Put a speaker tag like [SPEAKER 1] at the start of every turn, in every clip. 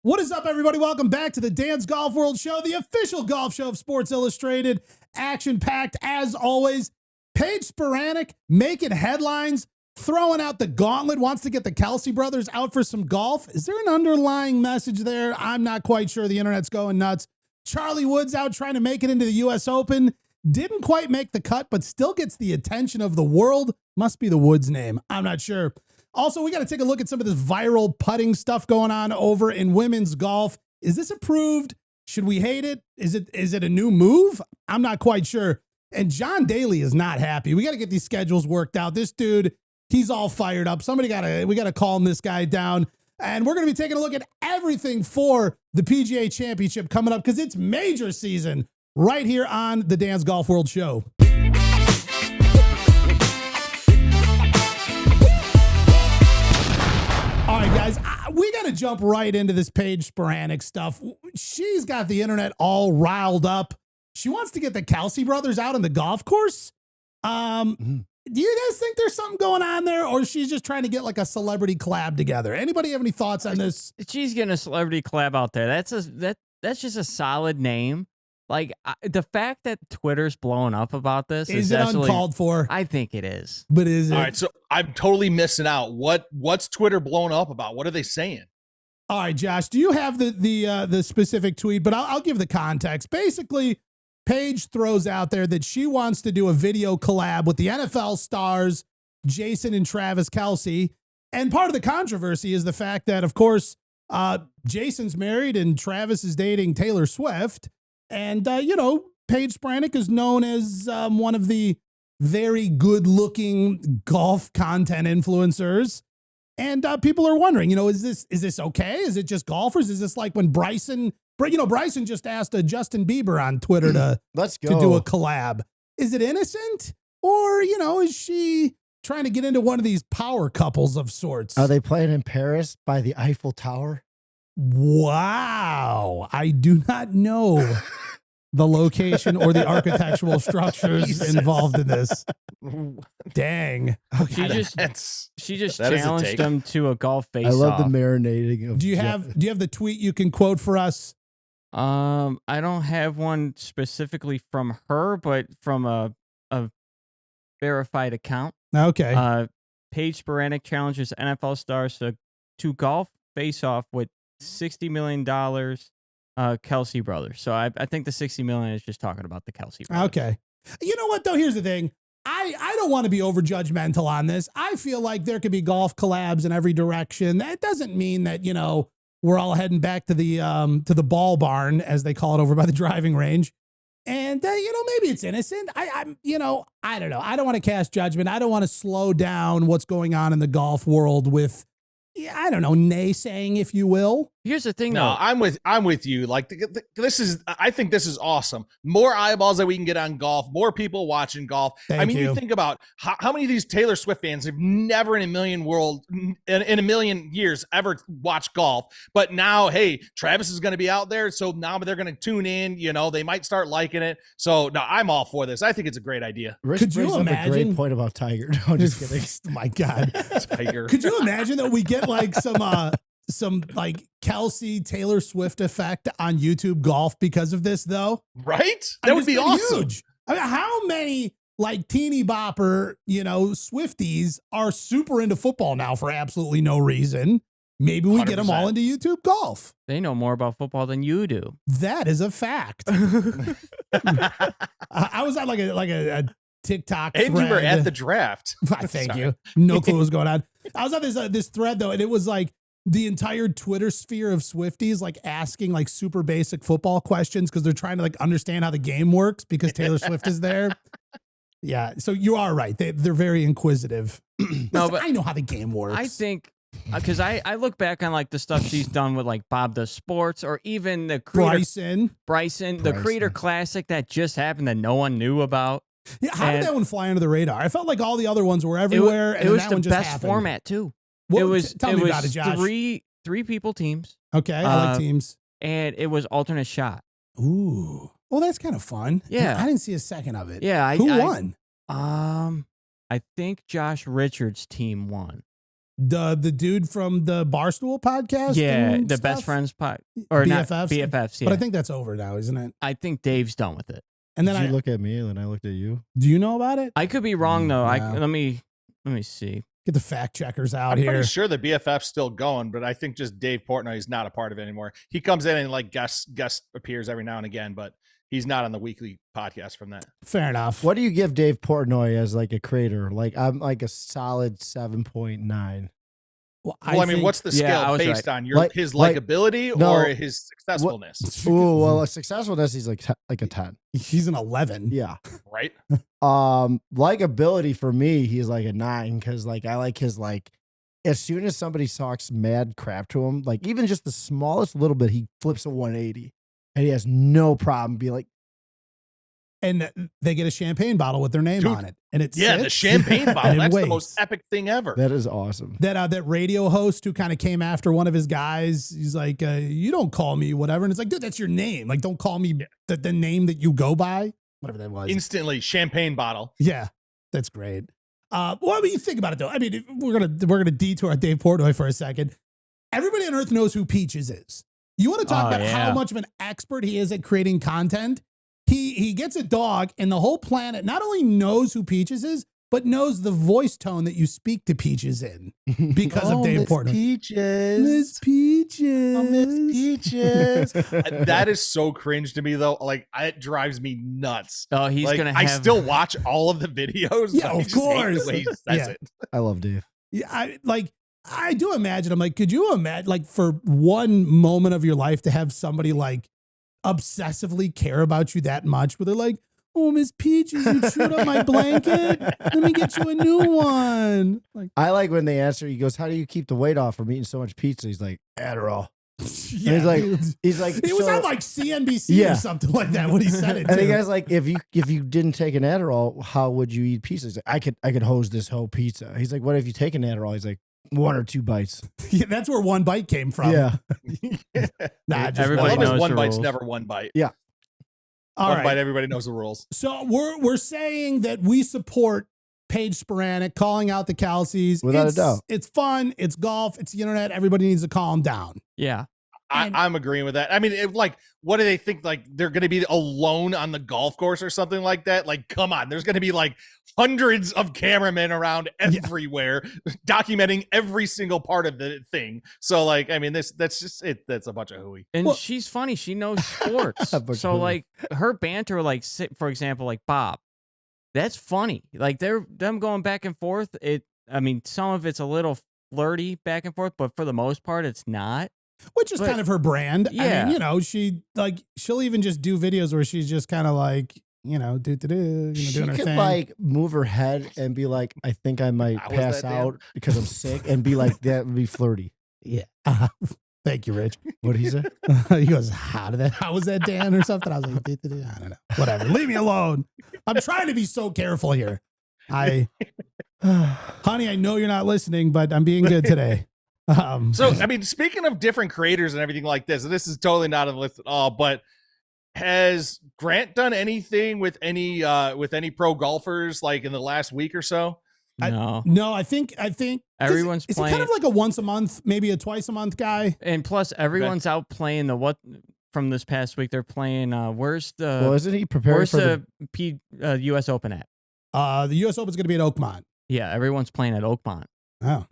[SPEAKER 1] What is up, everybody? Welcome back to the Dan's Golf World Show, the official golf show of Sports Illustrated. Action-packed, as always. Paige Spiranac making headlines, throwing out the gauntlet, wants to get the Kelce Brothers out for some golf. Is there an underlying message there? I'm not quite sure. The internet's going nuts. Charlie Woods out trying to make it into the U.S. Open. Didn't quite make the cut, but still gets the attention of the world. Must be the Woods name. I'm not sure. Also, we got to take a look at some of this viral putting stuff going on over in women's golf. Is this approved? Should we hate it? Is it a new move? I'm not quite sure. And John Daly is not happy. We got to get these schedules worked out. This dude, he's all fired up. We got to calm this guy down. And we're going to be taking a look at everything for the PGA Championship coming up because it's major season right here on the Dan's Golf World Show. All right, guys, we got to jump right into this Paige Spiranac stuff. She's got the internet all riled up. She wants to get the Kelce Brothers out on the golf course. Do you guys think there's something going on there, or she's just trying to get like a celebrity collab together? Anybody have any thoughts on this?
[SPEAKER 2] She's getting a celebrity collab out there. That's just a solid name. Like the fact that Twitter's blowing up about this
[SPEAKER 1] is it uncalled for?
[SPEAKER 2] I think it is.
[SPEAKER 1] But is it?
[SPEAKER 3] All right, so I'm totally missing out. What's Twitter blowing up about? What are they saying?
[SPEAKER 1] All right, Josh, do you have the specific tweet? But I'll give the context. Basically, Paige throws out there that she wants to do a video collab with the NFL stars, Jason and Travis Kelce. And part of the controversy is the fact that, of course, Jason's married and Travis is dating Taylor Swift. And, Paige Spiranac is known as one of the very good-looking golf content influencers. And people are wondering, is this okay? Is it just golfers? Is this like when Bryson just asked Justin Bieber on Twitter to do a collab? Is it innocent? Or, is she trying to get into one of these power couples of sorts?
[SPEAKER 4] Are they playing in Paris by the Eiffel Tower?
[SPEAKER 1] Wow. I do not know the location or the architectural structures involved in this. Dang.
[SPEAKER 2] Okay, she just challenged them to a golf face-off.
[SPEAKER 4] I love the marinating of.
[SPEAKER 1] Do you have the tweet you can quote for us?
[SPEAKER 2] I don't have one specifically from her, but from a verified account.
[SPEAKER 1] Okay.
[SPEAKER 2] Paige Spiranac challenges NFL stars to golf face-off with $60 million Kelce Brothers. So I think the $60 million is just talking about the Kelce Brothers.
[SPEAKER 1] Okay. You know what, though? Here's the thing. I don't want to be over judgmental on this. I feel like there could be golf collabs in every direction. That doesn't mean that, we're all heading back to the ball barn, as they call it over by the driving range. And, maybe it's innocent. I don't know. I don't want to cast judgment. I don't want to slow down what's going on in the golf world with, I don't know, naysaying, if you will.
[SPEAKER 2] Here's the thing,
[SPEAKER 3] No,
[SPEAKER 2] though.
[SPEAKER 3] I'm with you. Like I think this is awesome. More eyeballs that we can get on golf. More people watching golf.
[SPEAKER 1] Thank you.
[SPEAKER 3] You think about how many of these Taylor Swift fans have never in a million years ever watched golf. But now, hey, Travis is going to be out there, so now they're going to tune in. They might start liking it. So no, I'm all for this. I think it's a great idea.
[SPEAKER 4] Rich
[SPEAKER 1] Could you
[SPEAKER 4] brings up
[SPEAKER 1] imagine?
[SPEAKER 4] a great point about Tiger. No, I'm just kidding.
[SPEAKER 1] Oh my God.
[SPEAKER 3] Tiger.
[SPEAKER 1] Could you imagine that we get like some like Kelce Taylor Swift effect on YouTube golf because of this, though?
[SPEAKER 3] Right? That would be awesome.
[SPEAKER 1] Huge. I mean, how many like teeny bopper, Swifties are super into football now for absolutely no reason? Maybe we get them all into YouTube golf.
[SPEAKER 2] They know more about football than you do.
[SPEAKER 1] That is a fact. I was on like a TikTok
[SPEAKER 3] And
[SPEAKER 1] thread.
[SPEAKER 3] you were at the draft.
[SPEAKER 1] Thank you. No clue what was going on. I was on this thread, though, and it was like the entire Twitter sphere of Swifties like asking like super basic football questions because they're trying to like understand how the game works because Taylor Swift is there. Yeah, so you are right. They're very inquisitive.
[SPEAKER 2] No, but
[SPEAKER 1] I know how the game works.
[SPEAKER 2] I think because I look back on like the stuff she's done with like Bob the Sports or even the Bryson, the Creator Classic that just happened that no one knew about.
[SPEAKER 1] Yeah, how did that one fly under the radar? I felt like all the other ones were everywhere.
[SPEAKER 2] It was
[SPEAKER 1] that
[SPEAKER 2] the
[SPEAKER 1] one just
[SPEAKER 2] best
[SPEAKER 1] happened.
[SPEAKER 2] format too.
[SPEAKER 1] Well,
[SPEAKER 2] it was
[SPEAKER 1] tell me about it, Josh.
[SPEAKER 2] three people teams.
[SPEAKER 1] Okay, I like teams.
[SPEAKER 2] And it was alternate shot.
[SPEAKER 1] Ooh, well, that's kind of fun.
[SPEAKER 2] Yeah,
[SPEAKER 1] I didn't see a second of it.
[SPEAKER 2] Yeah,
[SPEAKER 1] who won?
[SPEAKER 2] I think Josh Richards' team won.
[SPEAKER 1] the dude from the Barstool podcast.
[SPEAKER 2] Yeah,
[SPEAKER 1] and
[SPEAKER 2] the
[SPEAKER 1] stuff?
[SPEAKER 2] best friends or not
[SPEAKER 1] BFFs?
[SPEAKER 2] BFFs. Yeah,
[SPEAKER 1] But I think that's over now, isn't it?
[SPEAKER 2] I think Dave's done with it.
[SPEAKER 1] And then
[SPEAKER 4] Did you look at me and then I looked at you?
[SPEAKER 1] do you know about it?
[SPEAKER 2] I could be wrong though.
[SPEAKER 1] No.
[SPEAKER 2] Let me see.
[SPEAKER 1] Get the fact checkers out
[SPEAKER 3] I'm
[SPEAKER 1] here.
[SPEAKER 3] pretty sure the BFF's still going, but I think just Dave Portnoy is not a part of it anymore. He comes in and like guest appears every now and again, but he's not on the weekly podcast from that.
[SPEAKER 1] Fair enough.
[SPEAKER 4] What do you give Dave Portnoy as like a creator? Like I'm like a solid 7.9.
[SPEAKER 1] Well,
[SPEAKER 3] I mean,
[SPEAKER 1] think-
[SPEAKER 3] what's the
[SPEAKER 2] Yeah, I
[SPEAKER 3] scale
[SPEAKER 2] was
[SPEAKER 3] based
[SPEAKER 2] right.
[SPEAKER 3] on his
[SPEAKER 4] Like-
[SPEAKER 3] likability
[SPEAKER 4] no.
[SPEAKER 3] or his successfulness,
[SPEAKER 4] Ooh, well, a successfulness, he's like a 10.
[SPEAKER 1] He's an 11.
[SPEAKER 4] Yeah.
[SPEAKER 3] right?
[SPEAKER 4] Likability for me, he's like a 9 because like I like his like as soon as somebody talks mad crap to him, like even just the smallest little bit, he flips a 180 and he has no problem being like,
[SPEAKER 1] And they get a champagne bottle with their name
[SPEAKER 3] Dude,
[SPEAKER 1] on it. And it's
[SPEAKER 3] Yeah, the champagne bottle.
[SPEAKER 1] And it
[SPEAKER 3] That's the
[SPEAKER 1] waits.
[SPEAKER 3] most epic thing ever.
[SPEAKER 4] that is awesome.
[SPEAKER 1] That radio host who kind of came after one of his guys, he's like, you don't call me whatever. And it's like, dude, that's your name. Like, don't call me the name that you go by. Whatever that was.
[SPEAKER 3] Instantly, champagne bottle.
[SPEAKER 1] Yeah, that's great. What do you think about it though? I mean, we're gonna detour Dave Portnoy for a second. Everybody on earth knows who Peaches is. You want to talk about how much of an expert he is at creating content? He gets a dog, and the whole planet not only knows who Peaches is, but knows the voice tone that you speak to Peaches in because of Dave Portnoy.
[SPEAKER 3] Peaches.
[SPEAKER 1] Miss Peaches.
[SPEAKER 3] Oh, Miss Peaches. That is so cringe to me, though. Like, it drives me nuts.
[SPEAKER 2] Oh, he's
[SPEAKER 3] Like,
[SPEAKER 2] gonna.
[SPEAKER 3] I
[SPEAKER 2] have,
[SPEAKER 3] still watch all of the videos.
[SPEAKER 1] Yeah,
[SPEAKER 3] but I
[SPEAKER 1] of
[SPEAKER 3] just hate
[SPEAKER 1] course.
[SPEAKER 3] the way he says
[SPEAKER 1] Yeah.
[SPEAKER 3] it.
[SPEAKER 4] I love Dave.
[SPEAKER 1] Yeah, I do imagine. I'm like, could you imagine, like, for one moment of your life to have somebody like obsessively care about you that much, where they're like, "Oh, Miss Peaches, you chewed up my blanket. Let me get you a new one." Like,
[SPEAKER 4] I like when they answer, he goes, how do you keep the weight off from eating so much pizza? He's like, Adderall.
[SPEAKER 1] yeah,
[SPEAKER 4] he's like,
[SPEAKER 1] dude.
[SPEAKER 4] he's like,
[SPEAKER 1] It was
[SPEAKER 4] so-
[SPEAKER 1] on like CNBC
[SPEAKER 4] Yeah.
[SPEAKER 1] or something like that when he said it.
[SPEAKER 4] and the
[SPEAKER 1] too.
[SPEAKER 4] guy's like, if you didn't take an Adderall, how would you eat pizza? He's like, I could hose this whole pizza. He's like, what if you take an Adderall? He's like, 1 or 2 bites.
[SPEAKER 1] Yeah, that's where one bite came from.
[SPEAKER 4] Yeah.
[SPEAKER 1] Nah, just
[SPEAKER 3] I
[SPEAKER 2] Everybody
[SPEAKER 3] love
[SPEAKER 1] one.
[SPEAKER 3] his
[SPEAKER 2] knows
[SPEAKER 3] one
[SPEAKER 2] the
[SPEAKER 3] bite's
[SPEAKER 2] rules.
[SPEAKER 3] never one bite.
[SPEAKER 1] All
[SPEAKER 3] One
[SPEAKER 1] right.
[SPEAKER 3] bite, everybody knows the rules.
[SPEAKER 1] So we're saying that we support Paige Spiranac calling out the Kelces.
[SPEAKER 4] Without a doubt.
[SPEAKER 1] It's fun. It's golf. It's the internet. Everybody needs to calm down.
[SPEAKER 2] Yeah.
[SPEAKER 1] And-
[SPEAKER 3] I'm agreeing with that. I mean, like, what do they think? Like, they're going to be alone on the golf course or something like that? Like, come on. There's going to be like hundreds of cameramen around everywhere documenting every single part of the thing. So, like, I mean, that's just it. That's a bunch of hooey.
[SPEAKER 2] And
[SPEAKER 1] Well-
[SPEAKER 2] she's funny. She knows sports.
[SPEAKER 4] But
[SPEAKER 2] So
[SPEAKER 4] cool.
[SPEAKER 2] like her banter, like for example, like Bob, that's funny. Like them going back and forth. I mean, some of it's a little flirty back and forth, but for the most part, it's not.
[SPEAKER 1] Which is
[SPEAKER 2] But-
[SPEAKER 1] kind of her brand. I
[SPEAKER 2] Yeah.
[SPEAKER 1] mean, you know, she'll even just do videos where she's just kind of like, you know, doing
[SPEAKER 4] She
[SPEAKER 1] her
[SPEAKER 4] could
[SPEAKER 1] thing.
[SPEAKER 4] like move her head and be like, I think I might
[SPEAKER 3] How was
[SPEAKER 4] pass
[SPEAKER 3] that, Dan?
[SPEAKER 4] out because I'm sick, and be like, that would be flirty.
[SPEAKER 1] Yeah. Thank you, Rich.
[SPEAKER 4] What did he say?
[SPEAKER 1] He goes, how was that, Dan, or something? I was like, I don't know. Whatever. Leave me alone. I'm trying to be so careful here. Honey, I know you're not listening, but I'm being good today.
[SPEAKER 3] So, I mean, speaking of different creators and everything like this is totally not on the list at all, but has Grant done anything with any pro golfers like in the last week or so?
[SPEAKER 2] No.
[SPEAKER 1] no, I think 'cause
[SPEAKER 2] Everyone's
[SPEAKER 1] is he kind
[SPEAKER 2] playing-
[SPEAKER 1] of like a once a month, maybe a twice a month guy?
[SPEAKER 2] And plus, everyone's out playing the what from this past week. They're playing. Where's
[SPEAKER 4] Well,
[SPEAKER 2] the
[SPEAKER 4] isn't he preparing
[SPEAKER 2] where's
[SPEAKER 4] for
[SPEAKER 2] the U.S. Open at?
[SPEAKER 1] The U.S. Open's going to be at Oakmont.
[SPEAKER 2] Yeah, everyone's playing at Oakmont.
[SPEAKER 1] Oh,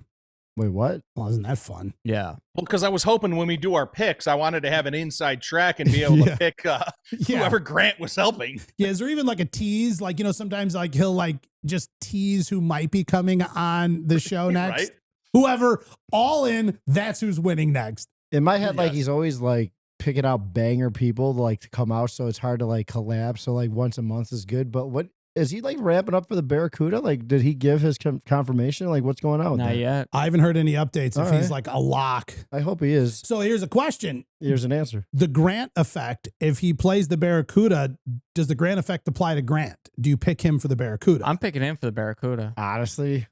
[SPEAKER 4] Wait, what?
[SPEAKER 1] well, isn't that fun?
[SPEAKER 2] Yeah.
[SPEAKER 3] Well, because I was hoping when we do our picks, I wanted to have an inside track and be able
[SPEAKER 1] Yeah.
[SPEAKER 3] to pick
[SPEAKER 1] Yeah.
[SPEAKER 3] whoever Grant was helping.
[SPEAKER 1] Yeah, is there even like a tease? Like, you know, sometimes like he'll like just tease who might be coming on the show next.
[SPEAKER 3] Right?
[SPEAKER 1] Whoever, all in, that's who's winning next.
[SPEAKER 4] In my head, like
[SPEAKER 3] Yes.
[SPEAKER 4] he's always like picking out banger people to like to come out, so it's hard to like collab. So like once a month is good. But what is he like ramping up for the Barracuda? Like, did he give his confirmation? Like, what's going on with
[SPEAKER 2] Not
[SPEAKER 4] that?
[SPEAKER 2] yet.
[SPEAKER 1] I haven't heard any updates if
[SPEAKER 4] All
[SPEAKER 1] he's
[SPEAKER 4] right.
[SPEAKER 1] like a lock.
[SPEAKER 4] I hope he is.
[SPEAKER 1] So here's a question.
[SPEAKER 4] Here's an answer.
[SPEAKER 1] The Grant effect, if he plays the Barracuda, does the Grant effect apply to Grant? Do you pick him for the Barracuda?
[SPEAKER 2] I'm picking him for the Barracuda.
[SPEAKER 4] Honestly,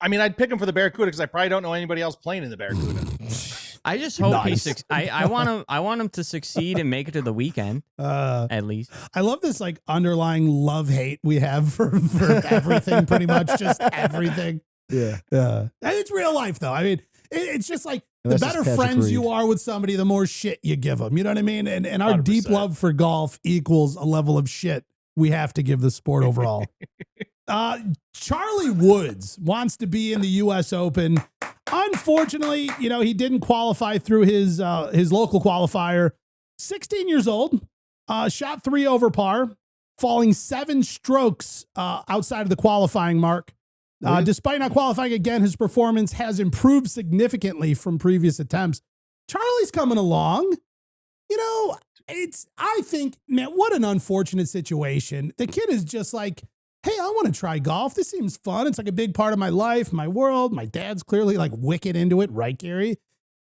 [SPEAKER 3] I mean, I'd pick him for the Barracuda because I probably don't know anybody else playing in the Barracuda.
[SPEAKER 2] I just hope he.
[SPEAKER 1] Nice.
[SPEAKER 2] I want him to succeed and make it to the weekend at least.
[SPEAKER 1] I love this like underlying love hate we have for everything, pretty much just everything.
[SPEAKER 4] Yeah.
[SPEAKER 1] And it's real life, though. I mean, it's just like
[SPEAKER 4] And
[SPEAKER 1] the
[SPEAKER 4] that's just
[SPEAKER 1] better
[SPEAKER 4] Patrick
[SPEAKER 1] friends
[SPEAKER 4] Reed.
[SPEAKER 1] you are with somebody, the more shit you give them. You know what I mean? And our deep
[SPEAKER 3] 100%.
[SPEAKER 1] love for golf equals a level of shit we have to give the sport overall. Charlie Woods wants to be in the U.S. Open. Unfortunately, he didn't qualify through his local qualifier. 16 years old, shot 3 over par, falling 7 strokes outside of the qualifying mark. Despite not qualifying again, his performance has improved significantly from previous attempts. Charlie's coming along. I think, man, what an unfortunate situation. The kid is just like, hey, I want to try golf. This seems fun. It's like a big part of my life, my world. My dad's clearly like wicked into it, right, Gary?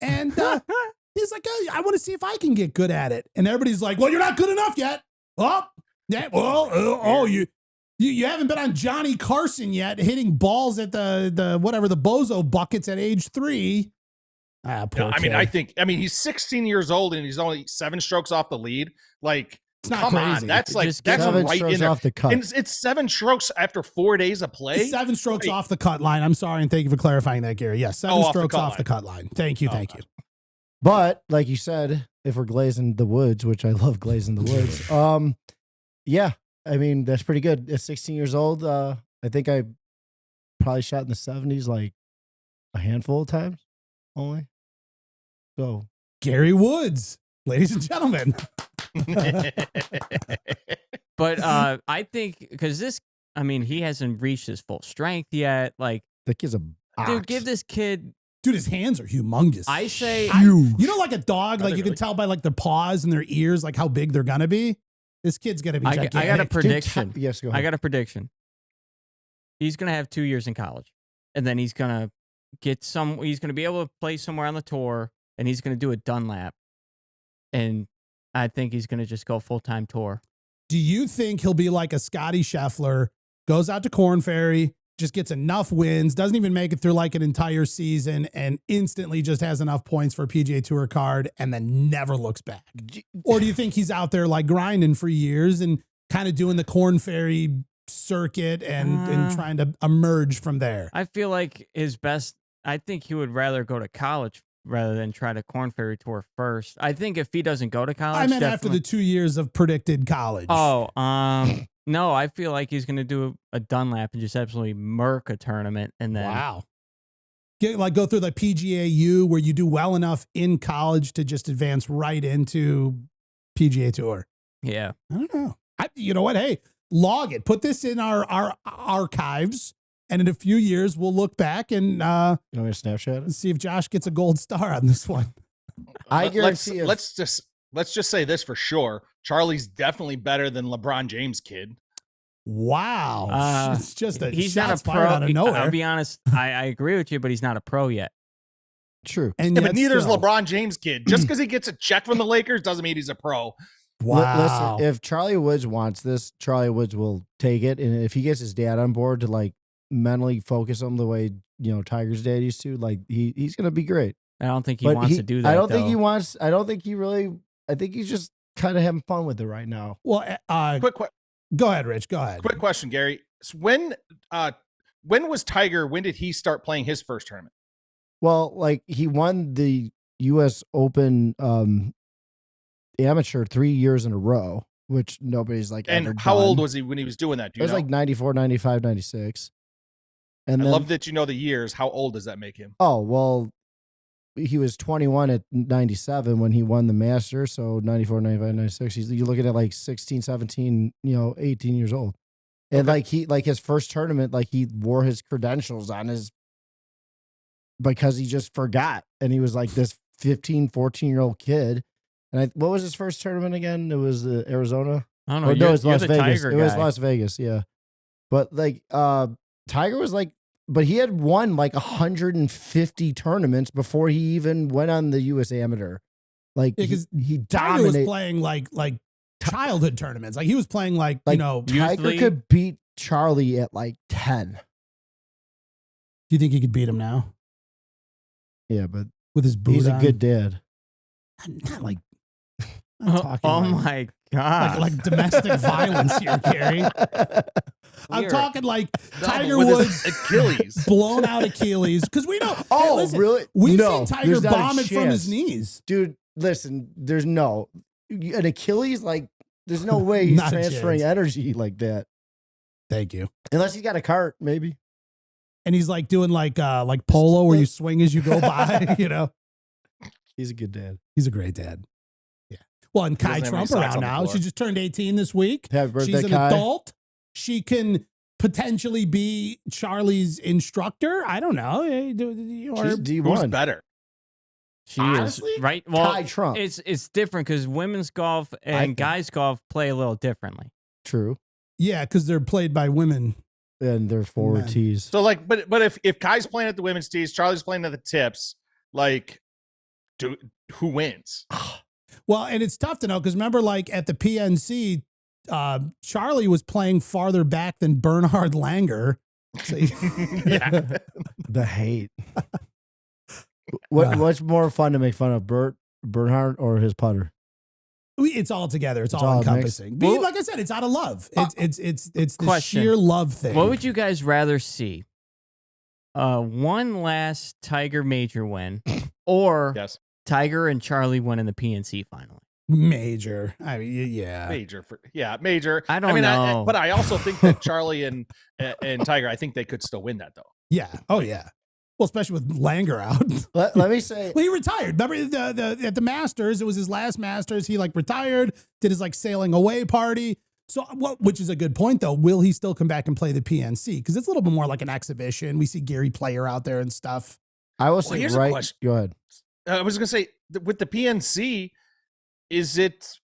[SPEAKER 1] And he's like, hey, I want to see if I can get good at it. And everybody's like, well, you're not good enough yet. Oh, yeah, well, you haven't been on Johnny Carson yet, hitting balls at the bozo buckets at age 3. Poor kid.
[SPEAKER 3] I mean, he's 16 years old and he's only 7 strokes off the lead. Like,
[SPEAKER 1] it's not
[SPEAKER 3] come
[SPEAKER 1] crazy.
[SPEAKER 3] on. That's
[SPEAKER 4] 7
[SPEAKER 3] right
[SPEAKER 4] strokes
[SPEAKER 3] in there.
[SPEAKER 4] off the cut.
[SPEAKER 3] And it's 7 strokes after 4 days of play.
[SPEAKER 1] 7 strokes off the cut line. I'm sorry, and thank you for clarifying that, Gary. Yes, 7 strokes off the cut line. Thank you.
[SPEAKER 4] But like you said, if we're glazing the woods, which I love glazing the woods, yeah, I mean, that's pretty good. At 16 years old, I think I probably shot in the 70s like a handful of times only. So
[SPEAKER 1] Gary Woods, ladies and gentlemen.
[SPEAKER 2] But I think because he hasn't reached his full strength yet. Like,
[SPEAKER 4] the kid's a ox.
[SPEAKER 2] dude, give this kid.
[SPEAKER 1] Dude, his hands are humongous.
[SPEAKER 2] I say,
[SPEAKER 1] huge. Like a dog,
[SPEAKER 3] Are
[SPEAKER 1] like
[SPEAKER 3] they
[SPEAKER 1] you can
[SPEAKER 3] really?
[SPEAKER 1] tell by like their paws and their ears, like how big they're gonna be. This kid's gonna be gigantic.
[SPEAKER 2] I got a prediction.
[SPEAKER 4] Yes, go ahead.
[SPEAKER 2] I got a prediction. He's gonna have 2 years in college, and then he's gonna he's gonna be able to play somewhere on the tour, and he's gonna do a Dunlap, and I think he's gonna just go full-time tour.
[SPEAKER 1] Do you think he'll be like a Scotty Scheffler, goes out to Korn Ferry, just gets enough wins, doesn't even make it through like an entire season, and instantly just has enough points for a PGA Tour card and then never looks back? Or do you think he's out there like grinding for years and kind of doing the Korn Ferry circuit and trying to emerge from there?
[SPEAKER 2] I feel like I think he would rather go to college rather than try to Korn Ferry Tour first. I think if he doesn't go to college,
[SPEAKER 1] I meant after the 2 years of predicted college.
[SPEAKER 2] Oh, no, I feel like he's going to do a Dunlap and just absolutely murk a tournament. And then,
[SPEAKER 1] wow. Go through the PGA U where you do well enough in college to just advance right into PGA Tour.
[SPEAKER 2] yeah.
[SPEAKER 1] I don't know. You know what? Hey, log it. Put this in our archives. And in a few years, we'll look back and
[SPEAKER 4] You want me to Snapchat it?
[SPEAKER 1] see if Josh gets a gold star on this one.
[SPEAKER 4] I guarantee if-
[SPEAKER 3] let's just say this for sure. Charlie's definitely better than LeBron James' kid.
[SPEAKER 1] Wow. It's just a
[SPEAKER 2] He's
[SPEAKER 1] shots
[SPEAKER 2] not a
[SPEAKER 1] fired
[SPEAKER 2] pro.
[SPEAKER 1] out of nowhere.
[SPEAKER 2] I'll be honest. I agree with you, but he's not a pro yet.
[SPEAKER 4] True.
[SPEAKER 1] And
[SPEAKER 3] Yeah,
[SPEAKER 1] yet
[SPEAKER 3] but neither is
[SPEAKER 1] still.
[SPEAKER 3] LeBron James' kid. Just because he gets a check from the Lakers doesn't mean he's a pro.
[SPEAKER 1] Wow.
[SPEAKER 4] Listen, if Charlie Woods wants this, Charlie Woods will take it. And if he gets his dad on board to like mentally focus him the way, Tiger's dad used to, like he's going to be great.
[SPEAKER 2] I don't think he
[SPEAKER 4] But
[SPEAKER 2] wants to do that.
[SPEAKER 4] I don't think
[SPEAKER 2] though.
[SPEAKER 4] he wants, I don't think he really, I think he's just kind of having fun with it right now.
[SPEAKER 1] Well, go ahead, Rich. Go ahead.
[SPEAKER 3] Quick question, Gary. So when was Tiger? When did he start playing his first tournament?
[SPEAKER 4] Well, like he won the U.S. Open amateur 3 years in a row, which nobody's like ever
[SPEAKER 3] And how
[SPEAKER 4] done.
[SPEAKER 3] old was he when he was doing that? Do
[SPEAKER 4] It
[SPEAKER 3] you
[SPEAKER 4] was
[SPEAKER 3] know?
[SPEAKER 4] like 94, 95, 96. And
[SPEAKER 3] I
[SPEAKER 4] then,
[SPEAKER 3] love that you know the years. How old does that make him?
[SPEAKER 4] oh, well, he was 21 at 97 when he won the Masters. So 94, 95, 96. You're looking at like 16, 17, 18 years old. And like his first tournament, like he wore his credentials on his, because he just forgot. And he was like this 15, 14-year-old kid. And what was his first tournament again? It was Arizona.
[SPEAKER 2] I don't know.
[SPEAKER 4] Or no, it was
[SPEAKER 2] you're
[SPEAKER 4] Las
[SPEAKER 2] the
[SPEAKER 4] Vegas.
[SPEAKER 2] Tiger
[SPEAKER 4] It was
[SPEAKER 2] guy.
[SPEAKER 4] Las Vegas, yeah. But like Tiger was like, but he had won like 150 tournaments before he even went on the U.S. Amateur. Like
[SPEAKER 1] Because
[SPEAKER 4] he
[SPEAKER 1] Tiger was
[SPEAKER 4] dominated.
[SPEAKER 1] playing like childhood tournaments. Like he was playing like
[SPEAKER 4] Tiger
[SPEAKER 2] Youthly.
[SPEAKER 4] could beat Charlie at like 10.
[SPEAKER 1] do you think he could beat him now
[SPEAKER 4] Yeah, but
[SPEAKER 1] with his boot
[SPEAKER 4] he's a
[SPEAKER 1] on?
[SPEAKER 4] good dad.
[SPEAKER 1] I'm not like I'm talking
[SPEAKER 2] Oh
[SPEAKER 1] like,
[SPEAKER 2] my god!
[SPEAKER 1] like domestic violence here, Gary. I'm talking like Tiger
[SPEAKER 3] with
[SPEAKER 1] Woods
[SPEAKER 3] his Achilles.
[SPEAKER 1] blown out Achilles. Because we know.
[SPEAKER 4] Oh,
[SPEAKER 1] listen,
[SPEAKER 4] really?
[SPEAKER 1] We've
[SPEAKER 4] No,
[SPEAKER 1] seen Tiger
[SPEAKER 4] there's not a
[SPEAKER 1] vomit from his
[SPEAKER 4] chance.
[SPEAKER 1] knees.
[SPEAKER 4] Dude, listen, there's no an Achilles, like there's no way he's
[SPEAKER 1] Not a
[SPEAKER 4] transferring
[SPEAKER 1] chance.
[SPEAKER 4] energy like that.
[SPEAKER 1] Thank you.
[SPEAKER 4] Unless he's got a cart, maybe.
[SPEAKER 1] And he's like doing like polo where you swing as you go by, you know.
[SPEAKER 4] He's a good dad.
[SPEAKER 1] He's a great dad. Yeah. Well, and Kai
[SPEAKER 3] doesn't have any
[SPEAKER 1] Trump
[SPEAKER 3] socks
[SPEAKER 1] around
[SPEAKER 3] on the
[SPEAKER 1] now.
[SPEAKER 3] floor.
[SPEAKER 1] She just turned 18 this week.
[SPEAKER 4] Happy birthday,
[SPEAKER 1] She's an
[SPEAKER 4] Kai.
[SPEAKER 1] adult. She can potentially be Charlie's instructor. I don't know. Or
[SPEAKER 4] She's
[SPEAKER 3] Who's
[SPEAKER 4] D1.
[SPEAKER 3] better?
[SPEAKER 2] She
[SPEAKER 1] Honestly,
[SPEAKER 2] is right. Well,
[SPEAKER 4] Kai Trump.
[SPEAKER 2] it's different because women's golf and
[SPEAKER 4] think.
[SPEAKER 2] guys golf play a little differently.
[SPEAKER 4] True.
[SPEAKER 1] yeah, because they're played by women.
[SPEAKER 4] And they're forward
[SPEAKER 1] Man.
[SPEAKER 4] tees.
[SPEAKER 3] So like, but if Kai's playing at the women's tees, Charlie's playing at the tips, like, who wins?
[SPEAKER 1] Well, and it's tough to know because remember, like at the PNC, Charlie was playing farther back than Bernhard Langer. So
[SPEAKER 3] Yeah.
[SPEAKER 4] The hate. What's more fun to make fun of, Bernhard or his putter?
[SPEAKER 1] It's all together. It's all
[SPEAKER 4] all
[SPEAKER 1] encompassing.
[SPEAKER 2] mixed.
[SPEAKER 1] Like I said, it's out of love. It's the
[SPEAKER 2] Question.
[SPEAKER 1] sheer love thing.
[SPEAKER 2] What would you guys rather see? One last Tiger major win, or
[SPEAKER 3] Yes.
[SPEAKER 2] Tiger and Charlie win in the PNC finally?
[SPEAKER 1] Major? I mean, yeah.
[SPEAKER 3] Major. Major.
[SPEAKER 2] I don't know.
[SPEAKER 3] but I also think that Charlie and Tiger, I think they could still win that though.
[SPEAKER 1] Yeah. Oh yeah. Well, especially with Langer out.
[SPEAKER 4] Let me say,
[SPEAKER 1] Well, he retired. Remember at the Masters, it was his last Masters. He like retired, did his like sailing away party. So, which is a good point though. Will he still come back and play the PNC? Because it's a little bit more like an exhibition. We see Gary Player out there and stuff.
[SPEAKER 4] I will say
[SPEAKER 3] here's a
[SPEAKER 4] right.
[SPEAKER 3] question.
[SPEAKER 4] Go ahead.
[SPEAKER 3] I was gonna say with the PNC, is it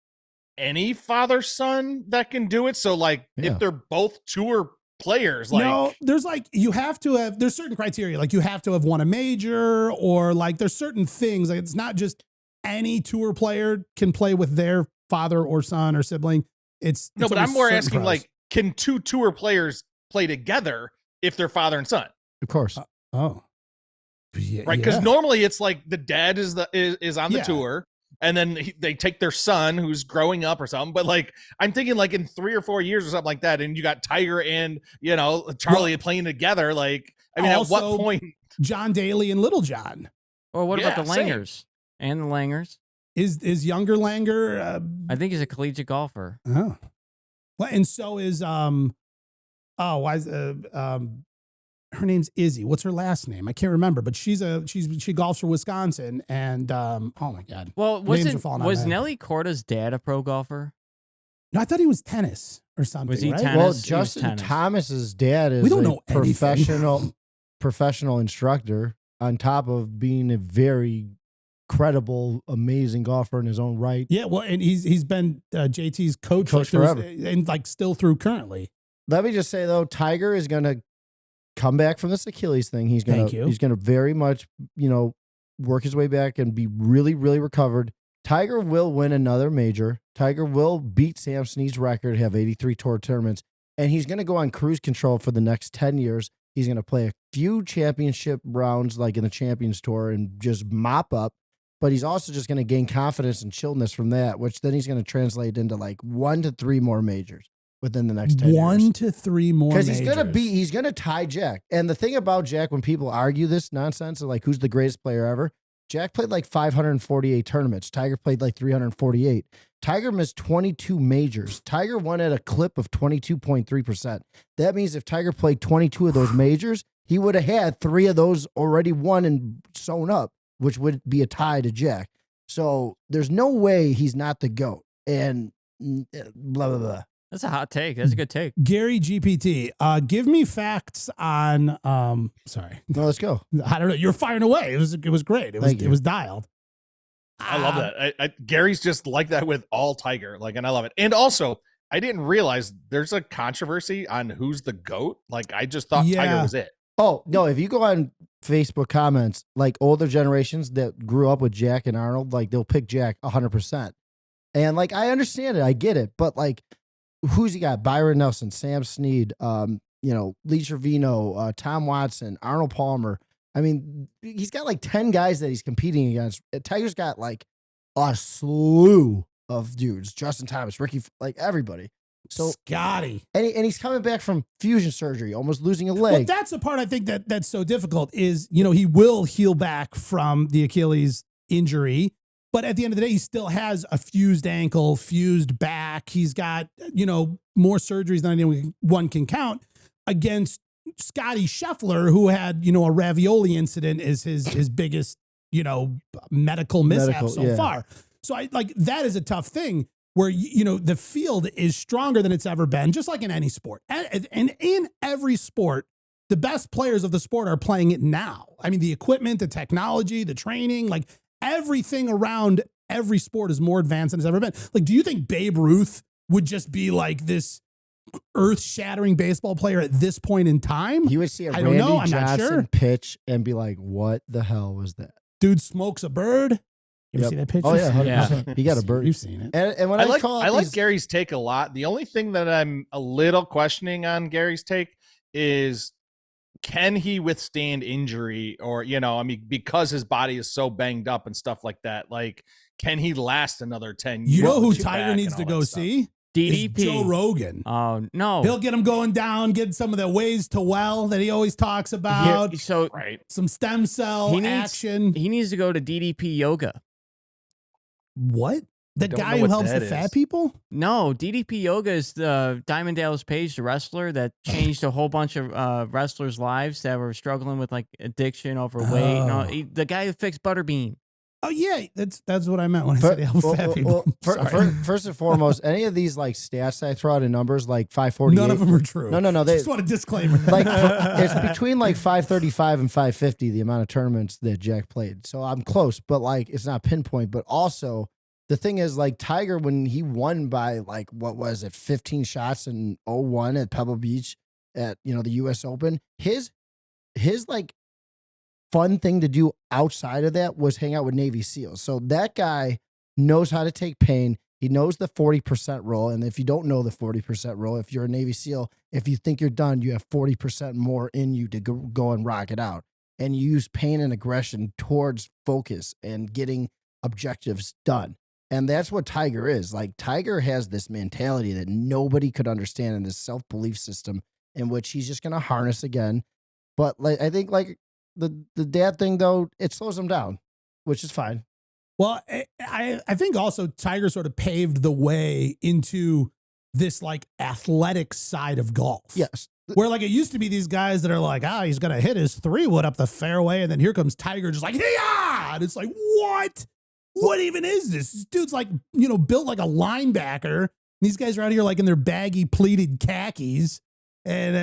[SPEAKER 3] any father-son that can do it? So like,
[SPEAKER 4] Yeah.
[SPEAKER 3] if they're both tour players, like,
[SPEAKER 1] No, there's like you have to have. There's certain criteria. Like you have to have won a major, or like there's certain things. Like it's not just any tour player can play with their father or son or sibling. It's
[SPEAKER 3] no, but
[SPEAKER 1] only
[SPEAKER 3] I'm more
[SPEAKER 1] certain
[SPEAKER 3] asking
[SPEAKER 1] pros.
[SPEAKER 3] like, can two tour players play together if they're father and son?
[SPEAKER 4] Of course.
[SPEAKER 1] Oh, yeah,
[SPEAKER 3] Right? Because
[SPEAKER 1] yeah.
[SPEAKER 3] normally it's like the dad is on the
[SPEAKER 1] Yeah.
[SPEAKER 3] tour, and then they take their son who's growing up or something. But like, I'm thinking like in 3 or 4 years or something like that, and you got Tiger and Charlie playing together. Like, I mean, at what
[SPEAKER 1] Also-
[SPEAKER 3] point?
[SPEAKER 1] John Daly and Little John
[SPEAKER 2] Or what about
[SPEAKER 3] Yeah,
[SPEAKER 2] the
[SPEAKER 3] same.
[SPEAKER 2] Langers and the Langers?
[SPEAKER 1] is younger Langer.
[SPEAKER 2] I think he's a collegiate golfer.
[SPEAKER 1] Oh, well, and so is why is her name's Izzy. What's her last name? I can't remember, but she golfs for Wisconsin. And oh my god,
[SPEAKER 2] Well,
[SPEAKER 1] Names are falling out of
[SPEAKER 2] was
[SPEAKER 1] my head.
[SPEAKER 2] Nelly Corda's dad a pro golfer?
[SPEAKER 1] no, I thought he was tennis or something.
[SPEAKER 2] Was he
[SPEAKER 1] right?
[SPEAKER 2] tennis?
[SPEAKER 4] Well,
[SPEAKER 2] He was
[SPEAKER 4] Justin
[SPEAKER 2] tennis.
[SPEAKER 4] Thomas's dad is
[SPEAKER 1] We don't
[SPEAKER 4] a
[SPEAKER 1] know anything.
[SPEAKER 4] professional instructor on top of being a very credible, amazing golfer in his own right.
[SPEAKER 1] Yeah, well, and he's been JT's coach
[SPEAKER 4] Coach
[SPEAKER 1] like,
[SPEAKER 4] forever.
[SPEAKER 1] and like still through currently.
[SPEAKER 4] Let me just say though, Tiger is going to come back from this Achilles thing. He's
[SPEAKER 1] Thank
[SPEAKER 4] going
[SPEAKER 1] you.
[SPEAKER 4] to he's going to very much, work his way back and be really, really recovered. Tiger will win another major. Tiger will beat Sam Snead's record, have 83 tour tournaments, and he's going to go on cruise control for the next 10 years. He's going to play a few championship rounds like in the Champions Tour and just mop up, but he's also just going to gain confidence and chillness from that, which then he's going to translate into like 1 to 3 more majors within the next 10 years.
[SPEAKER 1] 1 to 3 more
[SPEAKER 4] Because
[SPEAKER 1] majors.
[SPEAKER 4] he's gonna tie Jack. And the thing about Jack, when people argue this nonsense of like who's the greatest player ever, Jack played like 548 tournaments. Tiger played like 348. Tiger missed 22 majors. Tiger won at a clip of 22.3%. That means if Tiger played 22 of those majors, he would have had 3 of those already won and sewn up, which would be a tie to Jack. So there's no way he's not the GOAT. And blah, blah, blah.
[SPEAKER 2] That's a hot take. That's a good take.
[SPEAKER 1] Gary GPT, give me facts on. Sorry,
[SPEAKER 4] No, let's go.
[SPEAKER 1] I don't know. You're firing away. It was great.
[SPEAKER 4] Thank you.
[SPEAKER 1] It was dialed.
[SPEAKER 3] I love that. Gary's just like that with all Tiger, like, and I love it. And also, I didn't realize there's a controversy on who's the GOAT. Like, I just thought
[SPEAKER 1] Yeah.
[SPEAKER 3] Tiger was it.
[SPEAKER 4] Oh, no, if you go on Facebook comments, like older generations that grew up with Jack and Arnold, like they'll pick Jack 100%. And like, I understand it. I get it. But like, who's he got? Byron Nelson, Sam Snead, Lee Trevino, Tom Watson, Arnold Palmer. I mean, he's got like 10 guys that he's competing against. Tiger's got like a slew of dudes. Justin Thomas, Rickie, like everybody. So
[SPEAKER 1] Scotty.
[SPEAKER 4] and he's coming back from fusion surgery, almost losing a
[SPEAKER 1] Well,
[SPEAKER 4] leg.
[SPEAKER 1] that's the part I think that's so difficult is, he will heal back from the Achilles injury, but at the end of the day, he still has a fused ankle, fused back. He's got, more surgeries than anyone can count against Scotty Scheffler, who had, a ravioli incident is his biggest, medical mishap so far. So that is a tough thing. Where, the field is stronger than it's ever been, just like in any sport. And in every sport, the best players of the sport are playing it now. I mean, the equipment, the technology, the training, like everything around every sport is more advanced than it's ever been. Like, do you think Babe Ruth would just be like this earth-shattering baseball player at this point in time?
[SPEAKER 4] You would see a
[SPEAKER 1] I
[SPEAKER 4] Randy
[SPEAKER 1] don't know. I'm not
[SPEAKER 4] Johnson
[SPEAKER 1] sure.
[SPEAKER 4] pitch and be like, what the hell was that?
[SPEAKER 1] Dude smokes a bird. You ever see that picture?
[SPEAKER 4] Oh, yeah, 100%.
[SPEAKER 2] Yeah.
[SPEAKER 4] He got a bird.
[SPEAKER 1] You've seen it.
[SPEAKER 4] And when
[SPEAKER 3] I
[SPEAKER 4] I
[SPEAKER 3] like Gary's take a lot. The only thing that I'm a little questioning on Gary's take is, can he withstand injury, or because his body is so banged up and stuff like that. Like, can he last another 10 years?
[SPEAKER 1] You know who
[SPEAKER 3] Back
[SPEAKER 1] Tiger
[SPEAKER 3] and
[SPEAKER 1] needs
[SPEAKER 3] all
[SPEAKER 1] to
[SPEAKER 3] that
[SPEAKER 1] go
[SPEAKER 3] stuff?
[SPEAKER 1] see?
[SPEAKER 2] DDP.
[SPEAKER 1] Is Joe Rogan.
[SPEAKER 2] Oh, no.
[SPEAKER 1] He'll get him going down, get some of the ways to well that he always talks about,
[SPEAKER 2] So
[SPEAKER 3] Right.
[SPEAKER 1] some stem cell action.
[SPEAKER 2] he needs to go to DDP yoga.
[SPEAKER 1] What? The
[SPEAKER 3] don't
[SPEAKER 1] guy
[SPEAKER 3] know
[SPEAKER 1] who
[SPEAKER 3] what
[SPEAKER 1] helps the
[SPEAKER 3] that
[SPEAKER 1] fat
[SPEAKER 3] is.
[SPEAKER 1] people?
[SPEAKER 2] No, DDP yoga is the Diamond Dallas Page, the wrestler that changed a whole bunch of wrestlers' lives that were struggling with like addiction, overweight. And all.
[SPEAKER 1] Oh.
[SPEAKER 2] The guy who fixed Butterbean.
[SPEAKER 1] Oh yeah, that's what I meant when I said he helps fat people. Sorry.
[SPEAKER 4] First and foremost, any of these like stats that I throw out in numbers like 548.
[SPEAKER 1] None of them are true.
[SPEAKER 4] No. They
[SPEAKER 1] Just want a disclaimer.
[SPEAKER 4] like it's between like 535 and 550 the amount of tournaments that Jack played. So I'm close, but like it's not pinpoint. But also the thing is, like Tiger, when he won by like what was it, 15 shots in 01 at Pebble Beach at the US Open, his like fun thing to do outside of that was hang out with Navy SEALs. So that guy knows how to take pain. He knows the 40% rule. And if you don't know the 40% rule, if you're a Navy SEAL, if you think you're done, you have 40% more in you to go and rock it out. And you use pain and aggression towards focus and getting objectives done. And that's what Tiger is. Like Tiger has this mentality that nobody could understand in this self-belief system in which he's just going to harness again. But like, I think like the dad thing though, it slows him down, which is fine.
[SPEAKER 1] Well, I think also Tiger sort of paved the way into this like athletic side of golf.
[SPEAKER 4] Yes.
[SPEAKER 1] Where like it used to be these guys that are like, he's going to hit his 3-wood up the fairway. And then here comes Tiger just like, yeah. And it's like, what? What even is this? This dude's like, built like a linebacker. These guys are out here like in their baggy pleated khakis. And,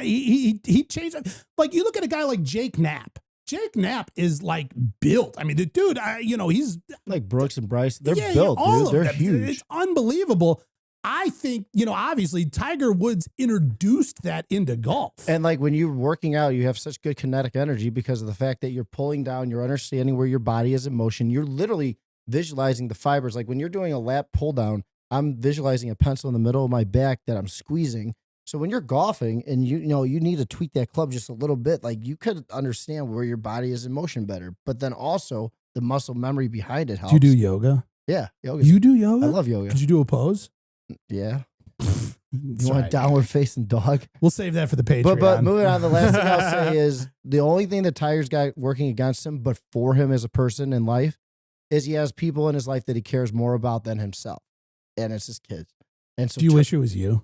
[SPEAKER 1] he changed. Like you look at a guy like Jake Knapp. Jake Knapp is like built. I mean, the dude, he's
[SPEAKER 4] like Brooks and Bryson. They're
[SPEAKER 1] yeah,
[SPEAKER 4] built,
[SPEAKER 1] all
[SPEAKER 4] dude.
[SPEAKER 1] of
[SPEAKER 4] They're
[SPEAKER 1] them.
[SPEAKER 4] huge.
[SPEAKER 1] It's unbelievable. I think, obviously Tiger Woods introduced that into golf.
[SPEAKER 4] And like when you're working out, you have such good kinetic energy because of the fact that you're pulling down, you're understanding where your body is in motion. You're literally visualizing the fibers. Like when you're doing a lap pull down, I'm visualizing a pencil in the middle of my back that I'm squeezing. So when you're golfing and you need to tweak that club just a little bit, like you could understand where your body is in motion better. But then also the muscle memory behind it helps.
[SPEAKER 1] Do you do yoga?
[SPEAKER 4] Yeah. Yoga.
[SPEAKER 1] You do yoga?
[SPEAKER 4] I love yoga.
[SPEAKER 1] Did you do a pose?
[SPEAKER 4] Yeah. You
[SPEAKER 1] Sorry.
[SPEAKER 4] want downward facing dog?
[SPEAKER 1] We'll save that for the Patreon.
[SPEAKER 4] But moving on, the last thing I'll say is the only thing that Tiger's got working against him, but for him as a person in life, is he has people in his life that he cares more about than himself. And it's his kids. And so
[SPEAKER 1] do you wish it was you?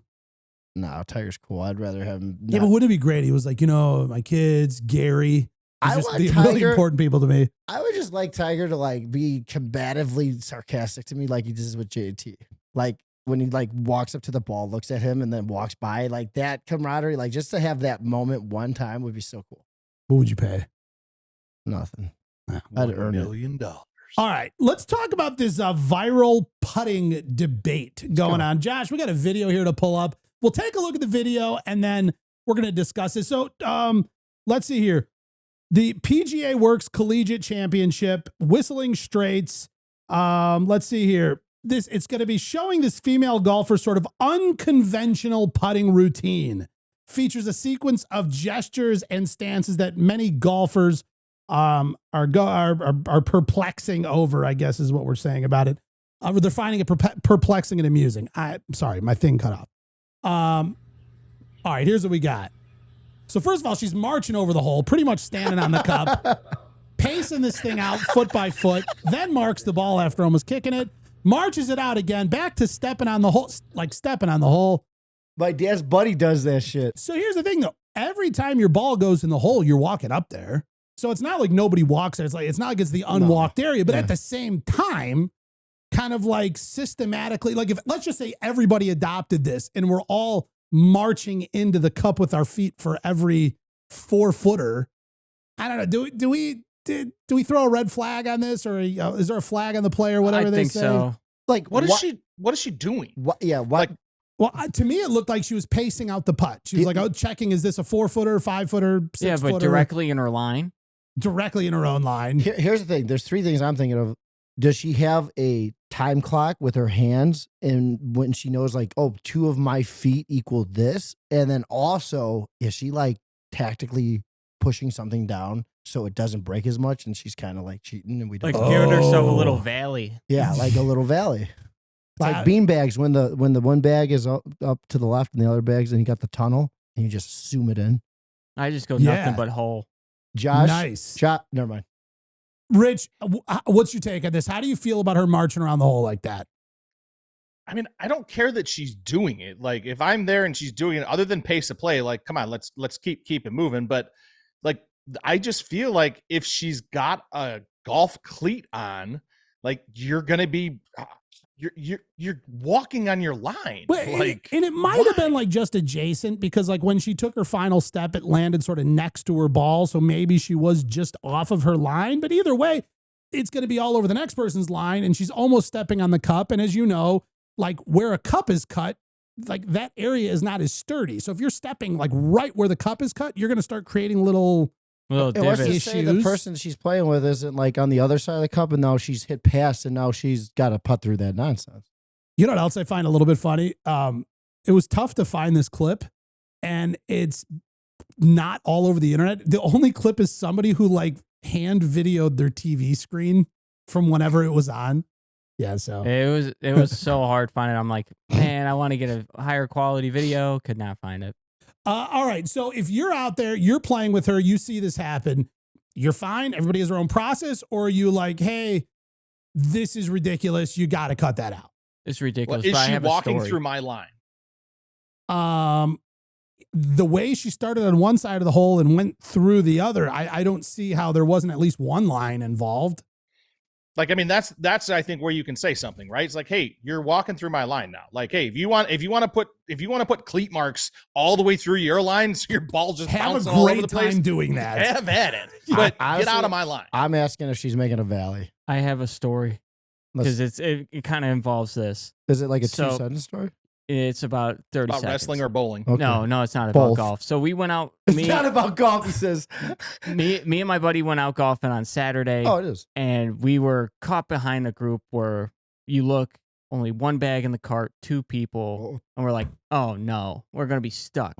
[SPEAKER 4] No, Tiger's cool. I'd rather have him.
[SPEAKER 1] Yeah, but wouldn't it be great? He was like, my kids, Gary.
[SPEAKER 4] I
[SPEAKER 1] Just
[SPEAKER 4] want
[SPEAKER 1] the
[SPEAKER 4] Tiger-
[SPEAKER 1] really important people to me.
[SPEAKER 4] I would just like Tiger to like be combatively sarcastic to me like he does with JT. Like when he like walks up to the ball, looks at him and then walks by, like that camaraderie, like just to have that moment one time would be so cool.
[SPEAKER 1] What would you pay?
[SPEAKER 4] Nothing.
[SPEAKER 1] Ah,
[SPEAKER 4] I'd earn
[SPEAKER 3] $1
[SPEAKER 4] it.
[SPEAKER 3] million.
[SPEAKER 1] All right, let's talk about this viral putting debate going on. Josh, we got a video here to pull up. We'll take a look at the video and then we're going to discuss it. So let's see here. The PGA Works Collegiate Championship, Whistling Straits. Let's see here. It's going to be showing this female golfer's sort of unconventional putting routine. Features a sequence of gestures and stances that many golfers are perplexing over, I guess is what we're saying about it. They're finding it perplexing and amusing. Sorry, my thing cut off. All right, here's what we got. So first of all, she's marching over the hole, pretty much standing on the cup, pacing this thing out foot by foot, then marks the ball after almost kicking it, marches it out again, back to stepping on the hole, like stepping on the hole.
[SPEAKER 4] My dad's buddy does that shit.
[SPEAKER 1] So here's the thing, though. Every time your ball goes in the hole, you're walking up there. So it's not like nobody walks there. It's not like it's the unwalked area, but at the same time, kind of like systematically, like if let's just say everybody adopted this and we're all marching into the cup with our feet for every 4-footer. I don't know. Do we throw a red flag on this, or is there a flag on the play or whatever they say?
[SPEAKER 2] So.
[SPEAKER 4] Like
[SPEAKER 3] What is she doing?
[SPEAKER 4] What? Yeah. What?
[SPEAKER 3] Like,
[SPEAKER 1] Well, to me, it looked like she was pacing out the putt. She was like, oh, checking, is this a 4-footer, 5-footer, 6-footer?
[SPEAKER 2] Yeah, but directly in her line.
[SPEAKER 1] Directly in her own line.
[SPEAKER 4] Here's the thing. There's 3 things I'm thinking of. Does she have a time clock with her hands? And when she knows like, oh, 2 of my feet equal this. And then also, is she like tactically pushing something down so it doesn't break as much? And she's kind of like cheating and we don't.
[SPEAKER 2] Like giving herself a little valley.
[SPEAKER 4] Yeah, like a little valley. It's like bean bags when the one bag is up to the left and the other bags, and you got the tunnel and you just zoom it in.
[SPEAKER 2] I just go nothing but hole.
[SPEAKER 4] Josh,
[SPEAKER 1] nice.
[SPEAKER 4] Never mind.
[SPEAKER 1] Rich, what's your take on this? How do you feel about her marching around the hole like that?
[SPEAKER 3] I mean, I don't care that she's doing it. Like, if I'm there and she's doing it, other than pace of play, like, come on, let's keep it moving. But like, I just feel like if she's got a golf cleat on, like, you're gonna be. You're walking on your line.
[SPEAKER 1] Like, and it might have been like just adjacent, because like when she took her final step, it landed sort of next to her ball. So maybe she was just off of her line, but either way, it's going to be all over the next person's line. And she's almost stepping on the cup. And as you know, like where a cup is cut, like that area is not as sturdy. So if you're stepping like right where the cup is cut, you're going to start creating little
[SPEAKER 4] Let's just say the person she's playing with isn't like on the other side of the cup, and now she's hit past, and now she's got to putt through that nonsense.
[SPEAKER 1] You know what else I find a little bit funny? It was tough to find this clip, and it's not all over the internet. The only clip is somebody who like hand videoed their TV screen from whenever it was on. Yeah, so
[SPEAKER 2] it was so hard finding it. I'm like, man, I want to get a higher quality video. Could not find it.
[SPEAKER 1] All right. So if you're out there, you're playing with her, you see this happen, you're fine. Everybody has their own process, or are you like, hey, this is ridiculous. You got to cut that out.
[SPEAKER 2] It's ridiculous.
[SPEAKER 3] Well, is she walking through my line?
[SPEAKER 1] The way she started on one side of the hole and went through the other, I don't see how there wasn't at least one line involved.
[SPEAKER 3] Like, I mean, that's I think where you can say something, right? It's like, hey, you're walking through my line now. Like, hey, if you want to put cleat marks all the way through your line, so your ball just bouncing all over the place,
[SPEAKER 1] doing that.
[SPEAKER 3] Have at it, but honestly, get out of my line.
[SPEAKER 4] I'm asking if she's making a valley.
[SPEAKER 2] I have a story because it kind of involves this.
[SPEAKER 4] Is it like a 2-sentence story?
[SPEAKER 2] It's about 30 seconds.
[SPEAKER 3] Wrestling or bowling?
[SPEAKER 2] Okay. No, it's not about golf. So we went out.
[SPEAKER 4] It's not about golf, he says.
[SPEAKER 2] me and my buddy went out golfing on Saturday.
[SPEAKER 4] Oh, it is.
[SPEAKER 2] And we were caught behind a group where you look, only one bag in the cart, 2 people. And we're like, oh no, we're going to be stuck.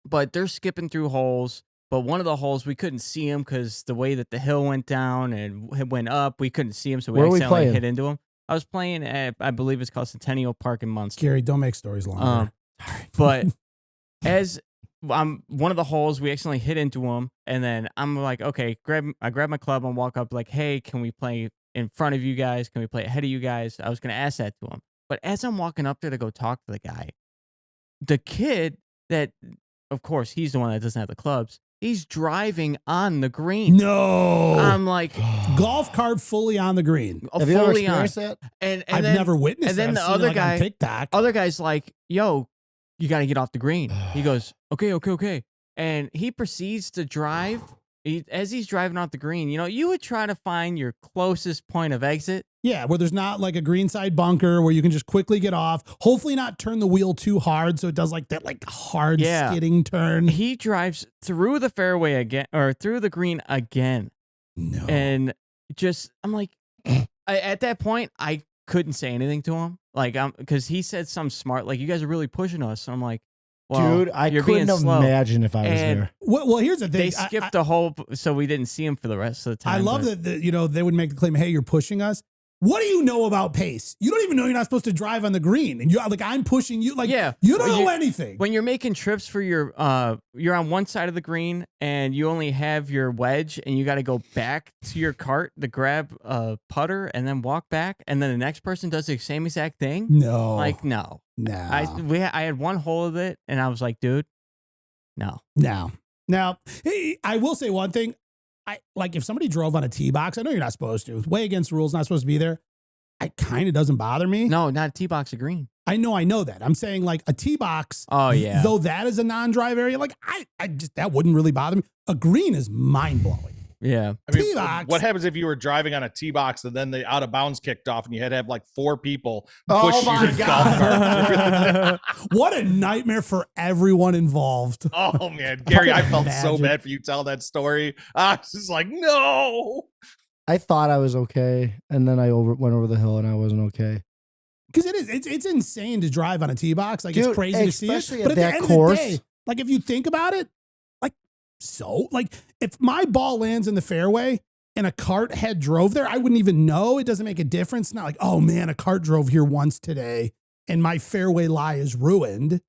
[SPEAKER 2] But they're skipping through holes. But one of the holes, we couldn't see him because the way that the hill went down and it went up, we couldn't see him. So we accidentally hit into him. I was playing at, I believe it's called Centennial Park in Munster.
[SPEAKER 1] Gary, don't make stories longer.
[SPEAKER 2] But as one of the holes, we accidentally hit into him, and then I'm like, okay, I grab my club and walk up like, hey, can we play in front of you guys? Can we play ahead of you guys? I was going to ask that to him. But as I'm walking up there to go talk to the guy, the kid that, of course, he's the one that doesn't have the clubs. He's driving on the green.
[SPEAKER 1] No.
[SPEAKER 2] I'm like,
[SPEAKER 1] golf cart fully on the green.
[SPEAKER 4] Have you ever experienced that?
[SPEAKER 2] And
[SPEAKER 1] I've never witnessed that.
[SPEAKER 2] And then
[SPEAKER 1] I've
[SPEAKER 2] the
[SPEAKER 1] seen
[SPEAKER 2] other
[SPEAKER 1] on TikTok.
[SPEAKER 2] other guy's like, yo, you got to get off the green. He goes, okay. And he proceeds to drive. As he's driving off the green, you would try to find your closest point of exit.
[SPEAKER 1] Yeah, where there's not like a greenside bunker where you can just quickly get off. Hopefully not turn the wheel too hard so it does like that hard skidding turn.
[SPEAKER 2] He drives through the fairway again, or through the green again.
[SPEAKER 1] No.
[SPEAKER 2] And I'm like, at that point, I couldn't say anything to him. Like, because he said something smart, like, you guys are really pushing us. So I'm like, well,
[SPEAKER 4] dude, I couldn't imagine if I was there.
[SPEAKER 1] Well, here's the thing.
[SPEAKER 2] They skipped the hole, so we didn't see him for the rest of the time.
[SPEAKER 1] I love that, they would make the claim, hey, you're pushing us. What do you know about pace? You don't even know you're not supposed to drive on the green. And you're like, I'm pushing you. Like,
[SPEAKER 2] Yeah.
[SPEAKER 1] you don't know anything.
[SPEAKER 2] When you're making trips for your, you're on one side of the green and you only have your wedge and you got to go back to your cart to grab a putter and then walk back. And then the next person does the same exact thing.
[SPEAKER 1] No.
[SPEAKER 2] Like, no. I had one hole of it and I was like, dude, no.
[SPEAKER 1] Now, hey, I will say one thing. Like if somebody drove on a tee box, I know you're not supposed to. It's way against the rules, not supposed to be there. It kind of doesn't bother me.
[SPEAKER 2] No, not a tee box of green.
[SPEAKER 1] I know that. I'm saying like a tee box.
[SPEAKER 2] Oh yeah.
[SPEAKER 1] Though that is a non-drive area, like I just that wouldn't really bother me. A green is mind blowing.
[SPEAKER 2] Yeah.
[SPEAKER 3] I mean,
[SPEAKER 1] Tee box.
[SPEAKER 3] what happens if you were driving on a tee box and then the out of bounds kicked off and you had to have like 4 people
[SPEAKER 4] Oh
[SPEAKER 3] push
[SPEAKER 4] my
[SPEAKER 3] your golf cart?
[SPEAKER 1] What a nightmare for everyone involved.
[SPEAKER 3] Oh man, Gary, I felt so
[SPEAKER 1] Imagine.
[SPEAKER 3] bad for you telling that story. I was just like, no.
[SPEAKER 4] I thought I was okay, and then I went over the hill, and I wasn't okay.
[SPEAKER 1] Because it's insane to drive on a tee box. Like
[SPEAKER 4] Dude,
[SPEAKER 1] it's crazy to see it.
[SPEAKER 4] especially
[SPEAKER 1] But
[SPEAKER 4] at
[SPEAKER 1] at
[SPEAKER 4] that
[SPEAKER 1] the end
[SPEAKER 4] course.
[SPEAKER 1] of the day, like if you think about it, like if my ball lands in the fairway and a cart head drove there, I wouldn't even know. It doesn't make a difference. It's not like, oh man, a cart drove here once today and my fairway lie is ruined.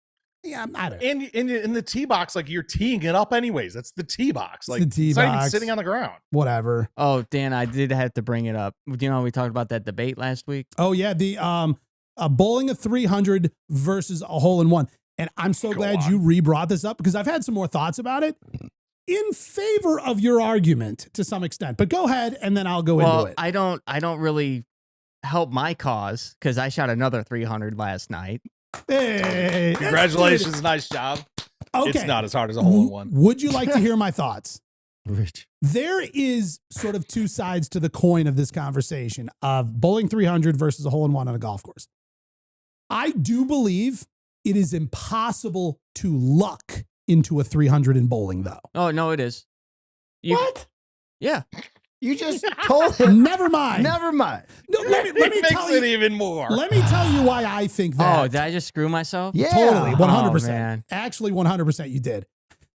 [SPEAKER 1] Yeah, I don't know.
[SPEAKER 3] And in the tee box, like you're teeing it up anyways. That's the tee box. Like
[SPEAKER 1] the tee
[SPEAKER 3] it's not even
[SPEAKER 1] box.
[SPEAKER 3] sitting on the ground.
[SPEAKER 1] Whatever.
[SPEAKER 2] Oh, Dan, I did have to bring it up. Do you know we talked about that debate last week?
[SPEAKER 1] Oh yeah, the bowling a 300 versus a hole in one. And I'm so
[SPEAKER 3] Go
[SPEAKER 1] glad
[SPEAKER 3] on.
[SPEAKER 1] you re-brought this up because I've had some more thoughts about it in favor of your argument to some extent. But go ahead and then I'll go into it.
[SPEAKER 2] I don't really help my cause because I shot another 300 last night.
[SPEAKER 1] Hey,
[SPEAKER 3] Congratulations, nice job.
[SPEAKER 1] Okay.
[SPEAKER 3] It's not as hard as a hole in one.
[SPEAKER 1] Would you like to hear my thoughts?
[SPEAKER 4] Rich.
[SPEAKER 1] There is sort of two sides to the coin of this conversation of bowling 300 versus a hole in one on a golf course. I do believe it is impossible to luck into a 300 in bowling, though.
[SPEAKER 2] Oh, no, it is.
[SPEAKER 4] What?
[SPEAKER 2] Yeah.
[SPEAKER 4] You just told him.
[SPEAKER 1] Never mind.
[SPEAKER 4] Never mind.
[SPEAKER 1] No, let me
[SPEAKER 3] It makes
[SPEAKER 1] tell
[SPEAKER 3] it
[SPEAKER 1] you.
[SPEAKER 3] even more.
[SPEAKER 1] Let me tell you why I think that.
[SPEAKER 2] Oh, did I just screw myself?
[SPEAKER 4] Yeah.
[SPEAKER 1] Totally, 100%.
[SPEAKER 2] Oh, man.
[SPEAKER 1] Actually, 100% you did.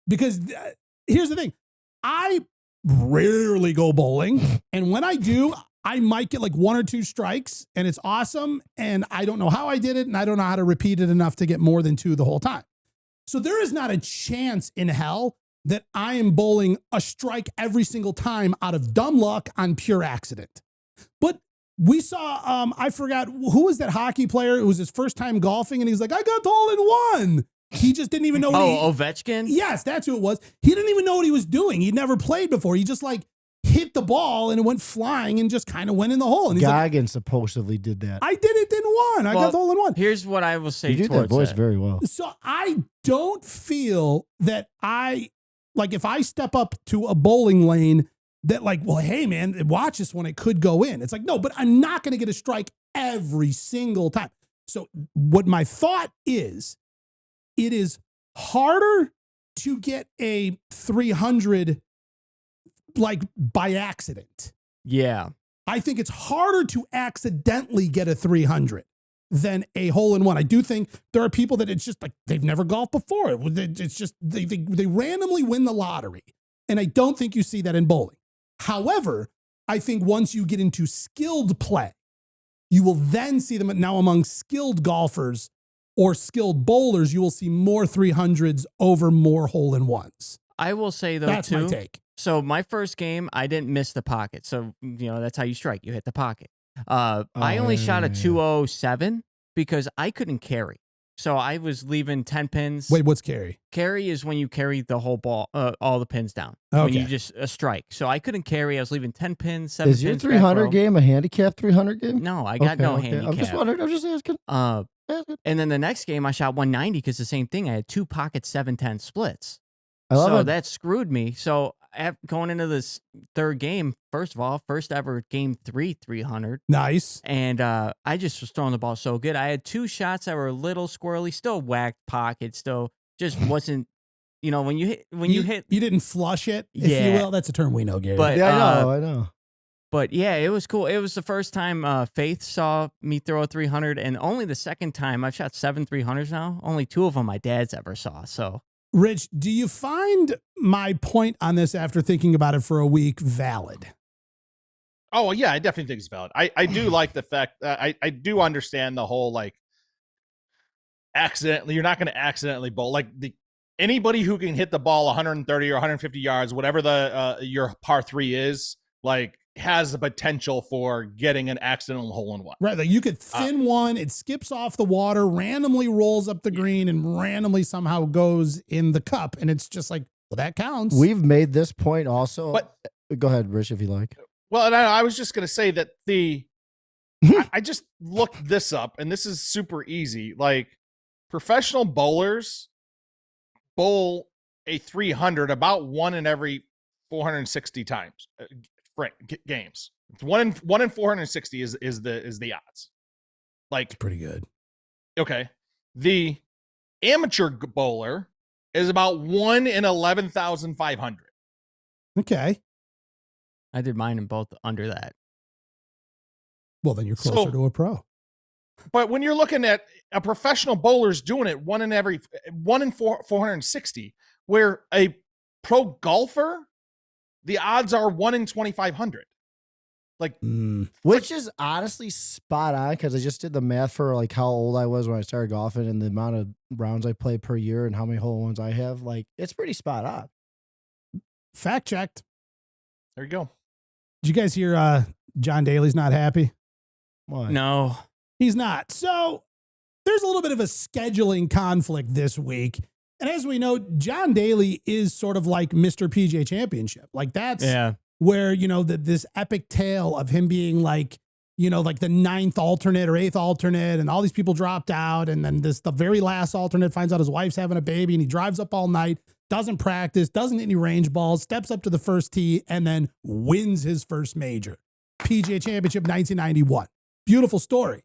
[SPEAKER 1] Because here's the thing. I rarely go bowling. And when I do, I might get like 1 or 2 strikes and it's awesome. And I don't know how I did it. And I don't know how to repeat it enough to get more than 2 the whole time. So there is not a chance in hell that I am bowling a strike every single time out of dumb luck on pure accident. But we saw, I forgot, who was that hockey player? It was his first time golfing. And he's like, I got the hole in one. He just didn't even know.
[SPEAKER 2] Ovechkin?
[SPEAKER 1] Yes, that's who it was. He didn't even know what he was doing. He'd never played before. He just like hit the ball and it went flying and just kind of went in the hole. And he's like,
[SPEAKER 4] Goggins supposedly did that.
[SPEAKER 1] I did it in one. I got the hole in one.
[SPEAKER 2] Here's what I will say
[SPEAKER 4] You did that
[SPEAKER 2] towards
[SPEAKER 4] voice
[SPEAKER 2] that.
[SPEAKER 4] very well.
[SPEAKER 1] So I don't feel that like if I step up to a bowling lane that like, well, hey man, watch this one. It could go in. It's like, no, but I'm not going to get a strike every single time. So what my thought is, it is harder to get a 300 like by accident.
[SPEAKER 2] Yeah.
[SPEAKER 1] I think it's harder to accidentally get a 300 than a hole in one. I do think there are people that it's just like they've never golfed before. It's just they randomly win the lottery. And I don't think you see that in bowling. However, I think once you get into skilled play, you will then see them now among skilled golfers or skilled bowlers, you will see more 300s over more hole in ones.
[SPEAKER 2] I will say though,
[SPEAKER 1] That's
[SPEAKER 2] too.
[SPEAKER 1] my take.
[SPEAKER 2] So my first game, I didn't miss the pocket. So, that's how you strike. You hit the pocket. I only shot a 207 because I couldn't carry. So I was leaving 10 pins.
[SPEAKER 1] Wait, what's carry?
[SPEAKER 2] Carry is when you carry the whole ball, all the pins down. When
[SPEAKER 1] Okay.
[SPEAKER 2] you just strike. So I couldn't carry. I was leaving 10 pins, 7 pins.
[SPEAKER 4] Is your
[SPEAKER 2] back
[SPEAKER 4] 300
[SPEAKER 2] row.
[SPEAKER 4] game a handicap 300 game?
[SPEAKER 2] No, I got no
[SPEAKER 4] Okay.
[SPEAKER 2] handicap.
[SPEAKER 4] I'm just wondering. I'm just asking.
[SPEAKER 2] And then the next game, I shot 190 because the same thing. I had 2 pocket 7-10 splits.
[SPEAKER 4] I love
[SPEAKER 2] So
[SPEAKER 4] it.
[SPEAKER 2] that screwed me. So going into this third game, first of all, first ever game 300.
[SPEAKER 1] Nice.
[SPEAKER 2] And I just was throwing the ball so good. I had 2 shots that were a little squirrely, still whacked pocket, still just wasn't, when you hit.
[SPEAKER 1] You didn't flush it, if you
[SPEAKER 2] Yeah.
[SPEAKER 1] will. That's a term we know, Gary.
[SPEAKER 2] But
[SPEAKER 4] Yeah, I know.
[SPEAKER 2] But yeah, it was cool. It was the first time Faith saw me throw a 300, and only the second time. I've shot 7 300s now. Only 2 of them my dad's ever saw. So
[SPEAKER 1] Rich, do you find my point on this after thinking about it for a week valid?
[SPEAKER 3] Oh yeah, I definitely think it's valid. I do like the fact that I do understand the whole like accidentally. You're not going to accidentally bowl like anybody who can hit the ball 130 or 150 yards, whatever the your par 3 is, like has the potential for getting an accidental hole in one.
[SPEAKER 1] Right, like you could thin one, it skips off the water, randomly rolls up the green, and randomly somehow goes in the cup, and it's just like, well, that counts.
[SPEAKER 4] We've made this point also.
[SPEAKER 3] But
[SPEAKER 4] go ahead, Rich, if you like.
[SPEAKER 3] Well, and I was just going to say that I just looked this up, and this is super easy. Like professional bowlers bowl a 300 about 1 in every 460 times. Games. It's 1 in 460 is the odds. Like
[SPEAKER 1] it's pretty good.
[SPEAKER 3] Okay. The amateur bowler is about 1 in 11,500.
[SPEAKER 1] Okay.
[SPEAKER 2] I did mine in both under that.
[SPEAKER 1] Well, then you're closer to a pro.
[SPEAKER 3] But when you're looking at a professional bowler's doing it 1 in 460, where a pro golfer, the odds are 1 in 2,500. Like,
[SPEAKER 4] which is honestly spot on because I just did the math for like how old I was when I started golfing and the amount of rounds I play per year and how many hole-in-ones I have. Like, it's pretty spot on.
[SPEAKER 1] Fact checked.
[SPEAKER 3] There you go.
[SPEAKER 1] Did you guys hear John Daly's not happy?
[SPEAKER 4] Why?
[SPEAKER 2] No.
[SPEAKER 1] He's not. So there's a little bit of a scheduling conflict this week. And as we know, John Daly is sort of like Mr. PGA Championship. Like that's where, you know, this epic tale of him being like, you know, like the 9th alternate or 8th alternate and all these people dropped out. And then the very last alternate finds out his wife's having a baby and he drives up all night, doesn't practice, doesn't hit any range balls, steps up to the first tee and then wins his first major. PGA Championship 1991. Beautiful story.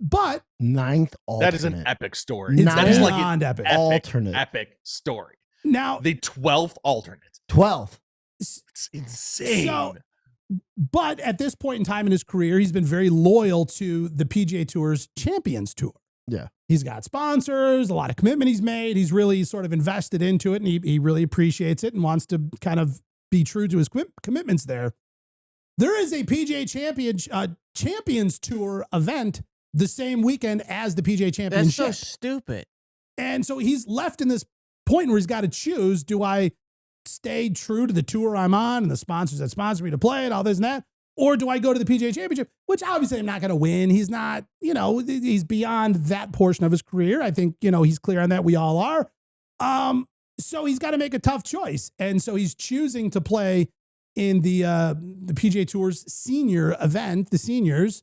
[SPEAKER 1] But
[SPEAKER 4] 9th alternate.
[SPEAKER 3] That is an epic story.
[SPEAKER 1] That is like
[SPEAKER 3] an
[SPEAKER 1] epic.
[SPEAKER 3] Epic story.
[SPEAKER 1] Now
[SPEAKER 3] the 12th alternate.
[SPEAKER 4] 12th.
[SPEAKER 3] It's insane.
[SPEAKER 1] So, but at this point in time in his career, he's been very loyal to the PGA Tour's Champions Tour.
[SPEAKER 4] Yeah.
[SPEAKER 1] He's got sponsors, a lot of commitment he's made. He's really sort of invested into it and he really appreciates it and wants to kind of be true to his commitments there. There is a PGA Champions Tour event the same weekend as the PGA Championship.
[SPEAKER 2] That's so stupid.
[SPEAKER 1] And so he's left in this point where he's got to choose, do I stay true to the tour I'm on and the sponsors that sponsor me to play and all this and that? Or do I go to the PGA Championship, which obviously I'm not going to win. He's not, you know, he's beyond that portion of his career. I think, you know, he's clear on that. We all are. So he's got to make a tough choice. And so he's choosing to play in the PGA Tour's senior event, the seniors,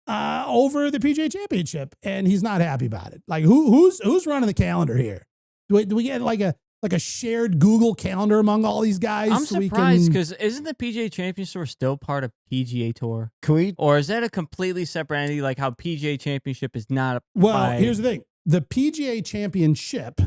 [SPEAKER 1] over the PGA Championship. And he's not happy about it. Like who's running the calendar here? Do we get like a shared Google calendar among all these guys?
[SPEAKER 2] I'm surprised because isn't the PGA Championship Tour still part of PGA Tour? Or is that a completely separate entity like how PGA Championship is not?
[SPEAKER 1] Here's the thing. The PGA Championship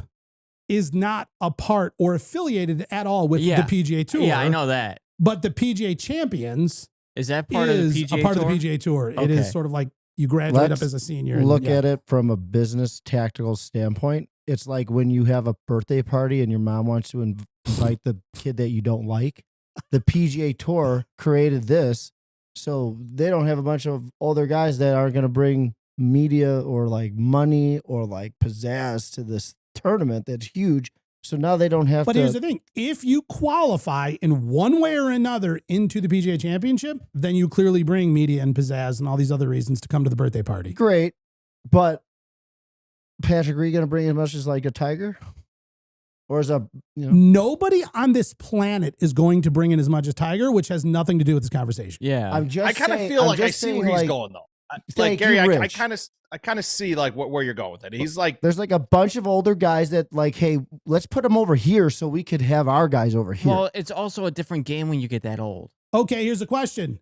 [SPEAKER 1] is not a part or affiliated at all with the PGA Tour.
[SPEAKER 2] Yeah, I know that.
[SPEAKER 1] But the PGA Champions
[SPEAKER 2] is that part of the PGA Tour?
[SPEAKER 1] A part of the PGA Tour. Okay. It is sort of like you graduate up as a senior.
[SPEAKER 4] Look at it from a business tactical standpoint. It's like when you have a birthday party and your mom wants to invite the kid that you don't like. The PGA Tour created this so they don't have a bunch of older guys that are going to bring media or like money or like pizzazz to this tournament that's huge. So now they don't have
[SPEAKER 1] But here's the thing. If you qualify in one way or another into the PGA Championship, then you clearly bring media and pizzazz and all these other reasons to come to the birthday party.
[SPEAKER 4] Great. But Patrick, are you going to bring as much as like a Tiger? Or is
[SPEAKER 1] nobody on this planet is going to bring in as much as Tiger, which has nothing to do with this conversation.
[SPEAKER 2] Yeah.
[SPEAKER 3] I kind of feel like I see where he's going though. Like Gary, I kind of see like where you're going with it. He's like,
[SPEAKER 4] there's like a bunch of older guys that like, hey, let's put them over here so we could have our guys over here.
[SPEAKER 2] Well, it's also a different game when you get that old.
[SPEAKER 1] Okay, here's a question.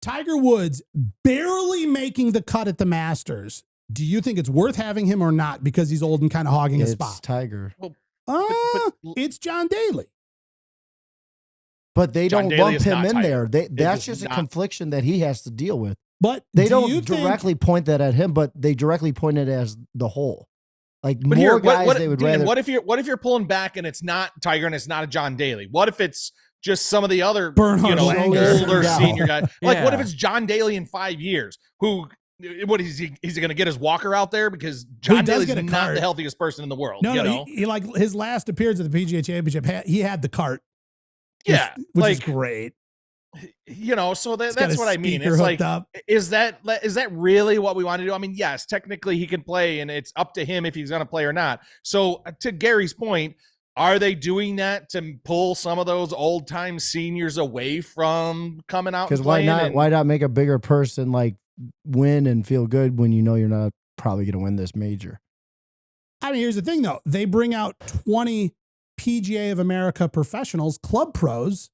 [SPEAKER 1] Tiger Woods barely making the cut at the Masters. Do you think it's worth having him or not because he's old and kind of hogging a spot?
[SPEAKER 4] It's Tiger.
[SPEAKER 3] Well,
[SPEAKER 1] it's John Daly.
[SPEAKER 4] But they
[SPEAKER 3] John
[SPEAKER 4] don't
[SPEAKER 3] Daly
[SPEAKER 4] lump him in
[SPEAKER 3] Tiger.
[SPEAKER 4] there. That's just a confliction that he has to deal with.
[SPEAKER 1] But
[SPEAKER 4] they don't directly point that at him, but they directly point it as the whole. Like
[SPEAKER 3] but
[SPEAKER 4] more
[SPEAKER 3] here,
[SPEAKER 4] guys they would
[SPEAKER 3] Dan,
[SPEAKER 4] rather.
[SPEAKER 3] What if you're pulling back and it's not Tiger and it's not a John Daly? What if it's just some of the other,
[SPEAKER 1] Bernhard Langer.
[SPEAKER 3] older
[SPEAKER 4] Yeah.
[SPEAKER 3] senior guys. Like, what if
[SPEAKER 2] Yeah.
[SPEAKER 3] it's John Daly in 5 years? What is he going to get his walker out there? Because John
[SPEAKER 1] does
[SPEAKER 3] Daly's
[SPEAKER 1] get a
[SPEAKER 3] not
[SPEAKER 1] cart.
[SPEAKER 3] the healthiest person in the world.
[SPEAKER 1] No,
[SPEAKER 3] you
[SPEAKER 1] no,
[SPEAKER 3] know?
[SPEAKER 1] he like his last appearance at the PGA Championship, he had the cart.
[SPEAKER 3] Yeah,
[SPEAKER 1] which
[SPEAKER 3] like,
[SPEAKER 1] is great.
[SPEAKER 3] So
[SPEAKER 1] He's got
[SPEAKER 3] that's
[SPEAKER 1] his
[SPEAKER 3] what I mean.
[SPEAKER 1] speaker
[SPEAKER 3] It's
[SPEAKER 1] hooked
[SPEAKER 3] like,
[SPEAKER 1] up.
[SPEAKER 3] is that really what we want to do? I mean, yes, technically he can play, and it's up to him if he's going to play or not. So to Gary's point, are they doing that to pull some of those old time seniors away from coming out?
[SPEAKER 4] Because
[SPEAKER 3] And
[SPEAKER 4] why
[SPEAKER 3] playing
[SPEAKER 4] not?
[SPEAKER 3] and-
[SPEAKER 4] Why not make a bigger person like win and feel good when you know you're not probably going to win this major?
[SPEAKER 1] I mean, here's the thing though. They bring out 20 PGA of America professionals, club pros,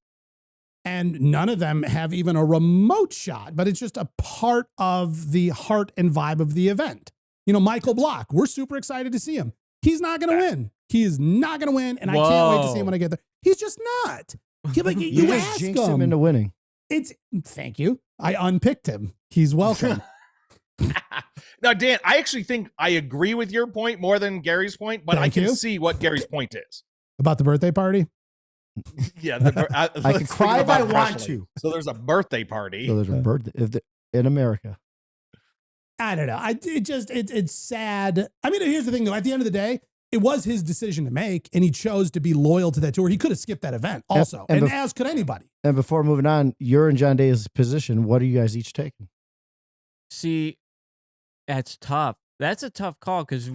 [SPEAKER 1] and none of them have even a remote shot, but it's just a part of the heart and vibe of the event. Michael Block, we're super excited to see him. He's not going to win. He is not going to win, and I can't wait to see him when I get there. He's just not. You
[SPEAKER 4] You just
[SPEAKER 1] ask
[SPEAKER 4] jinxed him into winning.
[SPEAKER 1] Thank you. I unpicked him. He's welcome.
[SPEAKER 3] Now, Dan, I actually think I agree with your point more than Gary's point, but I
[SPEAKER 1] Thank
[SPEAKER 3] can
[SPEAKER 1] you.
[SPEAKER 3] see what Gary's point is.
[SPEAKER 1] About the birthday party?
[SPEAKER 3] Yeah,
[SPEAKER 4] I can
[SPEAKER 3] let's
[SPEAKER 4] cry
[SPEAKER 3] think
[SPEAKER 4] if I
[SPEAKER 3] about it
[SPEAKER 4] want
[SPEAKER 3] professionally.
[SPEAKER 4] to.
[SPEAKER 3] So there's a birthday party.
[SPEAKER 4] So there's a birthday in America.
[SPEAKER 1] I don't know. It's sad. I mean, here's the thing though. At the end of the day, it was his decision to make, and he chose to be loyal to that tour. He could have skipped that event also, and as could anybody.
[SPEAKER 4] And before moving on, you're in John Day's position. What are you guys each taking?
[SPEAKER 2] See, that's tough. That's a tough call because,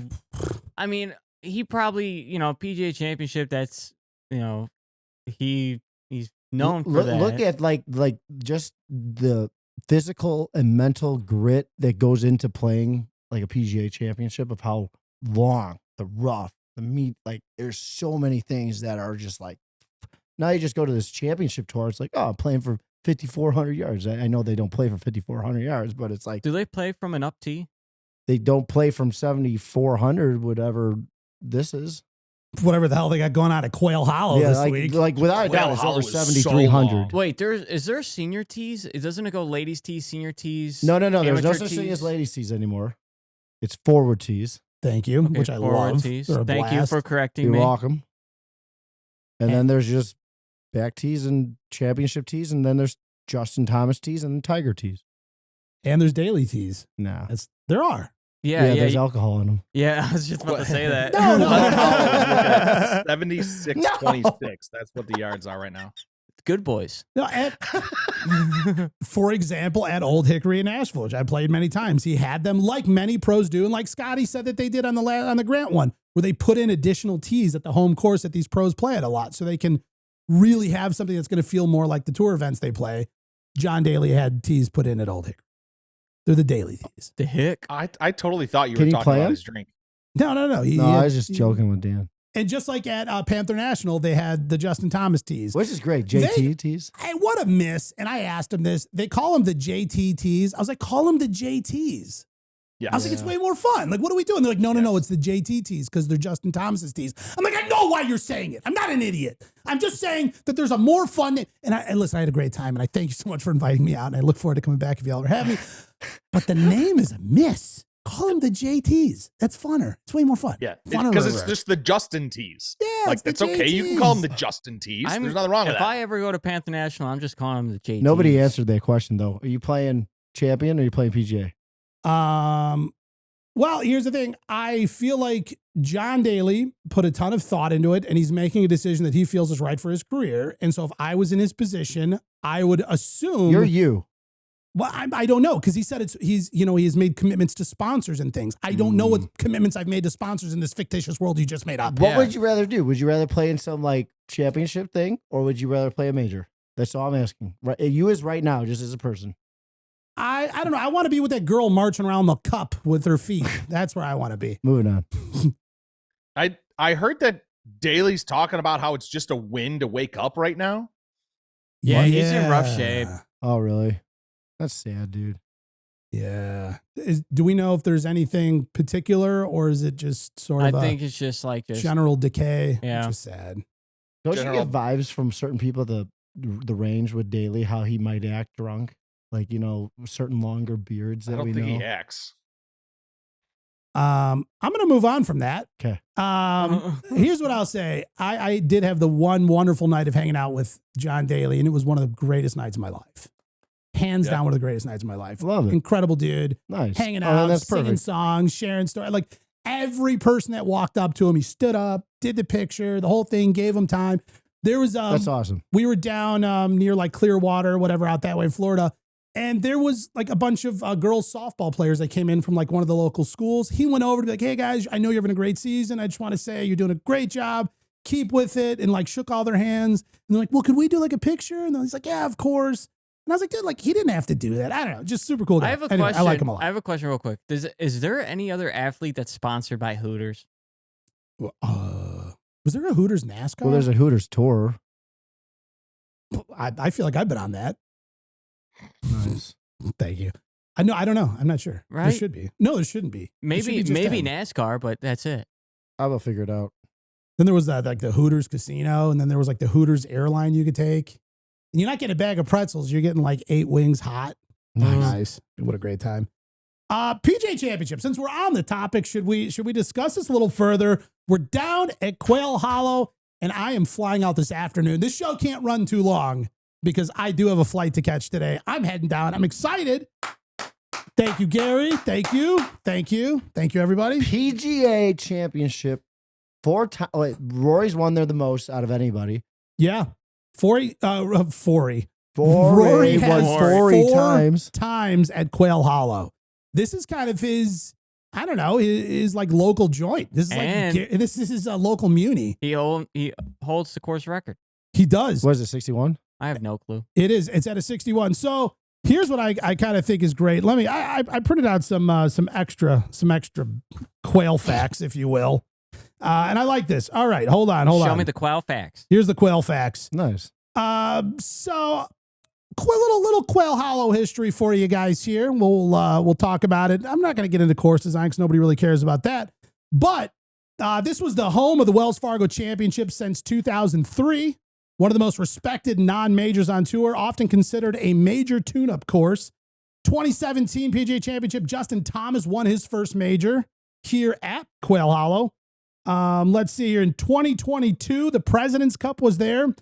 [SPEAKER 2] I mean, he probably, PGA Championship. That's, he's known for that.
[SPEAKER 4] Look at like just the physical and mental grit that goes into playing like a PGA Championship, of how long, the rough, the meat, like there's so many things that are just like, now you just go to this championship tour. It's like, oh, I'm playing for 5,400 yards. I know they don't play for 5,400 yards, but it's like,
[SPEAKER 2] Do they play from an up tee?
[SPEAKER 4] they don't play from 7,400, whatever this is.
[SPEAKER 1] Whatever the hell they got going on at Quail Hollow this week.
[SPEAKER 4] like without a
[SPEAKER 3] Quail
[SPEAKER 4] doubt, it's
[SPEAKER 3] Hollow
[SPEAKER 4] over
[SPEAKER 3] is so
[SPEAKER 4] 7,300.
[SPEAKER 3] long.
[SPEAKER 2] Wait, is there senior tees? Doesn't it go ladies tees, senior tees?
[SPEAKER 4] No. There's no
[SPEAKER 2] amateur
[SPEAKER 4] such thing as
[SPEAKER 2] tees?
[SPEAKER 4] ladies tees anymore. It's forward tees.
[SPEAKER 1] Thank you,
[SPEAKER 2] Okay,
[SPEAKER 1] which I
[SPEAKER 2] forward
[SPEAKER 1] love.
[SPEAKER 2] tees.
[SPEAKER 1] They're a
[SPEAKER 2] Thank you
[SPEAKER 1] blast.
[SPEAKER 2] for correcting
[SPEAKER 4] You're
[SPEAKER 2] me.
[SPEAKER 4] welcome. And then there's just back tees and championship tees, and then there's Justin Thomas tees and Tiger tees.
[SPEAKER 1] And there's daily teas.
[SPEAKER 4] Nah.
[SPEAKER 1] There are.
[SPEAKER 2] Yeah,
[SPEAKER 4] There's alcohol in them.
[SPEAKER 2] yeah. I was just about to say that.
[SPEAKER 1] No, no.
[SPEAKER 3] 76.26. That's what the yards are right now.
[SPEAKER 2] Good boys.
[SPEAKER 1] No, for example, at Old Hickory in Nashville, which I played many times, he had them like many pros do, and like Scotty said that they did on the Grant one, where they put in additional tees at the home course that these pros play at a lot, so they can really have something that's going to feel more like the tour events they play. John Daly had tees put in at Old Hickory. They're the daily tees.
[SPEAKER 2] The hick.
[SPEAKER 3] I totally thought you
[SPEAKER 4] Can
[SPEAKER 3] were
[SPEAKER 4] he
[SPEAKER 3] talking
[SPEAKER 4] play
[SPEAKER 3] about
[SPEAKER 4] him?
[SPEAKER 3] his drink.
[SPEAKER 1] No.
[SPEAKER 4] No,
[SPEAKER 1] He
[SPEAKER 4] I
[SPEAKER 1] had-
[SPEAKER 4] was just joking with Dan.
[SPEAKER 1] And just like at Panther National, they had the Justin Thomas tees.
[SPEAKER 4] Which is great. JT tees.
[SPEAKER 1] Hey, what a miss. And I asked him this. They call them the JT tees. I was like, call them the JTs.
[SPEAKER 3] Yeah.
[SPEAKER 1] I was like, it's way more fun. Like, what are we doing? They're like, no, it's the JT tees because they're Justin Thomas's tees. I'm like, I know why you're saying it. I'm not an idiot. I'm just saying that there's a more fun. And listen, I had a great time, and I thank you so much for inviting me out, and I look forward to coming back if y'all ever have me. But the name is a miss. Call them the JTs. That's funner. It's way more fun.
[SPEAKER 3] Yeah,
[SPEAKER 1] Funner
[SPEAKER 3] because
[SPEAKER 1] right,
[SPEAKER 3] it's
[SPEAKER 1] right.
[SPEAKER 3] just the Justin tees.
[SPEAKER 1] Yeah,
[SPEAKER 3] Like,
[SPEAKER 1] it's
[SPEAKER 3] it's
[SPEAKER 1] the
[SPEAKER 3] okay. You can call them the
[SPEAKER 1] JTs.
[SPEAKER 3] Justin tees. There's nothing wrong with
[SPEAKER 2] If
[SPEAKER 3] that.
[SPEAKER 2] I ever go to Panther National, I'm just calling them the JTs.
[SPEAKER 4] Nobody answered that question, though. Are you playing champion or are you playing PGA?
[SPEAKER 1] Well, here's the thing. I feel like John Daly put a ton of thought into it, and he's making a decision that he feels is right for his career. And so if I was in his position, I would assume
[SPEAKER 4] You're you.
[SPEAKER 1] Well, I don't know, because he said he has made commitments to sponsors and things. I don't know what commitments I've made to sponsors in this fictitious world you just made up.
[SPEAKER 4] What
[SPEAKER 2] Yeah.
[SPEAKER 4] would you rather do? Would you rather play in some like championship thing, or would you rather play a major? That's all I'm asking. Right, you is right now, just as a person.
[SPEAKER 1] I don't know. I want to be with that girl marching around the cup with her feet. That's where I want to be.
[SPEAKER 4] Moving on.
[SPEAKER 3] I heard that Daly's talking about how it's just a win to wake up right now.
[SPEAKER 2] Yeah, he's in rough shape.
[SPEAKER 4] Oh, really? That's sad, dude.
[SPEAKER 1] Yeah. Do we know if there's anything particular, or is it just sort
[SPEAKER 2] I
[SPEAKER 1] of
[SPEAKER 2] think it's just like just
[SPEAKER 1] general decay?
[SPEAKER 2] Yeah.
[SPEAKER 1] Which is sad.
[SPEAKER 4] Don't
[SPEAKER 3] General-
[SPEAKER 4] you get vibes from certain people the range with Daly, how he might act drunk? Like, certain longer beards
[SPEAKER 3] I
[SPEAKER 4] that
[SPEAKER 3] don't
[SPEAKER 4] we
[SPEAKER 3] think
[SPEAKER 4] know.
[SPEAKER 3] he acts.
[SPEAKER 1] I'm going to move on from that.
[SPEAKER 4] Okay.
[SPEAKER 1] Here's what I'll say. I did have the one wonderful night of hanging out with John Daly, and it was one of the greatest nights of my life. Hands down, one of the greatest nights of my life.
[SPEAKER 4] Love it.
[SPEAKER 1] Incredible dude.
[SPEAKER 4] Nice.
[SPEAKER 1] Hanging out,
[SPEAKER 4] that's
[SPEAKER 1] singing
[SPEAKER 4] perfect.
[SPEAKER 1] songs, sharing stories. Like every person that walked up to him, he stood up, did the picture, the whole thing, gave him time. There was
[SPEAKER 4] That's awesome.
[SPEAKER 1] we were down near like Clearwater, whatever, out that way in Florida. And there was like a bunch of girls softball players that came in from like one of the local schools. He went over to be like, hey guys, I know you're having a great season. I just want to say you're doing a great job. Keep with it. And like shook all their hands. And they're like, well, could we do like a picture? And he's like, yeah, of course. And I was like, dude, like he didn't have to do that. I don't know. Just super cool guy.
[SPEAKER 2] I have a
[SPEAKER 1] Anyway,
[SPEAKER 2] question.
[SPEAKER 1] I like him a lot.
[SPEAKER 2] I have a question real quick. Is there any other athlete that's sponsored by Hooters?
[SPEAKER 1] Was there a Hooters NASCAR?
[SPEAKER 4] Well, there's a Hooters tour.
[SPEAKER 1] I feel like I've been on that.
[SPEAKER 4] Nice.
[SPEAKER 1] Thank you. I don't know. I'm not sure. There
[SPEAKER 2] Right?
[SPEAKER 1] should be. No, there shouldn't be. There should
[SPEAKER 2] Maybe
[SPEAKER 1] be just them.
[SPEAKER 2] NASCAR, but that's it.
[SPEAKER 4] I will figure it out.
[SPEAKER 1] Then there was that like the Hooters casino, and then there was like the Hooters airline you could take. And you're not getting a bag of pretzels. You're getting like 8 wings hot. Nice. What a great time. PGA Championship. Since we're on the topic, should we discuss this a little further? We're down at Quail Hollow, and I am flying out this afternoon. This show can't run too long because I do have a flight to catch today. I'm heading down. I'm excited. Thank you, Gary. Thank you. Thank you. Thank you, everybody.
[SPEAKER 4] PGA Championship 4 times. Rory's won there the most out of anybody.
[SPEAKER 1] Yeah. Rory
[SPEAKER 4] Rory
[SPEAKER 1] has
[SPEAKER 4] won
[SPEAKER 1] 4
[SPEAKER 4] times.
[SPEAKER 1] times at Quail Hollow. This is kind of his, I don't know, his like local joint. This is
[SPEAKER 2] And-
[SPEAKER 1] like this is a local muni.
[SPEAKER 2] He holds the course record.
[SPEAKER 1] He does.
[SPEAKER 4] What is it, 61?
[SPEAKER 2] I have no clue.
[SPEAKER 1] It is. It's at a 61. So here's what I kind of think is great. Let me. I printed out some extra quail facts, if you will, and I like this. All right, hold on.
[SPEAKER 2] Show me the quail facts.
[SPEAKER 1] Here's the quail facts.
[SPEAKER 4] Nice.
[SPEAKER 1] So little Quail Hollow history for you guys here. We'll talk about it. I'm not going to get into course design because nobody really cares about that. But this was the home of the Wells Fargo Championship since 2003. One of the most respected non-majors on tour, often considered a major tune-up course. 2017 PGA Championship, Justin Thomas won his first major here at Quail Hollow. Let's see here. In 2022, the President's Cup was there.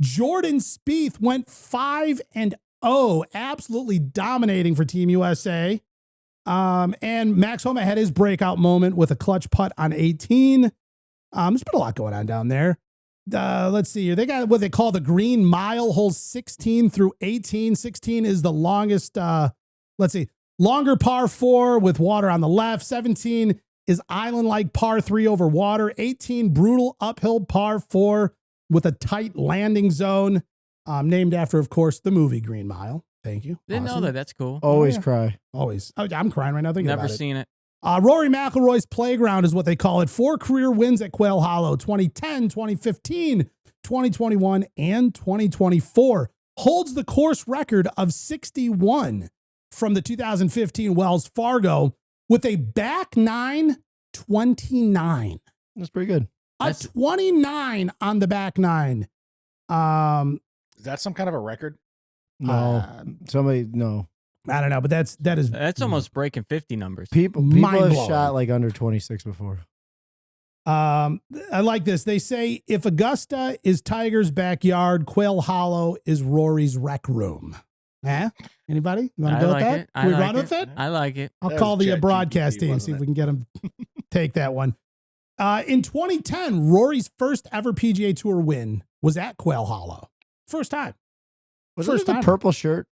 [SPEAKER 1] Jordan Spieth went 5-0, absolutely dominating for Team USA. And Max Homa had his breakout moment with a clutch putt on 18. There's been a lot going on down there. Let's see here. They got what they call the Green Mile, holes 16 through 18. 16 is the longest, longer par 4 with water on the left. 17 is island-like par 3 over water. 18, brutal uphill par 4 with a tight landing zone, named after, of course, the movie Green Mile. Thank you.
[SPEAKER 2] Didn't know that. That's cool.
[SPEAKER 4] Always
[SPEAKER 1] yeah.
[SPEAKER 4] cry.
[SPEAKER 1] Always. Oh, I'm crying right now thinking
[SPEAKER 2] Never
[SPEAKER 1] about it.
[SPEAKER 2] seen it.
[SPEAKER 1] Rory McIlroy's playground is what they call it. 4 career wins at Quail Hollow, 2010, 2015, 2021, and 2024. Holds the course record of 61 from the 2015 Wells Fargo with a back 9, 29.
[SPEAKER 4] That's pretty good.
[SPEAKER 1] A 29 on the back 9.
[SPEAKER 3] Is that some kind of a record?
[SPEAKER 4] No. No.
[SPEAKER 1] I don't know, but
[SPEAKER 2] That's almost breaking 50 numbers.
[SPEAKER 4] People have
[SPEAKER 1] Mind-blowing.
[SPEAKER 4] shot like under 26 before.
[SPEAKER 1] I like this. They say if Augusta is Tiger's backyard, Quail Hollow is Rory's rec room. Anybody? You want to go with that?
[SPEAKER 2] I
[SPEAKER 1] we
[SPEAKER 2] like
[SPEAKER 1] run with it?
[SPEAKER 2] I like it.
[SPEAKER 1] I'll
[SPEAKER 3] That
[SPEAKER 1] call
[SPEAKER 3] was
[SPEAKER 1] the
[SPEAKER 3] ChatGPT,
[SPEAKER 1] broadcast team, see if we can get them take that one. In 2010, Rory's first ever PGA Tour win was at Quail Hollow. First time.
[SPEAKER 4] Was
[SPEAKER 1] First
[SPEAKER 4] it the
[SPEAKER 1] time.
[SPEAKER 4] purple shirt?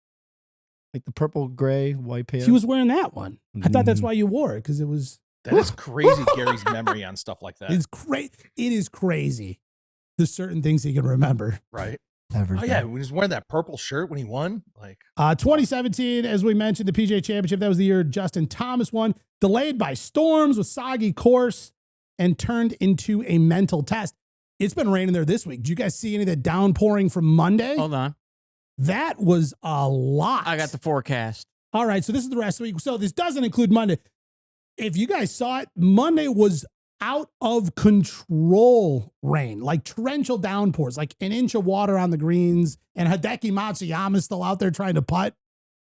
[SPEAKER 4] Like the purple, gray, white pants?
[SPEAKER 1] He was wearing that one. I thought that's
[SPEAKER 4] Mm.
[SPEAKER 1] why you wore it, because it was.
[SPEAKER 3] That is crazy, Gary's memory on stuff like that.
[SPEAKER 1] It's great. It is crazy. The certain things he can remember.
[SPEAKER 3] Right?
[SPEAKER 4] everything.
[SPEAKER 3] Oh yeah, when he was wearing that purple shirt when he won, like
[SPEAKER 1] 2017, as we mentioned, the PGA Championship. That was the year Justin Thomas won. Delayed by storms with soggy course and turned into a mental test. It's been raining there this week. Did you guys see any of the downpouring from Monday?
[SPEAKER 2] Hold on.
[SPEAKER 1] That was a lot.
[SPEAKER 2] I got the forecast.
[SPEAKER 1] All right, so this is the rest of the week. So this doesn't include Monday. If you guys saw it, Monday was out of control rain, like torrential downpours, like an inch of water on the greens, and Hideki Matsuyama still out there trying to putt.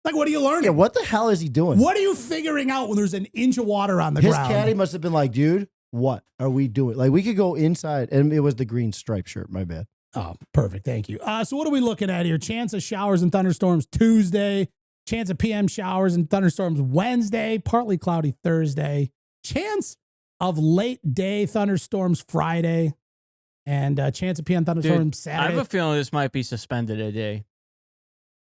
[SPEAKER 1] Like, what are you learning?
[SPEAKER 4] Yeah, what the hell is he doing?
[SPEAKER 1] What are you figuring out when there's an inch of water on the
[SPEAKER 4] His
[SPEAKER 1] ground?
[SPEAKER 4] caddy must have been like, dude, what are we doing? Like, we could go inside, and it was the green stripe shirt. My bad.
[SPEAKER 1] Oh, perfect. Thank you. So what are we looking at here? Chance of showers and thunderstorms Tuesday. Chance of PM showers and thunderstorms Wednesday. Partly cloudy Thursday. Chance of late day thunderstorms Friday. And chance of PM thunderstorms Saturday.
[SPEAKER 2] I have a feeling this might be suspended a day.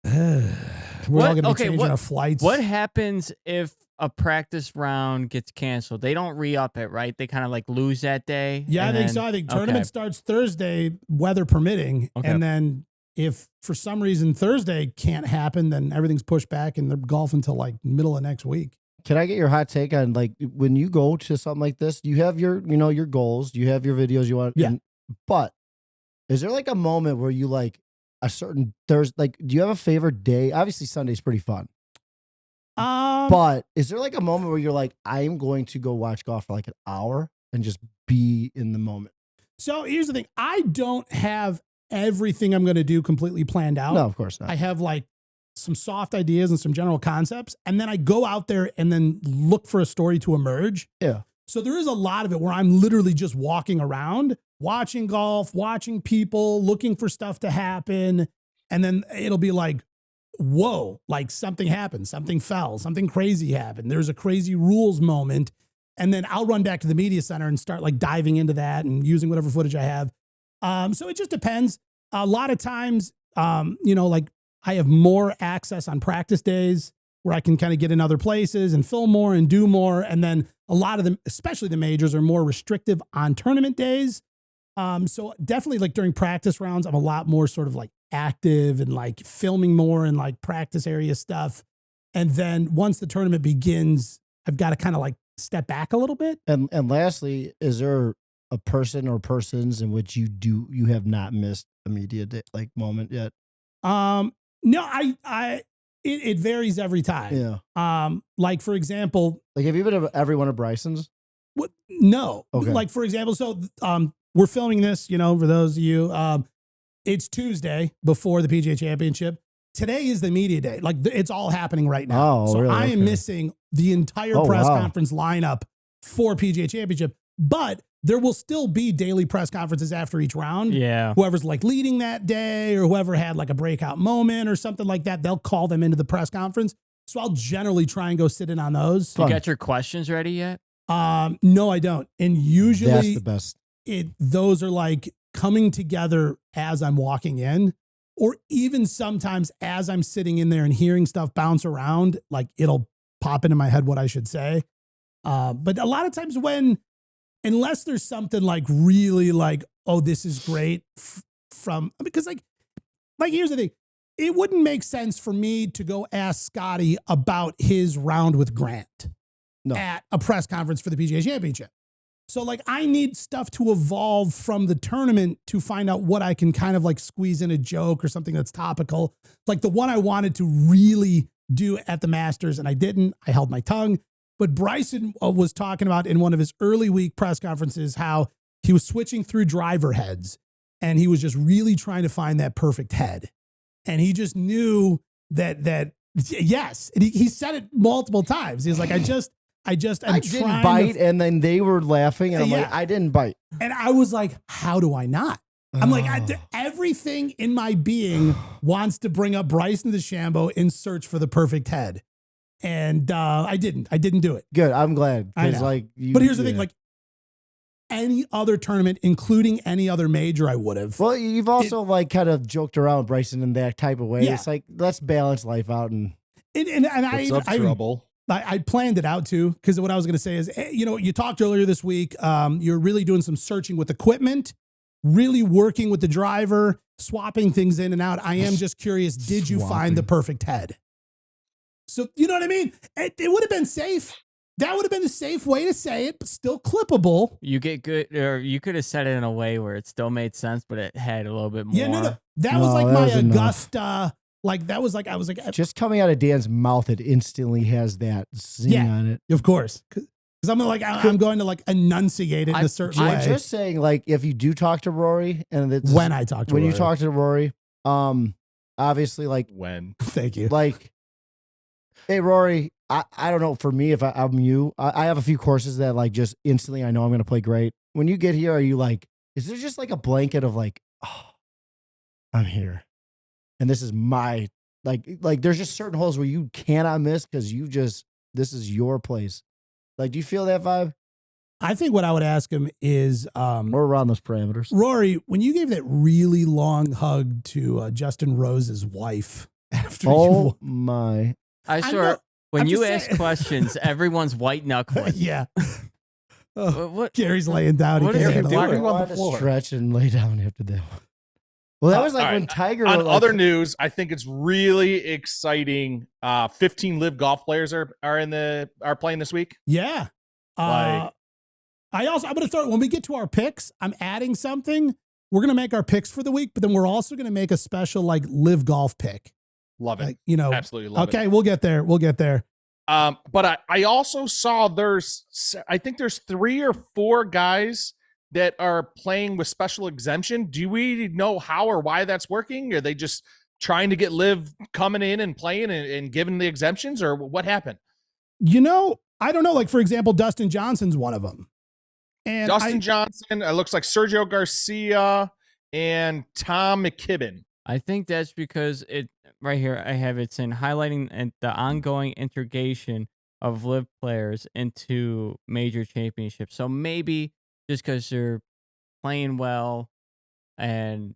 [SPEAKER 1] We're all going to be changing our flights.
[SPEAKER 2] What happens if a practice round gets canceled? They don't re-up it, right? They kind of like lose that day?
[SPEAKER 1] Yeah, I think so. I think tournament starts Thursday, weather permitting.
[SPEAKER 2] Okay.
[SPEAKER 1] And then if for some reason Thursday can't happen, then everything's pushed back and they're golf until like middle of next week.
[SPEAKER 4] Can I get your hot take on, like, when you go to something like this, you have your, your goals, you have your videos you want.
[SPEAKER 1] Yeah.
[SPEAKER 4] But is there like a moment where you like a certain Thursday, like, do you have a favorite day? Obviously Sunday's pretty fun. But is there like a moment where you're like, I'm going to go watch golf for like an hour and just be in the moment?
[SPEAKER 1] So here's the thing. I don't have everything I'm going to do completely planned out.
[SPEAKER 4] No, of course not.
[SPEAKER 1] I have like some soft ideas and some general concepts. And then I go out there and then look for a story to emerge.
[SPEAKER 4] Yeah.
[SPEAKER 1] So there is a lot of it where I'm literally just walking around, watching golf, watching people, looking for stuff to happen. And then it'll be like, whoa, like something happened, something fell, something crazy happened. There's a crazy rules moment. And then I'll run back to the media center and start like diving into that and using whatever footage I have. So it just depends. A lot of times, like I have more access on practice days where I can kind of get in other places and film more and do more. And then a lot of them, especially the majors, are more restrictive on tournament days. So definitely like during practice rounds, I'm a lot more sort of like active and like filming more and like practice area stuff. And then once the tournament begins, I've got to kind of like step back a little bit.
[SPEAKER 4] And lastly, is there a person or persons in which you have not missed a media day, like moment yet?
[SPEAKER 1] No, it varies every time.
[SPEAKER 4] Yeah.
[SPEAKER 1] Like for example,
[SPEAKER 4] like have you been to every one of Bryson's?
[SPEAKER 1] What? No.
[SPEAKER 4] Okay.
[SPEAKER 1] Like for example, so we're filming this, for those of you, it's Tuesday before the PGA Championship. Today is the media day. Like it's all happening right now.
[SPEAKER 4] Oh,
[SPEAKER 1] so
[SPEAKER 4] really?
[SPEAKER 1] I am missing the entire press
[SPEAKER 4] wow.
[SPEAKER 1] conference lineup for PGA Championship, but there will still be daily press conferences after each round.
[SPEAKER 2] Yeah.
[SPEAKER 1] Whoever's like leading that day or whoever had like a breakout moment or something like that, they'll call them into the press conference. So I'll generally try and go sit in on those.
[SPEAKER 2] You got your questions ready yet?
[SPEAKER 1] No, I don't. And usually
[SPEAKER 4] that's the best.
[SPEAKER 1] Those are like coming together as I'm walking in, or even sometimes as I'm sitting in there and hearing stuff bounce around, like it'll pop into my head what I should say. But a lot of times unless there's something like really like, oh, this is great because like here's the thing. It wouldn't make sense for me to go ask Scotty about his round with Grant at a press conference for the PGA Championship. So like I need stuff to evolve from the tournament to find out what I can kind of like squeeze in a joke or something that's topical. Like the one I wanted to really do at the Masters and I didn't. I held my tongue. But Bryson was talking about in one of his early week press conferences how he was switching through driver heads and he was just really trying to find that perfect head. And he just knew that yes. And he said it multiple times. He was like, I didn't
[SPEAKER 4] bite, and then they were laughing, and I'm like, I didn't bite.
[SPEAKER 1] And I was like, how do I not? I'm like, everything in my being wants to bring up Bryson DeChambeau in search for the perfect head. And I didn't do it.
[SPEAKER 4] Good. I'm glad.
[SPEAKER 1] I know.
[SPEAKER 4] Like
[SPEAKER 1] but here's the thing, like any other tournament, including any other major, I would have.
[SPEAKER 4] Well, you've also like kind of joked around with Bryson in that type of way.
[SPEAKER 1] Yeah.
[SPEAKER 4] It's like, let's balance life out. And
[SPEAKER 1] I planned it out too, because what I was going to say is, you talked earlier this week, you're really doing some searching with equipment, really working with the driver, swapping things in and out. I am just curious, did you find the perfect head? So, you know what I mean? It would have been safe. That would have been a safe way to say it, but still clippable.
[SPEAKER 2] You get good, or you could have said it in a way where it still made sense, but it had a little bit more.
[SPEAKER 1] Yeah, no. That was like my Augusta. Like that was like I was like
[SPEAKER 4] just coming out of Dan's mouth, it instantly has that zing on it.
[SPEAKER 1] Of course, because I'm like I'm going to like enunciate it in a certain way.
[SPEAKER 4] I'm just saying, like if you do talk to Rory, and it's
[SPEAKER 1] when I talk to Rory.
[SPEAKER 4] You talk to Rory, obviously, like
[SPEAKER 3] when
[SPEAKER 1] thank you,
[SPEAKER 4] like Hey, Rory, I don't know. For me, if I'm you, I have a few courses that like just instantly I know I'm going to play great. When you get here, are you like, is there just like a blanket of like, oh, I'm here. And this is my, like there's just certain holes where you cannot miss because this is your place. Like, do you feel that vibe?
[SPEAKER 1] I think what I would ask him is,
[SPEAKER 4] We're around those parameters.
[SPEAKER 1] Rory, when you gave that really long hug to Justin Rose's wife after
[SPEAKER 4] Oh my.
[SPEAKER 2] I
[SPEAKER 1] I
[SPEAKER 2] swear,
[SPEAKER 1] know.
[SPEAKER 2] when
[SPEAKER 1] I'm
[SPEAKER 2] you
[SPEAKER 1] just
[SPEAKER 2] ask
[SPEAKER 1] saying-
[SPEAKER 2] questions, everyone's white knuckling.
[SPEAKER 1] yeah. Oh,
[SPEAKER 2] What?
[SPEAKER 1] Gary's laying down.
[SPEAKER 2] What
[SPEAKER 1] He
[SPEAKER 2] are
[SPEAKER 1] can't
[SPEAKER 2] you
[SPEAKER 1] handle
[SPEAKER 3] Why
[SPEAKER 1] it.
[SPEAKER 3] are
[SPEAKER 2] doing?
[SPEAKER 3] you on
[SPEAKER 4] I
[SPEAKER 3] the floor?
[SPEAKER 4] stretch and lay down after that one. Well, that was like
[SPEAKER 3] all
[SPEAKER 4] when
[SPEAKER 3] right.
[SPEAKER 4] Tiger.
[SPEAKER 3] On
[SPEAKER 4] like,
[SPEAKER 3] other news, I think it's really exciting. 15 LIV Golf players are playing this week.
[SPEAKER 1] Yeah.
[SPEAKER 3] Like-
[SPEAKER 1] I'm going to start when we get to our picks. I'm adding something. We're going to make our picks for the week, but then we're also going to make a special like LIV Golf pick.
[SPEAKER 3] Love it.
[SPEAKER 1] Like, you know,
[SPEAKER 3] Absolutely love it.
[SPEAKER 1] okay, we'll get there. We'll get there.
[SPEAKER 3] But I also saw I think there's 3 or 4 guys that are playing with special exemption. Do we know how or why that's working? Are they just trying to get LIV coming in and playing and giving the exemptions, or what happened?
[SPEAKER 1] You know, I don't know. Like, for example, Dustin Johnson's one of them. And
[SPEAKER 3] Dustin Johnson, it looks like Sergio Garcia and Tom McKibben.
[SPEAKER 2] I think that's because it right here. I have it's in highlighting and the ongoing integration of LIV players into major championships. So maybe just because they're playing well and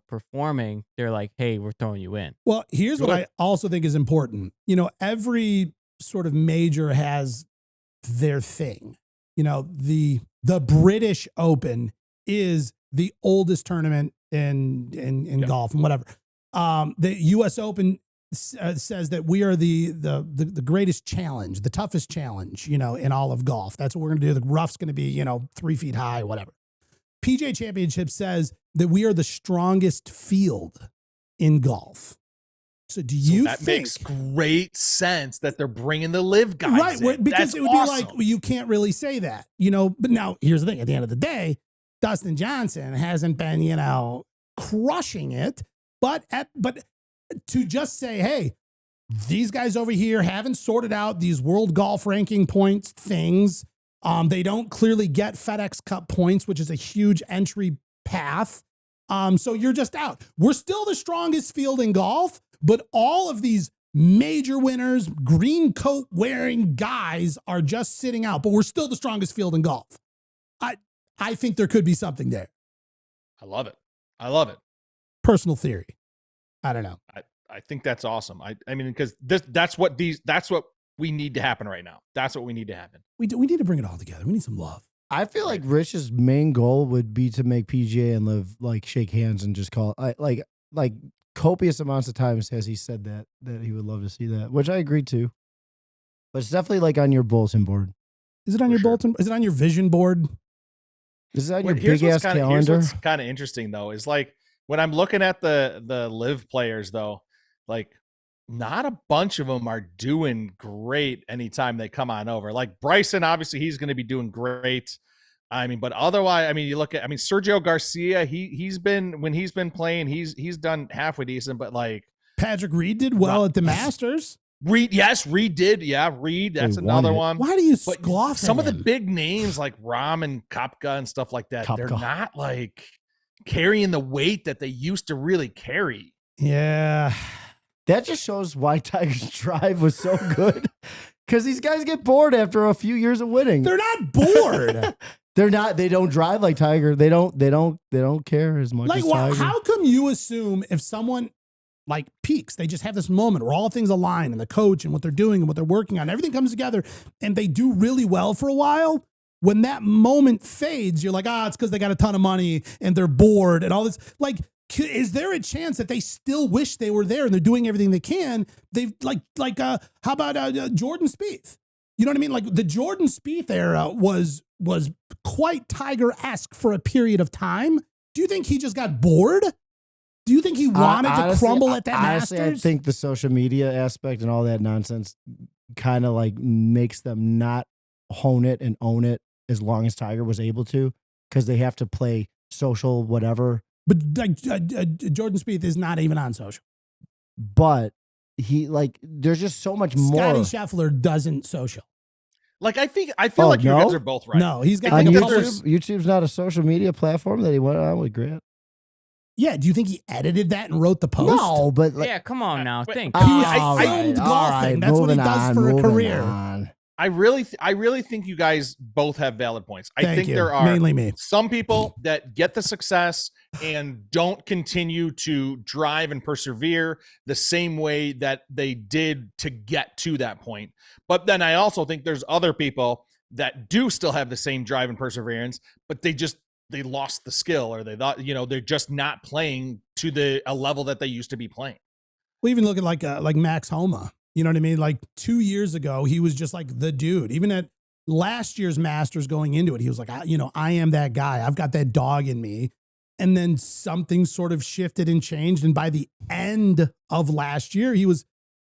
[SPEAKER 2] performing, they're like, "Hey, we're throwing you in."
[SPEAKER 1] Well, here's what I also think is important. You know, every sort of major has their thing. You know, the British Open is the oldest tournament in golf and whatever. The U.S. Open says that we are the greatest challenge, the toughest challenge, you know, in all of golf. That's what we're going to do. The rough's going to be, 3 feet high, whatever. PGA Championship says that we are the strongest field in golf. So do you
[SPEAKER 3] that
[SPEAKER 1] think
[SPEAKER 3] makes great sense that they're bringing the LIV guys
[SPEAKER 1] right?
[SPEAKER 3] in.
[SPEAKER 1] Because
[SPEAKER 3] That's
[SPEAKER 1] it would
[SPEAKER 3] awesome.
[SPEAKER 1] be like, well, you can't really say that, you know. But now here's the thing: at the end of the day, Dustin Johnson hasn't been, crushing it. But to just say, hey, these guys over here haven't sorted out these world golf ranking points things. They don't clearly get FedEx Cup points, which is a huge entry path. So you're just out. We're still the strongest field in golf, but all of these major winners, green coat wearing guys are just sitting out, but we're still the strongest field in golf. I think there could be something there.
[SPEAKER 3] I love it. I love it.
[SPEAKER 1] Personal theory. I don't know.
[SPEAKER 3] I think that's awesome. I mean, because that's what we need to happen right now. That's what we need to happen.
[SPEAKER 1] We need to bring it all together. We need some love.
[SPEAKER 4] I feel like Rich's main goal would be to make PGA and LIV like shake hands and just call like copious amounts of times has he said that he would love to see that, which I agree to. But it's definitely like on your bulletin board.
[SPEAKER 1] Is it on your bulletin? Is it on your vision board?
[SPEAKER 4] Is it on your
[SPEAKER 3] Here's
[SPEAKER 4] big ass
[SPEAKER 3] Here's
[SPEAKER 4] calendar?
[SPEAKER 3] what's kind of interesting though is like when I'm looking at the LIV players though, like not a bunch of them are doing great anytime they come on over. Like Bryson, obviously he's going to be doing great. I mean, but otherwise, I mean, you look at,
[SPEAKER 1] Patrick
[SPEAKER 3] Sergio Garcia, he's been playing, he's done halfway decent, but like
[SPEAKER 1] Reed did well at the Masters.
[SPEAKER 3] Reed did. Yeah, Reed, that's
[SPEAKER 4] They
[SPEAKER 3] another
[SPEAKER 4] won
[SPEAKER 3] one.
[SPEAKER 1] Why do you
[SPEAKER 3] But
[SPEAKER 1] scoff
[SPEAKER 3] some
[SPEAKER 1] at
[SPEAKER 3] of the
[SPEAKER 1] him?
[SPEAKER 3] big names like Rahm and Koepka and stuff like that, they're
[SPEAKER 4] Koepka.
[SPEAKER 3] not like carrying the weight that they used to really carry.
[SPEAKER 1] Yeah.
[SPEAKER 4] That just shows why Tiger's drive was so good. Because these guys get bored after a few years of winning.
[SPEAKER 1] They're not bored.
[SPEAKER 4] They're not. They don't drive like Tiger. They don't care as much
[SPEAKER 1] Like,
[SPEAKER 4] as Tiger.
[SPEAKER 1] how come you assume if someone like peaks, they just have this moment where all things align and the coach and what they're doing and what they're working on, everything comes together and they do really well for a while. When that moment fades, you're like, it's because they got a ton of money and they're bored and all this. Like, is there a chance that they still wish they were there and they're doing everything they can? They've how about Jordan Spieth? You know what I mean? Like the Jordan Spieth era was quite Tiger-esque for a period of time. Do you think he just got bored? Do you think he wanted to crumble at that
[SPEAKER 4] honestly,
[SPEAKER 1] Masters?
[SPEAKER 4] I think the social media aspect and all that nonsense kind of like makes them not hone it and own it as long as Tiger was able to, because they have to play social whatever.
[SPEAKER 1] But like Jordan Spieth is not even on social.
[SPEAKER 4] But there's just so much
[SPEAKER 1] Scotty
[SPEAKER 4] more.
[SPEAKER 1] Scheffler doesn't social.
[SPEAKER 3] Like I feel like you guys are both right.
[SPEAKER 1] No, he's got
[SPEAKER 4] On
[SPEAKER 1] like a
[SPEAKER 4] YouTube's not a social media platform that he went on with Grant.
[SPEAKER 1] Yeah, do you think he edited that and wrote the post?
[SPEAKER 4] No, but
[SPEAKER 2] Yeah, come on now. Think.
[SPEAKER 1] He was filmed golfing. That's what he does for a career.
[SPEAKER 3] I really think you guys both have valid points. I think there are
[SPEAKER 1] mainly me.
[SPEAKER 3] Some people that get the success and don't continue to drive and persevere the same way that they did to get to that point. But then I also think there's other people that do still have the same drive and perseverance, but they lost the skill, or they thought, they're just not playing to a level that they used to be playing.
[SPEAKER 1] Well, even look at like Max Homa. You know what I mean? Like 2 years ago, he was just like the dude. Even at last year's Masters going into it, he was like, I am that guy. I've got that dog in me. And then something sort of shifted and changed. And by the end of last year, he was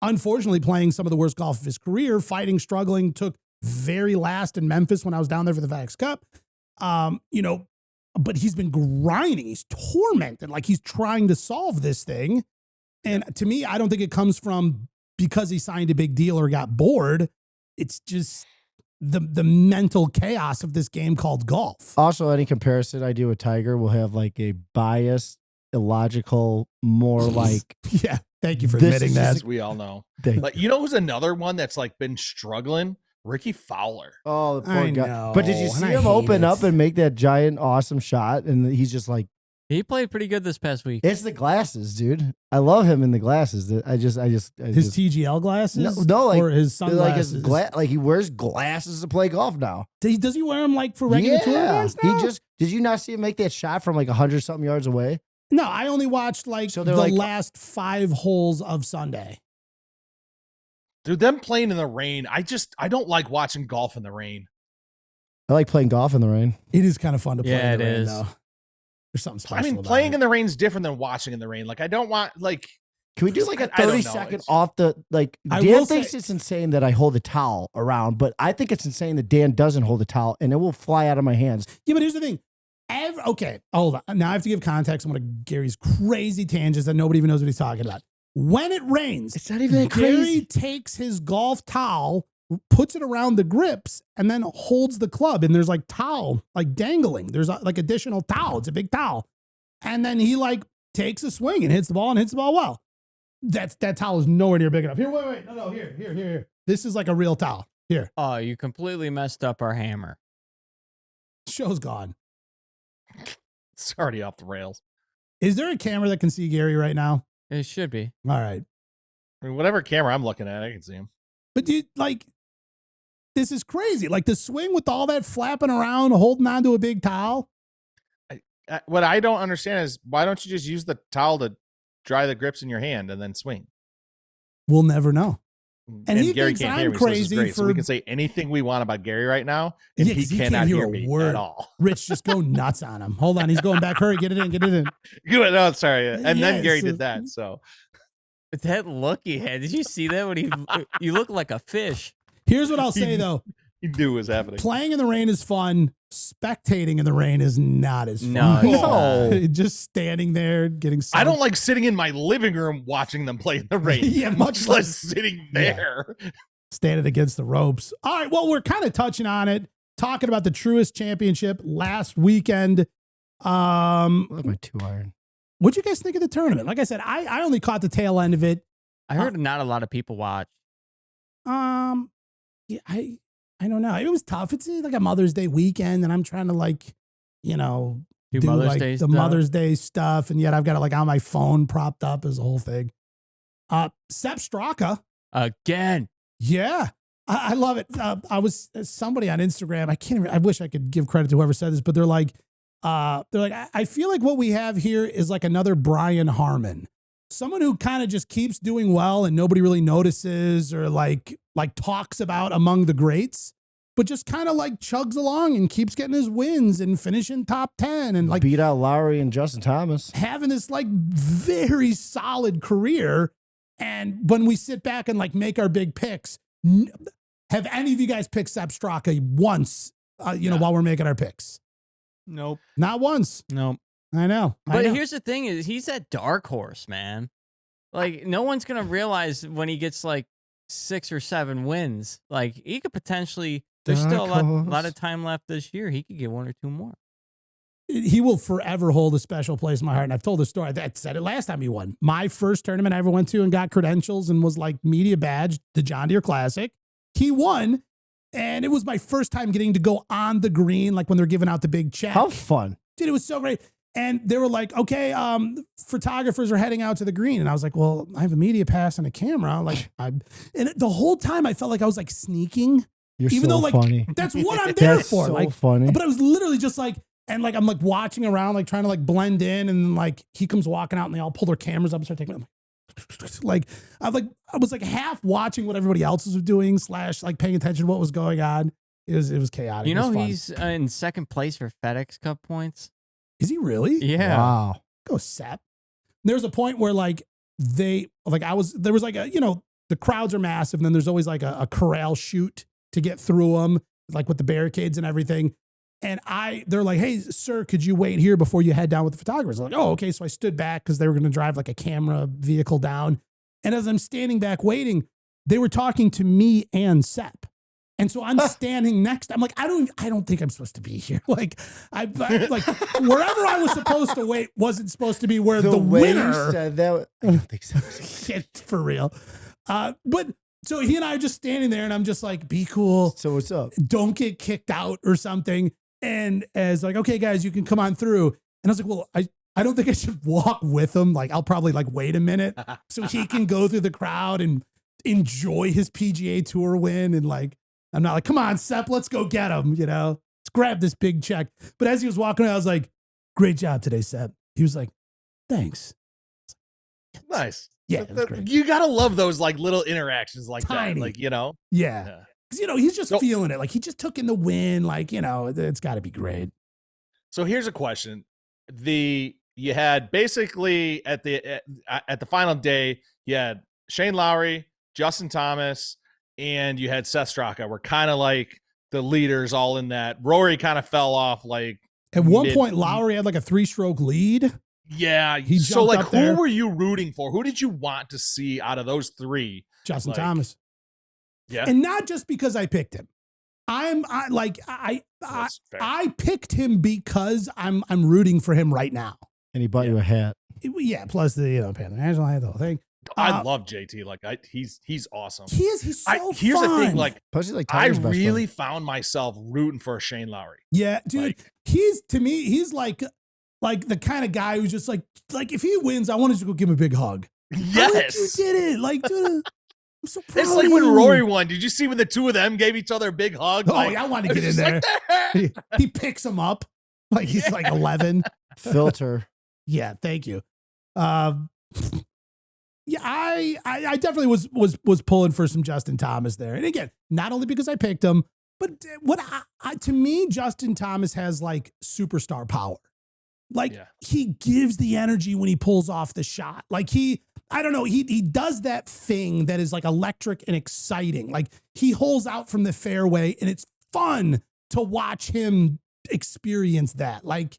[SPEAKER 1] unfortunately playing some of the worst golf of his career, fighting, struggling, took very last in Memphis when I was down there for the FedEx Cup. But he's been grinding. He's tormented. Like he's trying to solve this thing. And to me, I don't think it comes from because he signed a big deal or got bored. It's just the mental chaos of this game called golf.
[SPEAKER 4] Also, any comparison I do with Tiger will have like a biased, illogical, more like.
[SPEAKER 1] Yeah, thank you for admitting that.
[SPEAKER 3] As we all know. Like, who's another one that's like been struggling? Rickie Fowler.
[SPEAKER 4] Oh, the poor guy.
[SPEAKER 1] Know,
[SPEAKER 4] but did you see him open up and make that giant, awesome shot? And he's just like.
[SPEAKER 2] He played pretty good this past week.
[SPEAKER 4] It's the glasses, dude. I love him in the glasses. His
[SPEAKER 1] TGL glasses?
[SPEAKER 4] No, like,
[SPEAKER 1] or his sunglasses?
[SPEAKER 4] Like he wears glasses to play golf now.
[SPEAKER 1] Does he wear them like for regular tour events now?
[SPEAKER 4] Did you not see him make that shot from like 100-something yards away?
[SPEAKER 1] No, I only watched the last 5 holes of Sunday.
[SPEAKER 3] Dude, them playing in the rain, I don't like watching golf in the rain.
[SPEAKER 4] I like playing golf in the rain.
[SPEAKER 1] It is kind of fun to play in the rain,
[SPEAKER 2] is.
[SPEAKER 1] though. There's something special.
[SPEAKER 3] I mean, playing in the rain is different than watching in the rain. Like, I don't want, like...
[SPEAKER 4] Can we do like a 30-second off the... Like, Dan thinks it's insane that I hold the towel around, but I think it's insane that Dan doesn't hold the towel, and it will fly out of my hands.
[SPEAKER 1] Yeah, but here's the thing. Okay, hold on. Now I have to give context on one of Gary's crazy tangents that nobody even knows what he's talking about. When it rains,
[SPEAKER 4] it's not even that crazy.
[SPEAKER 1] Gary takes his golf towel, puts it around the grips, and then holds the club. And there's like towel, like dangling. There's like additional towel. It's a big towel. And then he like takes a swing and hits the ball well. That towel is nowhere near big enough. Here, wait. No, here. This is like a real towel. Here.
[SPEAKER 2] Oh, you completely messed up our hammer.
[SPEAKER 1] Show's gone.
[SPEAKER 3] It's already off the rails.
[SPEAKER 1] Is there a camera that can see Gary right now?
[SPEAKER 2] It should be.
[SPEAKER 1] All right.
[SPEAKER 3] I mean, whatever camera I'm looking at, I can see him.
[SPEAKER 1] But dude, like, this is crazy. Like the swing with all that flapping around, holding onto a big towel.
[SPEAKER 3] What I don't understand is why don't you just use the towel to dry the grips in your hand and then swing?
[SPEAKER 1] We'll never know.
[SPEAKER 3] And
[SPEAKER 1] he
[SPEAKER 3] Gary
[SPEAKER 1] thinks
[SPEAKER 3] can't
[SPEAKER 1] I'm
[SPEAKER 3] hear me,
[SPEAKER 1] crazy
[SPEAKER 3] so, so we can say anything we want about Gary right now, and
[SPEAKER 1] Yeah,
[SPEAKER 3] he
[SPEAKER 1] 'cause he
[SPEAKER 3] cannot
[SPEAKER 1] can't hear
[SPEAKER 3] hear
[SPEAKER 1] a
[SPEAKER 3] me
[SPEAKER 1] word.
[SPEAKER 3] at all.
[SPEAKER 1] Rich, just go nuts on him. Hold on, he's going back. Hurry, get it in.
[SPEAKER 3] Good. No, sorry. And then
[SPEAKER 1] Yes.
[SPEAKER 3] Gary did that. So
[SPEAKER 2] That look he had. Did you see that when you look like a fish?
[SPEAKER 1] Here's what I'll say though.
[SPEAKER 3] he knew what was happening.
[SPEAKER 1] Playing in the rain is fun. Spectating in the rain is not as fun.
[SPEAKER 2] No.
[SPEAKER 1] Just standing there getting soaked.
[SPEAKER 3] I don't like sitting in my living room watching them play in the rain.
[SPEAKER 1] Yeah,
[SPEAKER 3] much less sitting there.
[SPEAKER 1] Standing against the ropes. All right, well, we're kind of touching on it, talking about the Truist Championship last weekend.
[SPEAKER 4] I love my 2-iron.
[SPEAKER 1] What'd you guys think of the tournament? Like I said, I only caught the tail end of it.
[SPEAKER 2] I heard not a lot of people watch.
[SPEAKER 1] Yeah, I don't know. It was tough. It's like a Mother's Day weekend, and I'm trying to do
[SPEAKER 2] Mother's
[SPEAKER 1] like
[SPEAKER 2] Day
[SPEAKER 1] the
[SPEAKER 2] stuff?
[SPEAKER 1] Mother's Day stuff, and yet I've got it like on my phone propped up as a whole thing. Sepp Straka.
[SPEAKER 2] Again.
[SPEAKER 1] Yeah. I love it. I was somebody on Instagram. I wish I could give credit to whoever said this, but they're like, I feel like what we have here is like another Brian Harman, someone who kind of just keeps doing well and nobody really notices or like talks about among the greats, but just kind of like chugs along and keeps getting his wins and finishing top 10 and like
[SPEAKER 4] beat out Lowry and Justin Thomas,
[SPEAKER 1] having this like very solid career. And when we sit back and like make our big picks, have any of you guys picked Sepp Straka once, while we're making our picks?
[SPEAKER 2] Nope.
[SPEAKER 1] Not once.
[SPEAKER 2] Nope.
[SPEAKER 1] I know.
[SPEAKER 2] But here's the thing is he's that dark horse, man. Like, no one's gonna realize when he gets like 6 or 7 wins. Like, he could potentially. There's still a lot of time left this year. He could get 1 or 2 more.
[SPEAKER 1] He will forever hold a special place in my heart. And I've told the story. I said it last time he won. My first tournament I ever went to and got credentials and was like media badge, the John Deere Classic. He won. And it was my first time getting to go on the green, like when they're giving out the big check.
[SPEAKER 4] How fun.
[SPEAKER 1] Dude, it was so great. And they were like, okay, photographers are heading out to the green. And I was like, well, I have a media pass and a camera. And the whole time I felt like I was like sneaking.
[SPEAKER 4] You're
[SPEAKER 1] even
[SPEAKER 4] so
[SPEAKER 1] though like
[SPEAKER 4] funny.
[SPEAKER 1] that's what I'm there
[SPEAKER 4] That's
[SPEAKER 1] for.
[SPEAKER 4] so
[SPEAKER 1] like
[SPEAKER 4] funny.
[SPEAKER 1] But I was literally just like, and like I'm like watching around, like trying to like blend in, and like he comes walking out and they all pull their cameras up and start taking them. Like I was like half watching what everybody else was doing / like paying attention to what was going on. It was chaotic.
[SPEAKER 2] You know,
[SPEAKER 1] it was fun.
[SPEAKER 2] he's in second place for FedEx Cup points.
[SPEAKER 1] Is he really?
[SPEAKER 2] Yeah.
[SPEAKER 4] Wow.
[SPEAKER 1] Go Sep. There's a point where like there was like a, you know, the crowds are massive, and then there's always like a corral chute to get through them, like with the barricades and everything. And they're like, hey, sir, could you wait here before you head down with the photographers? I'm like, oh, okay. So I stood back because they were going to drive like a camera vehicle down. And as I'm standing back waiting, they were talking to me and Sep. And so I'm standing next. I'm like, I don't think I'm supposed to be here. Like, I like wherever I was supposed to wait wasn't supposed to be where the
[SPEAKER 4] way
[SPEAKER 1] winner.
[SPEAKER 4] you said that, I don't think so.
[SPEAKER 1] Yeah, for real. But so he and I are just standing there, and I'm just like, be cool.
[SPEAKER 4] So what's up?
[SPEAKER 1] Don't get kicked out or something. And as like, okay, guys, you can come on through. And I was like, well, I don't think I should walk with him. Like, I'll probably like wait a minute so he can go through the crowd and enjoy his PGA Tour win. And like, I'm not like, come on, Sep, let's go get him. You know, let's grab this big check. But as he was walking away, I was like, great job today, Sep. He was like, thanks.
[SPEAKER 3] Nice.
[SPEAKER 1] Yeah, it was great.
[SPEAKER 3] You gotta love those like little interactions like
[SPEAKER 1] Tiny.
[SPEAKER 3] that. Like, you know.
[SPEAKER 1] Yeah.
[SPEAKER 3] Yeah.
[SPEAKER 1] Because, you know, he's just
[SPEAKER 3] So-
[SPEAKER 1] feeling it. Like, he just took in the win. Like, you know, it's got to be great.
[SPEAKER 3] So here's a question: you had basically at the final day, you had Shane Lowry, Justin Thomas, and you had Seth Straka. Were kind of like the leaders all in that. Rory kind of fell off. Like
[SPEAKER 1] At one point, Lowry had like a 3-stroke lead.
[SPEAKER 3] Yeah.
[SPEAKER 1] He
[SPEAKER 3] So
[SPEAKER 1] jumped
[SPEAKER 3] like,
[SPEAKER 1] up there.
[SPEAKER 3] who were you rooting for? Who did you want to see out of those three?
[SPEAKER 1] Justin
[SPEAKER 3] Like,
[SPEAKER 1] Thomas.
[SPEAKER 3] Yeah.
[SPEAKER 1] And not just because I picked him.
[SPEAKER 3] That's fair.
[SPEAKER 1] I picked him because I'm rooting for him right now.
[SPEAKER 4] And he bought you a hat.
[SPEAKER 1] Yeah, plus the Panther National had the whole thing.
[SPEAKER 3] I love JT. Like he's awesome.
[SPEAKER 1] He's so
[SPEAKER 3] Here's
[SPEAKER 1] fun.
[SPEAKER 3] the thing, like
[SPEAKER 4] Plus, he's like
[SPEAKER 3] I
[SPEAKER 4] Tiger's best
[SPEAKER 3] really found myself rooting for Shane Lowry.
[SPEAKER 1] Yeah, dude. To me, he's like the kind of guy who's just like if he wins, I want to just go give him a big hug.
[SPEAKER 3] Yes.
[SPEAKER 1] You did it. Like, dude, I'm so proud
[SPEAKER 3] It's like
[SPEAKER 1] of
[SPEAKER 3] when
[SPEAKER 1] you.
[SPEAKER 3] Rory won. Did you see when the two of them gave each other a big hug?
[SPEAKER 1] Oh,
[SPEAKER 3] Like,
[SPEAKER 1] yeah, I want to
[SPEAKER 3] it
[SPEAKER 1] get in
[SPEAKER 3] was
[SPEAKER 1] there.
[SPEAKER 3] just like,
[SPEAKER 1] He picks him up like he's like 11.
[SPEAKER 4] Filter.
[SPEAKER 1] Yeah, thank you. Yeah, I definitely was pulling for some Justin Thomas there. And again, not only because I picked him, but to me, Justin Thomas has like superstar power. Like he gives the energy when he pulls off the shot. Like I don't know, he does that thing that is like electric and exciting. Like he holes out from the fairway and it's fun to watch him experience that. Like,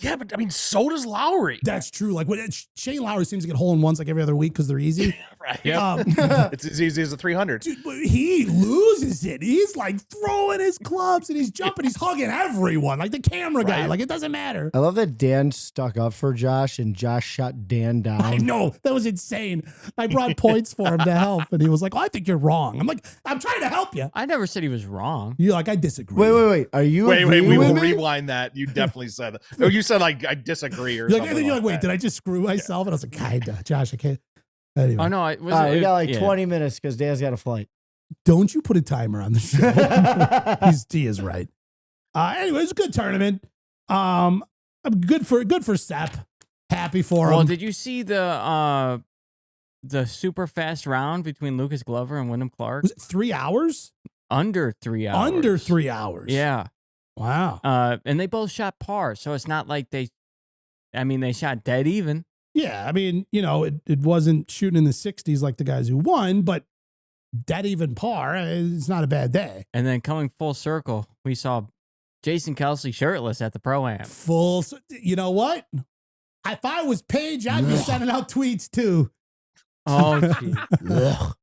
[SPEAKER 3] yeah, but I mean, so does Lowry.
[SPEAKER 1] that's true. Like Shane Lowry seems to get hole-in-ones like every other week because they're easy.
[SPEAKER 3] Right.
[SPEAKER 1] It's
[SPEAKER 3] as easy as a 300.
[SPEAKER 1] Dude, but he loses it. He's like throwing his clubs and he's jumping. He's hugging everyone, like the camera guy.
[SPEAKER 3] Right.
[SPEAKER 1] Like it doesn't matter.
[SPEAKER 4] I love that Dan stuck up for Josh and Josh shut Dan down.
[SPEAKER 1] I know. That was insane. I brought points for him to help. And he was like, oh, I think you're wrong. I'm like, I'm trying to help you.
[SPEAKER 2] I never said he was wrong.
[SPEAKER 1] You're like, I disagree.
[SPEAKER 4] Wait. Are you
[SPEAKER 3] Wait,
[SPEAKER 4] agreeing
[SPEAKER 3] we
[SPEAKER 4] with
[SPEAKER 3] will
[SPEAKER 4] me?
[SPEAKER 3] rewind that. You definitely said that. Oh, you said like I disagree or
[SPEAKER 1] You're
[SPEAKER 3] something.
[SPEAKER 1] like, you're like, wait,
[SPEAKER 3] that.
[SPEAKER 1] did I just screw myself? And I was like, kinda. Josh, I can't. Anyway,
[SPEAKER 2] Oh no,
[SPEAKER 4] All right, we got like 20 minutes because Dan's got a flight.
[SPEAKER 1] don't you put a timer on the show. He is right. Anyway, it's a good tournament. I'm good for Sep. Happy for
[SPEAKER 2] Well,
[SPEAKER 1] him.
[SPEAKER 2] did you see the super fast round between Lucas Glover and Wyndham Clark?
[SPEAKER 1] Was it 3 hours?
[SPEAKER 2] Under 3 hours.
[SPEAKER 1] Under 3 hours.
[SPEAKER 2] Yeah.
[SPEAKER 1] Wow.
[SPEAKER 2] And they both shot par, so it's not like they shot dead even.
[SPEAKER 1] Yeah, I mean, you know, it wasn't shooting in the 60s like the guys who won, but dead even par, it's not a bad day.
[SPEAKER 2] And then coming full circle, we saw Jason Kelce shirtless at the Pro-Am.
[SPEAKER 1] You know what? If I was Paige, I'd be sending out tweets too.
[SPEAKER 2] Oh, geez.
[SPEAKER 4] Ugh.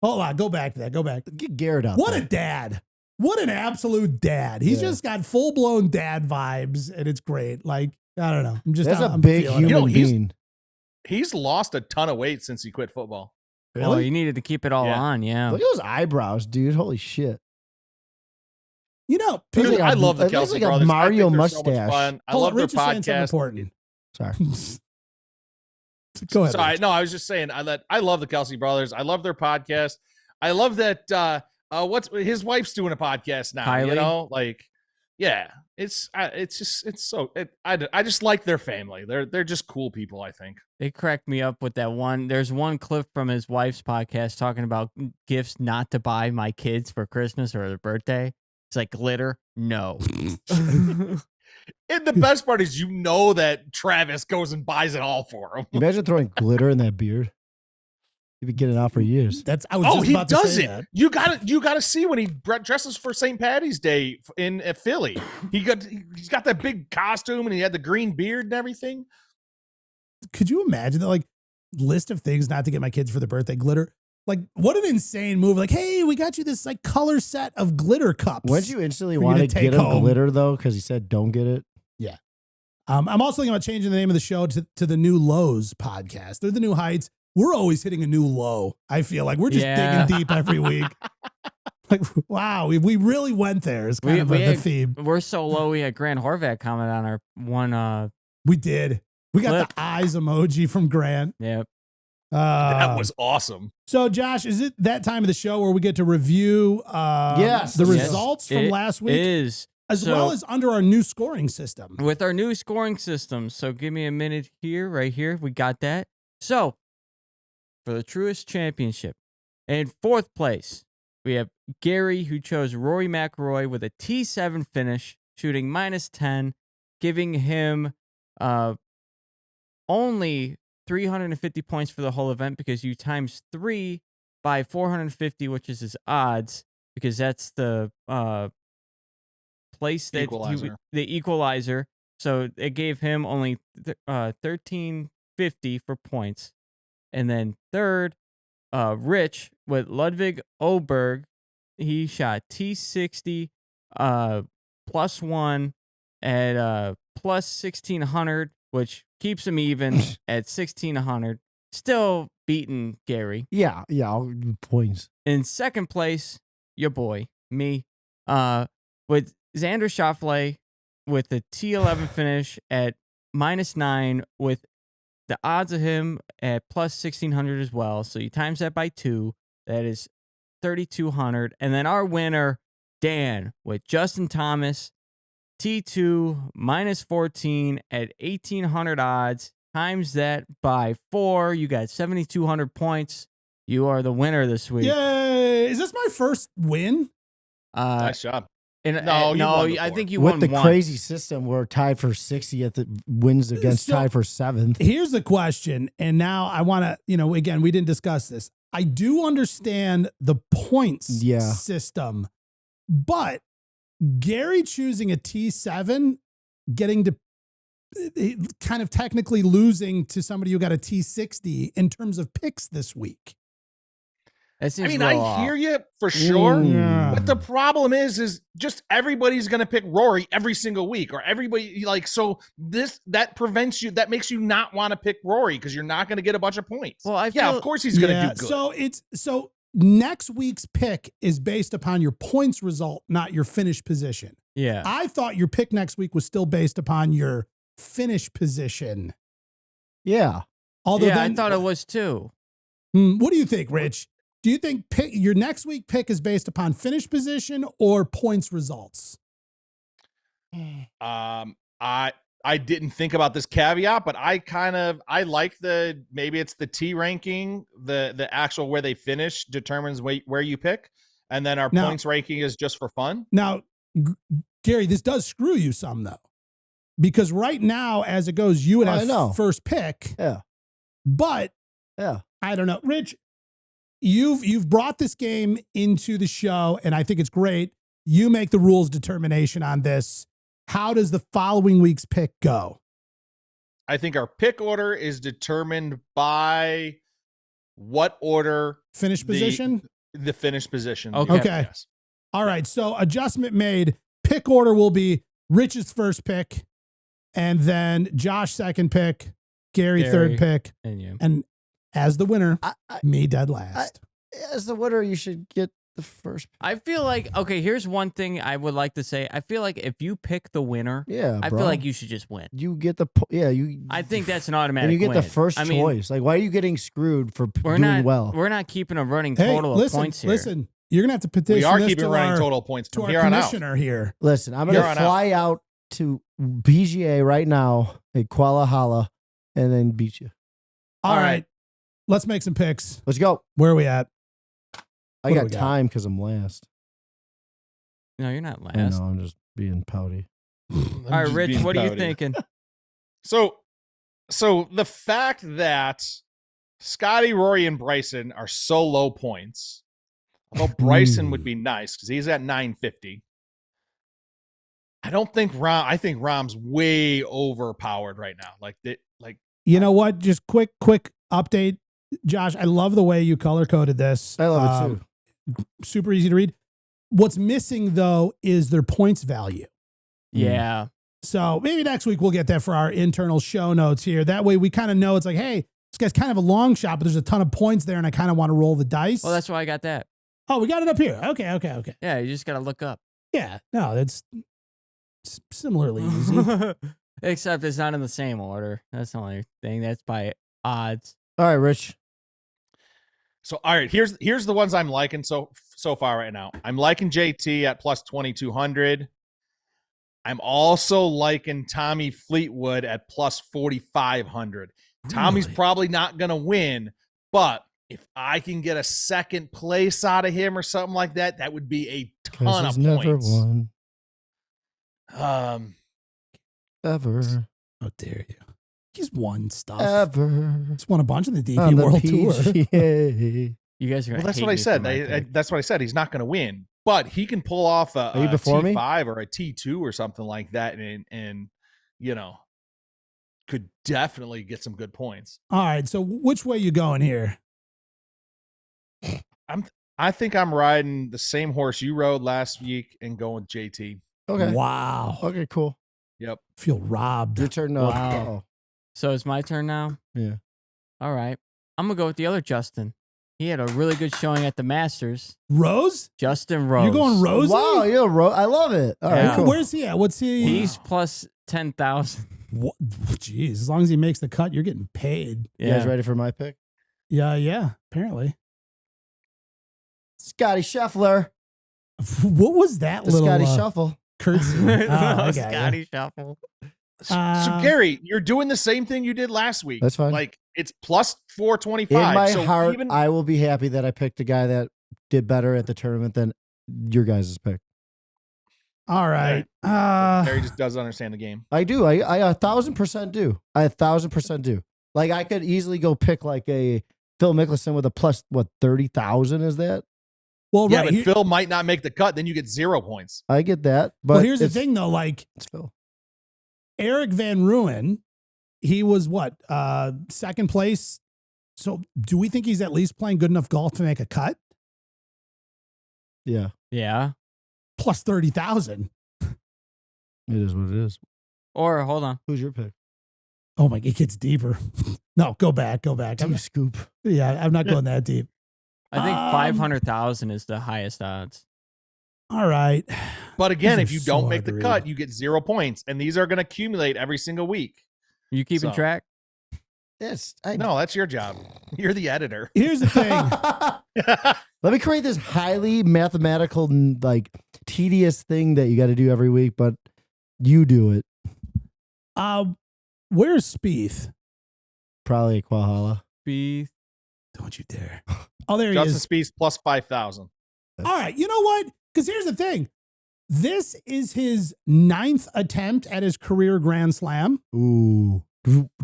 [SPEAKER 1] Hold on, go back to that. Go back.
[SPEAKER 4] Get Garrett out
[SPEAKER 1] What
[SPEAKER 4] there.
[SPEAKER 1] a dad. What an absolute dad. He's
[SPEAKER 4] Yeah.
[SPEAKER 1] just got full-blown dad vibes, and it's great. Like, I don't know.
[SPEAKER 4] That's
[SPEAKER 1] I'm
[SPEAKER 4] a big
[SPEAKER 1] feeling it.
[SPEAKER 4] human being.
[SPEAKER 3] He's lost a ton of weight since he quit football.
[SPEAKER 2] Oh,
[SPEAKER 1] Really?
[SPEAKER 2] you needed to keep it all
[SPEAKER 3] Yeah.
[SPEAKER 2] on, yeah.
[SPEAKER 4] Look at those eyebrows, dude. Holy shit.
[SPEAKER 1] You know,
[SPEAKER 4] Looks
[SPEAKER 3] Dude,
[SPEAKER 4] like a-
[SPEAKER 3] I love the
[SPEAKER 4] it looks
[SPEAKER 3] Kelce
[SPEAKER 4] like a
[SPEAKER 3] Brothers.
[SPEAKER 4] Mario
[SPEAKER 3] I think they're so much
[SPEAKER 4] mustache.
[SPEAKER 3] fun. I
[SPEAKER 1] hold
[SPEAKER 3] love
[SPEAKER 1] on,
[SPEAKER 3] their
[SPEAKER 1] Rich is saying something
[SPEAKER 3] podcast.
[SPEAKER 1] important.
[SPEAKER 4] Sorry.
[SPEAKER 1] Go ahead.
[SPEAKER 3] Sorry,
[SPEAKER 1] Rich.
[SPEAKER 3] no, I was just saying I love the Kelce Brothers. I love their podcast. I love that what's his wife's doing a podcast now.
[SPEAKER 2] Kylie?
[SPEAKER 3] You know, like, yeah, I just like their family. They're just cool people, I think.
[SPEAKER 2] They cracked me up with that one. There's one clip from his wife's podcast talking about gifts not to buy my kids for Christmas or their birthday. It's like glitter. No.
[SPEAKER 3] And the best part is, you know, that Travis goes and buys it all for him.
[SPEAKER 4] Imagine throwing glitter in that beard. You've been getting it out for years.
[SPEAKER 1] I was
[SPEAKER 3] Oh,
[SPEAKER 1] just
[SPEAKER 3] he
[SPEAKER 1] about to
[SPEAKER 3] does
[SPEAKER 1] say
[SPEAKER 3] it.
[SPEAKER 1] that.
[SPEAKER 3] You got to see when he dresses for St. Patty's Day in Philly. He's got that big costume and he had the green beard and everything.
[SPEAKER 1] Could you imagine the list of things not to get my kids for their birthday? Glitter. Like, what an insane move. Like, hey, we got you this color set of glitter cups.
[SPEAKER 4] Wouldn't you instantly
[SPEAKER 1] for you
[SPEAKER 4] want
[SPEAKER 1] to
[SPEAKER 4] to
[SPEAKER 1] take
[SPEAKER 4] get him
[SPEAKER 1] home.
[SPEAKER 4] glitter, though? Because he said, don't get it.
[SPEAKER 1] I'm also thinking about changing the name of the show to the New Lows podcast. They're the New Heights. We're always hitting a new low. I feel like we're just digging deep every week. Like, wow, we really went there. It's kind of the theme.
[SPEAKER 2] We're so low. We had Grant Horvat comment on our one.
[SPEAKER 1] We did. We got
[SPEAKER 2] clip.
[SPEAKER 1] the eyes emoji from Grant.
[SPEAKER 2] Yep.
[SPEAKER 3] That was awesome.
[SPEAKER 1] So, Josh, is it that time of the show where we get to review
[SPEAKER 4] Yes.
[SPEAKER 1] the
[SPEAKER 4] Yes.
[SPEAKER 1] results from
[SPEAKER 2] It
[SPEAKER 1] last week?
[SPEAKER 2] is.
[SPEAKER 1] As
[SPEAKER 2] So-
[SPEAKER 1] well as under our new scoring system.
[SPEAKER 2] With our new scoring system. So give me a minute here, right here. We got that. So for the Truist Championship, in fourth place, we have Gary, who chose Rory McIlroy with a T7 finish, shooting -10, giving him only 350 points for the whole event because you times 3 by 450, which is his odds, because that's the place that the equalizer. So it gave him only 1350 for points. And then third, Rich with Ludwig Oberg, he shot T60 +1 at plus 1600, which keeps him even at 1600. Still beating Gary.
[SPEAKER 4] Yeah, I'll points.
[SPEAKER 2] In second place, your boy, me, with Xander Schauffele with the T11 finish at -9, with the odds of him at plus 1600 as well. So you times that by 2, that is 3200. And then our winner, Dan, with Justin Thomas, T2 -14 at 1800 odds. Times that by 4, you got 7200 points. You are the winner this week.
[SPEAKER 1] Yay! Is this my first win?
[SPEAKER 3] Nice job.
[SPEAKER 2] And,
[SPEAKER 3] No, you won
[SPEAKER 2] I
[SPEAKER 3] before.
[SPEAKER 2] think you
[SPEAKER 4] With
[SPEAKER 2] won
[SPEAKER 4] the
[SPEAKER 2] once.
[SPEAKER 4] crazy system, we're tied for 60 at the wins against
[SPEAKER 1] So-
[SPEAKER 4] tied for 7th.
[SPEAKER 1] Here's the question, and now I want to, again, we didn't discuss this. I do understand the points
[SPEAKER 4] Yeah.
[SPEAKER 1] system, but Gary choosing a T7, getting to kind of technically losing to somebody who got a T60 in terms of picks this week.
[SPEAKER 2] That seems
[SPEAKER 3] I mean,
[SPEAKER 2] a little
[SPEAKER 3] I hear
[SPEAKER 2] off.
[SPEAKER 3] you for sure.
[SPEAKER 1] Yeah.
[SPEAKER 3] But the problem is just everybody's going to pick Rory every single week, or everybody that prevents you. That makes you not want to pick Rory because you're not going to get a bunch of points.
[SPEAKER 2] Well, I
[SPEAKER 3] yeah,
[SPEAKER 2] feel-
[SPEAKER 3] of course he's going to do good.
[SPEAKER 1] So next week's pick is based upon your points result, not your finish position.
[SPEAKER 2] Yeah.
[SPEAKER 1] I thought your pick next week was still based upon your finish position.
[SPEAKER 4] Yeah.
[SPEAKER 1] Although
[SPEAKER 2] I thought it was too.
[SPEAKER 1] What do you think, Rich? Do you think your next week pick is based upon finish position or points results?
[SPEAKER 3] I didn't think about this caveat, but I like maybe it's the T ranking, the actual where they finish determines where you pick, and then our
[SPEAKER 1] Now-
[SPEAKER 3] points ranking is just for fun.
[SPEAKER 1] Now, Gary, this does screw you some though, because right now, as it goes, you would
[SPEAKER 4] I
[SPEAKER 1] have
[SPEAKER 4] know.
[SPEAKER 1] first pick.
[SPEAKER 4] Yeah.
[SPEAKER 1] But
[SPEAKER 4] Yeah.
[SPEAKER 1] I don't know, Rich. You've brought this game into the show, and I think it's great. You make the rules determination on this. How does the following week's pick go?
[SPEAKER 3] I think our pick order is determined by what order
[SPEAKER 1] Finish position?
[SPEAKER 3] the finish position.
[SPEAKER 2] Okay.
[SPEAKER 1] Okay.
[SPEAKER 3] Yes.
[SPEAKER 1] All right. So adjustment made. Pick order will be Rich's first pick, and then Josh second pick, Gary third pick,
[SPEAKER 2] And you.
[SPEAKER 1] and as the winner,
[SPEAKER 4] I,
[SPEAKER 1] me dead last.
[SPEAKER 4] as the winner, you should get the first.
[SPEAKER 2] I feel like, okay, here's one thing I would like to say. I feel like if you pick the winner,
[SPEAKER 4] Yeah,
[SPEAKER 2] I
[SPEAKER 4] bro.
[SPEAKER 2] feel like you should just win.
[SPEAKER 4] You get the you.
[SPEAKER 2] I think that's an automatic
[SPEAKER 4] and you get
[SPEAKER 2] win.
[SPEAKER 4] the first
[SPEAKER 2] I mean,
[SPEAKER 4] choice. Like, why are you getting screwed for
[SPEAKER 2] We're
[SPEAKER 4] doing
[SPEAKER 2] not,
[SPEAKER 4] well?
[SPEAKER 2] we're not keeping a running
[SPEAKER 1] Hey,
[SPEAKER 2] total
[SPEAKER 1] listen,
[SPEAKER 2] of points here.
[SPEAKER 1] listen. You're gonna have to petition
[SPEAKER 3] We are
[SPEAKER 1] this
[SPEAKER 3] keeping
[SPEAKER 1] to
[SPEAKER 3] running
[SPEAKER 1] our,
[SPEAKER 3] total points
[SPEAKER 1] to
[SPEAKER 3] from
[SPEAKER 1] our
[SPEAKER 3] here on out.
[SPEAKER 1] commissioner here.
[SPEAKER 4] Listen, I'm
[SPEAKER 3] Here
[SPEAKER 4] gonna
[SPEAKER 3] on
[SPEAKER 4] fly out to PGA right now at Quail Hollow and then beat you.
[SPEAKER 1] All right. Let's make some picks.
[SPEAKER 4] Let's go.
[SPEAKER 1] Where are we at?
[SPEAKER 4] I
[SPEAKER 1] What do
[SPEAKER 4] got
[SPEAKER 1] we got?
[SPEAKER 4] time because I'm last.
[SPEAKER 2] No, you're not
[SPEAKER 4] I
[SPEAKER 2] last.
[SPEAKER 4] know, I'm just being pouty.
[SPEAKER 2] All right, Rich, what are you thinking?
[SPEAKER 3] So the fact that Scotty, Rory, and Bryson are so low points, although Bryson would be nice because he's at 950. I don't think I think Rahm's way overpowered right now. Like
[SPEAKER 1] You know what? Just quick update, Josh. I love the way you color coded this.
[SPEAKER 4] I love it too.
[SPEAKER 1] Super easy to read. What's missing though is their points value.
[SPEAKER 2] Yeah.
[SPEAKER 1] So maybe next week we'll get that for our internal show notes here. That way we kind of know it's like, hey, this guy's kind of a long shot, but there's a ton of points there, and I kind of want to roll the dice.
[SPEAKER 2] Well, that's why I got that.
[SPEAKER 1] Oh, we got it up here. Okay.
[SPEAKER 2] Yeah, you just got to look up.
[SPEAKER 1] Yeah, no, that's similarly easy.
[SPEAKER 2] Except it's not in the same order. That's the only thing. That's by odds.
[SPEAKER 4] All right, Rich.
[SPEAKER 3] so. All right, here's the ones I'm liking so far right now. I'm liking JT at plus 2200. I'm also liking Tommy Fleetwood at plus 4500. Tommy's
[SPEAKER 1] Really?
[SPEAKER 3] probably not going to win, but if I can get a second place out of him or something like that, that would be a ton of
[SPEAKER 4] He's never
[SPEAKER 3] points.
[SPEAKER 4] won. Ever.
[SPEAKER 1] How dare you? He's won stuff.
[SPEAKER 4] Ever.
[SPEAKER 1] He's won a bunch of the DP
[SPEAKER 4] On the
[SPEAKER 1] World Tour.
[SPEAKER 4] PGA.
[SPEAKER 2] You guys are going
[SPEAKER 3] Well, that's what I said. That's what I said. He's not going to win, but he can pull off a
[SPEAKER 4] Are you before me?
[SPEAKER 3] T5 or a T2 or something like that, and you know, could definitely get some good points.
[SPEAKER 1] All right, so which way you going here?
[SPEAKER 3] I think I'm riding the same horse you rode last week and going with JT.
[SPEAKER 4] Okay.
[SPEAKER 1] Wow.
[SPEAKER 4] Okay, cool.
[SPEAKER 3] Yep.
[SPEAKER 1] Feel robbed.
[SPEAKER 4] Your turn. No.
[SPEAKER 2] Wow. So it's my turn now?
[SPEAKER 4] Yeah.
[SPEAKER 2] All right. I'm going to go with the other Justin. He had a really good showing at the Masters.
[SPEAKER 1] Rose?
[SPEAKER 2] Justin Rose.
[SPEAKER 1] You're going Rosie?
[SPEAKER 4] Wow, I love it. All right,
[SPEAKER 2] Yeah.
[SPEAKER 4] cool.
[SPEAKER 1] Where's he at? What's he?
[SPEAKER 2] He's plus 10,000.
[SPEAKER 1] What? Jeez, as long as he makes the cut, you're getting paid.
[SPEAKER 4] You guys ready for my pick?
[SPEAKER 1] Yeah, apparently.
[SPEAKER 4] Scotty Scheffler.
[SPEAKER 1] What was that
[SPEAKER 4] The
[SPEAKER 1] little
[SPEAKER 4] Scotty Shuffle.
[SPEAKER 1] curtsy? Oh, I got ya.
[SPEAKER 2] Scotty Shuffle.
[SPEAKER 3] So Gary, you're doing the same thing you did last week.
[SPEAKER 4] That's fine.
[SPEAKER 3] Like it's plus 425.
[SPEAKER 4] In my
[SPEAKER 3] so
[SPEAKER 4] heart,
[SPEAKER 3] even
[SPEAKER 4] I will be happy that I picked a guy that did better at the tournament than your guys' pick.
[SPEAKER 1] All right.
[SPEAKER 3] Gary just doesn't understand the game.
[SPEAKER 4] I do. I 1,000% do. I 1,000% do. Like I could easily go pick like a Phil Mickelson with a plus 30,000. Is that?
[SPEAKER 1] Well,
[SPEAKER 3] Yeah,
[SPEAKER 1] right.
[SPEAKER 3] but
[SPEAKER 1] here-
[SPEAKER 3] Phil might not make the cut. Then you get 0 points.
[SPEAKER 4] I get that. But
[SPEAKER 1] well, here's the
[SPEAKER 4] it's-
[SPEAKER 1] thing, though. Like
[SPEAKER 4] It's Phil.
[SPEAKER 1] Eric Van Ruin, he was what? Second place. So do we think he's at least playing good enough golf to make a cut?
[SPEAKER 4] Yeah,
[SPEAKER 2] Yeah.
[SPEAKER 1] Plus 30,000.
[SPEAKER 4] it is what it is.
[SPEAKER 2] Or hold on.
[SPEAKER 4] Who's your pick?
[SPEAKER 1] Oh my, it gets deeper. No, go back.
[SPEAKER 4] Deep scoop.
[SPEAKER 1] Yeah, I'm not going that deep.
[SPEAKER 2] I think 500,000 is the highest odds.
[SPEAKER 1] All right.
[SPEAKER 3] But again,
[SPEAKER 1] These
[SPEAKER 3] if
[SPEAKER 1] are
[SPEAKER 3] you
[SPEAKER 1] so
[SPEAKER 3] don't
[SPEAKER 1] hard
[SPEAKER 3] make
[SPEAKER 1] to
[SPEAKER 3] the
[SPEAKER 1] read.
[SPEAKER 3] cut, you get 0 points, and these are going to accumulate every single week.
[SPEAKER 2] You keeping
[SPEAKER 3] So-
[SPEAKER 2] track?
[SPEAKER 4] Yes.
[SPEAKER 3] No, that's your job. You're the editor.
[SPEAKER 1] Here's the thing.
[SPEAKER 4] Let me create this highly mathematical, like tedious thing that you got to do every week, but you do it.
[SPEAKER 1] Where's Spieth?
[SPEAKER 4] Probably at Quail Hollow.
[SPEAKER 2] Beef.
[SPEAKER 1] Don't you dare. Oh, there he
[SPEAKER 3] Justin
[SPEAKER 1] is.
[SPEAKER 3] Spieth plus 5,000.
[SPEAKER 1] All right. You know what? Because here's the thing. This is his 9th attempt at his career Grand Slam.
[SPEAKER 4] Ooh,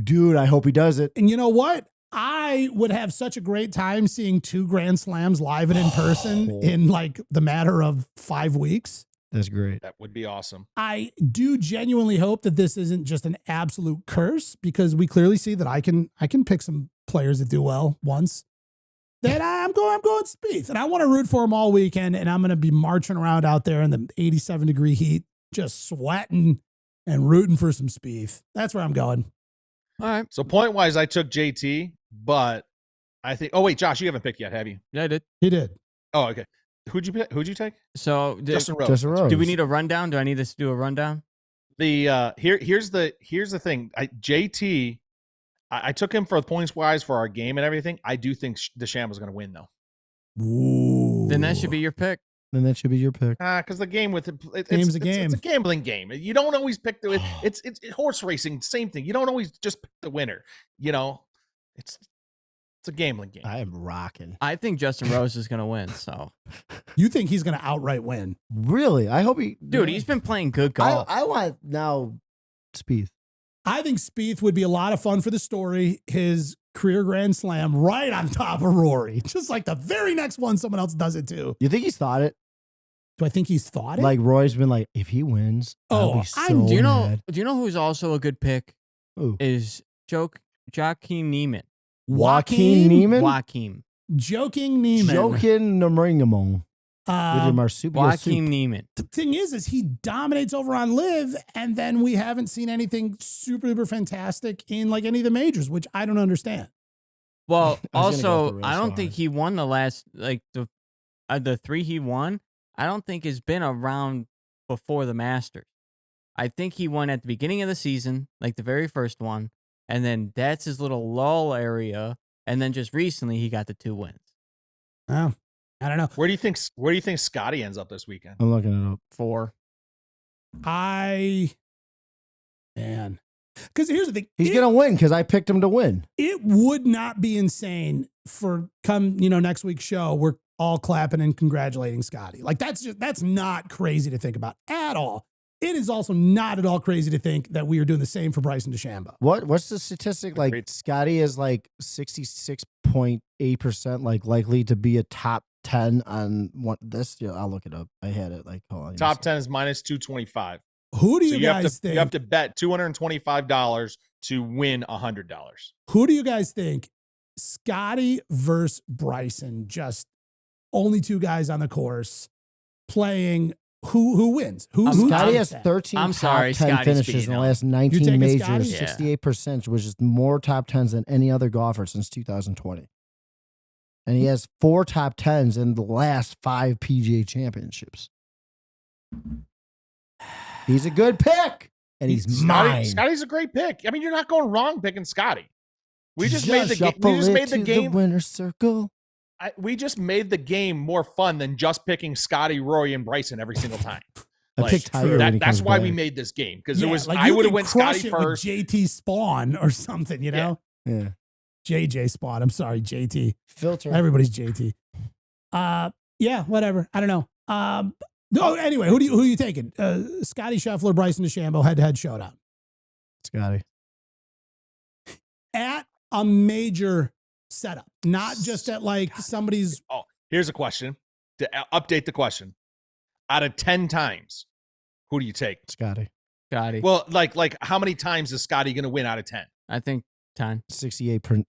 [SPEAKER 4] dude, I hope he does it.
[SPEAKER 1] And you know what? I would have such a great time seeing 2 Grand Slams live and in person in like the matter of 5 weeks.
[SPEAKER 4] That's great.
[SPEAKER 3] That would be awesome.
[SPEAKER 1] I do genuinely hope that this isn't just an absolute curse, because we clearly see that I can pick some players that do well once. That I'm going Spieth, and I want to root for him all weekend, and I'm going to be marching around out there in the 87-degree heat, just sweating and rooting for some Spieth. That's where I'm going.
[SPEAKER 2] All right.
[SPEAKER 3] So point wise, I took JT, but I think. Oh wait, Josh, you haven't picked yet, have you?
[SPEAKER 2] Yeah, I did.
[SPEAKER 1] He did.
[SPEAKER 3] Oh, okay. Who'd you take?
[SPEAKER 2] So
[SPEAKER 3] Justin Rose.
[SPEAKER 4] Justin Rose.
[SPEAKER 2] do we need a rundown? Do I need to do a rundown?
[SPEAKER 3] Here's the thing. JT, I took him for points wise for our game and everything. I do think DeChambeau's going to win though.
[SPEAKER 1] Ooh.
[SPEAKER 2] Then that should be your pick.
[SPEAKER 4] Then that should be your pick.
[SPEAKER 3] Because the game with
[SPEAKER 1] Game's a game.
[SPEAKER 3] It's a gambling game. You don't always pick the. It's horse racing. Same thing. You don't always just pick the winner. You know, it's a gambling game.
[SPEAKER 4] I am rocking.
[SPEAKER 2] I think Justin Rose is going to win. So,
[SPEAKER 1] You think he's going to outright win?
[SPEAKER 4] Really? I hope he.
[SPEAKER 2] dude, he's been playing good golf.
[SPEAKER 4] I want now Spieth.
[SPEAKER 1] I think Spieth would be a lot of fun for the story. His career Grand Slam right on top of Rory. Just like the very next one, someone else does it too.
[SPEAKER 4] You think he's thought it?
[SPEAKER 1] Do I think he's thought it?
[SPEAKER 4] Like Roy's been like, if he wins, I'll be so
[SPEAKER 2] do you know?
[SPEAKER 4] mad.
[SPEAKER 2] Do you know who's also a good pick?
[SPEAKER 4] Who?
[SPEAKER 2] Is Joaquin Neiman.
[SPEAKER 4] Joaquin Neiman?
[SPEAKER 2] Joaquin.
[SPEAKER 1] Joking Neiman.
[SPEAKER 4] Joaquin Naringamo.
[SPEAKER 1] Um,
[SPEAKER 2] Joaquin Neiman.
[SPEAKER 1] the thing is he dominates over on LIV, and then we haven't seen anything super duper fantastic in like any of the majors, which I don't understand.
[SPEAKER 2] Well,
[SPEAKER 4] I was gonna go
[SPEAKER 2] also,
[SPEAKER 4] for real
[SPEAKER 2] I don't
[SPEAKER 4] hard.
[SPEAKER 2] think he won the last the 3 he won. I don't think has been around before the Masters. I think he won at the beginning of the season, like the very first one, and then that's his little lull area, and then just recently he got the 2 wins.
[SPEAKER 1] Oh, I don't know.
[SPEAKER 3] Where do you think Scotty ends up this weekend?
[SPEAKER 4] I'm looking it up.
[SPEAKER 2] 4.
[SPEAKER 1] Man. Because here's the thing.
[SPEAKER 4] He's going to win because I picked him to win.
[SPEAKER 1] It would not be insane for next week's show. We're all clapping and congratulating Scotty. Like that's not crazy to think about at all. It is also not at all crazy to think that we are doing the same for Bryson DeChambeau.
[SPEAKER 4] What's the statistic? Like
[SPEAKER 3] Great.
[SPEAKER 4] Scotty is like 66.8% like likely to be a top 10 on what this. Yeah, I'll look it up. I had it like hold on.
[SPEAKER 3] Top 10 is minus 225.
[SPEAKER 1] Who do
[SPEAKER 3] So
[SPEAKER 1] you
[SPEAKER 3] you
[SPEAKER 1] guys
[SPEAKER 3] have to
[SPEAKER 1] think?
[SPEAKER 3] you have to bet $225 to win $100.
[SPEAKER 1] Who do you guys think? Scotty versus Bryson, just only 2 guys on the course playing. Who wins?
[SPEAKER 4] Scotty has
[SPEAKER 1] takes that?
[SPEAKER 4] 13
[SPEAKER 2] I'm
[SPEAKER 4] top
[SPEAKER 2] sorry,
[SPEAKER 4] 10
[SPEAKER 2] Scotty's
[SPEAKER 4] finishes
[SPEAKER 2] beating
[SPEAKER 4] in the
[SPEAKER 2] him.
[SPEAKER 4] last
[SPEAKER 1] You
[SPEAKER 4] 19
[SPEAKER 1] taking
[SPEAKER 4] majors,
[SPEAKER 1] Scotty?
[SPEAKER 2] Yeah.
[SPEAKER 4] 68%, which is more top 10s than any other golfer since 2020. And he has 4 top 10s in the last 5 PGA championships. He's a good pick, and he's mine.
[SPEAKER 3] Scotty's a great pick. I mean, you're not going wrong picking Scotty. We just made the
[SPEAKER 4] Shuffle
[SPEAKER 3] We just
[SPEAKER 4] it
[SPEAKER 3] made the
[SPEAKER 4] to
[SPEAKER 3] game.
[SPEAKER 4] winner's circle.
[SPEAKER 3] We just made the game more fun than just picking Scotty, Rory, and Bryson every single time.
[SPEAKER 4] I picked Tiger. when he
[SPEAKER 3] That's
[SPEAKER 4] comes
[SPEAKER 3] why
[SPEAKER 4] back.
[SPEAKER 3] we made this game because it
[SPEAKER 1] Yeah,
[SPEAKER 3] was
[SPEAKER 1] like
[SPEAKER 3] I
[SPEAKER 1] you
[SPEAKER 3] would have
[SPEAKER 1] could
[SPEAKER 3] went
[SPEAKER 1] crush
[SPEAKER 3] Scotty
[SPEAKER 1] it with
[SPEAKER 3] first.
[SPEAKER 1] JT Spawn or something, you know?
[SPEAKER 4] Yeah.
[SPEAKER 1] JJ Spawn. I'm sorry, JT.
[SPEAKER 4] Filter.
[SPEAKER 1] Everybody's JT. Yeah, whatever. I don't know. No, anyway, who you taking? Scotty Scheffler, Bryson DeChambeau, head-to-head showdown.
[SPEAKER 4] Scotty.
[SPEAKER 1] At a major setup, not just at like somebody's.
[SPEAKER 3] Oh, here's a question to update the question. Out of 10 times, who do you take?
[SPEAKER 4] Scotty.
[SPEAKER 2] Scotty.
[SPEAKER 3] Well, like how many times is Scotty going to win out of 10?
[SPEAKER 2] I think 10.
[SPEAKER 4] 68%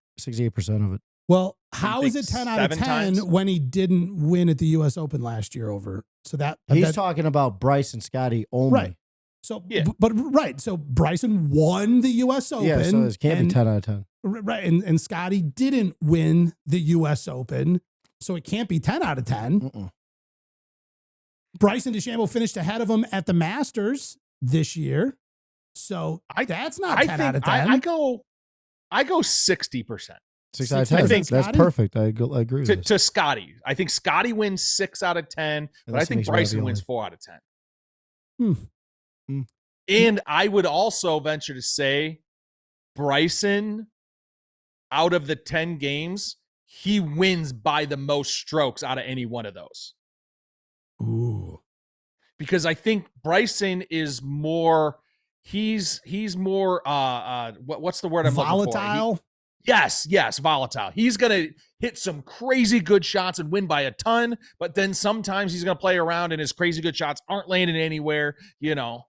[SPEAKER 4] of it.
[SPEAKER 1] Well, how is
[SPEAKER 3] think
[SPEAKER 1] it 10 out of 10
[SPEAKER 3] 7 times?
[SPEAKER 1] when he didn't win at the U.S. Open last year over? So
[SPEAKER 4] He's talking about Bryce and Scotty only.
[SPEAKER 1] right. So,
[SPEAKER 3] Yeah.
[SPEAKER 1] but right. So Bryson won the U.S. Open.
[SPEAKER 4] Yeah, so it can't be 10 out of 10.
[SPEAKER 1] Right. And Scotty didn't win the U.S. Open. So it can't be 10 out of 10.
[SPEAKER 4] Mm-mm.
[SPEAKER 1] Bryson DeChambeau finished ahead of him at the Masters this year. So that's not 10 out of 10.
[SPEAKER 3] I go 60%.
[SPEAKER 4] 6 out of
[SPEAKER 1] 6
[SPEAKER 4] 10.
[SPEAKER 3] think
[SPEAKER 4] That's
[SPEAKER 1] Scotty?
[SPEAKER 4] perfect. I agree with this.
[SPEAKER 3] to Scotty. I think Scotty wins 6 out of 10, but I
[SPEAKER 4] this
[SPEAKER 3] think
[SPEAKER 4] makes me
[SPEAKER 3] Bryson
[SPEAKER 4] ravioli.
[SPEAKER 3] wins 4 out of 10.
[SPEAKER 1] Hmm.
[SPEAKER 3] And I would also venture to say Bryson, out of the 10 games, he wins by the most strokes out of any one of those.
[SPEAKER 1] Ooh.
[SPEAKER 3] Because I think Bryson is more, he's more, what's the word I'm looking for?
[SPEAKER 1] Volatile.
[SPEAKER 3] Yes, volatile. He's going to hit some crazy good shots and win by a ton, but then sometimes he's going to play around and his crazy good shots aren't landing anywhere, you know.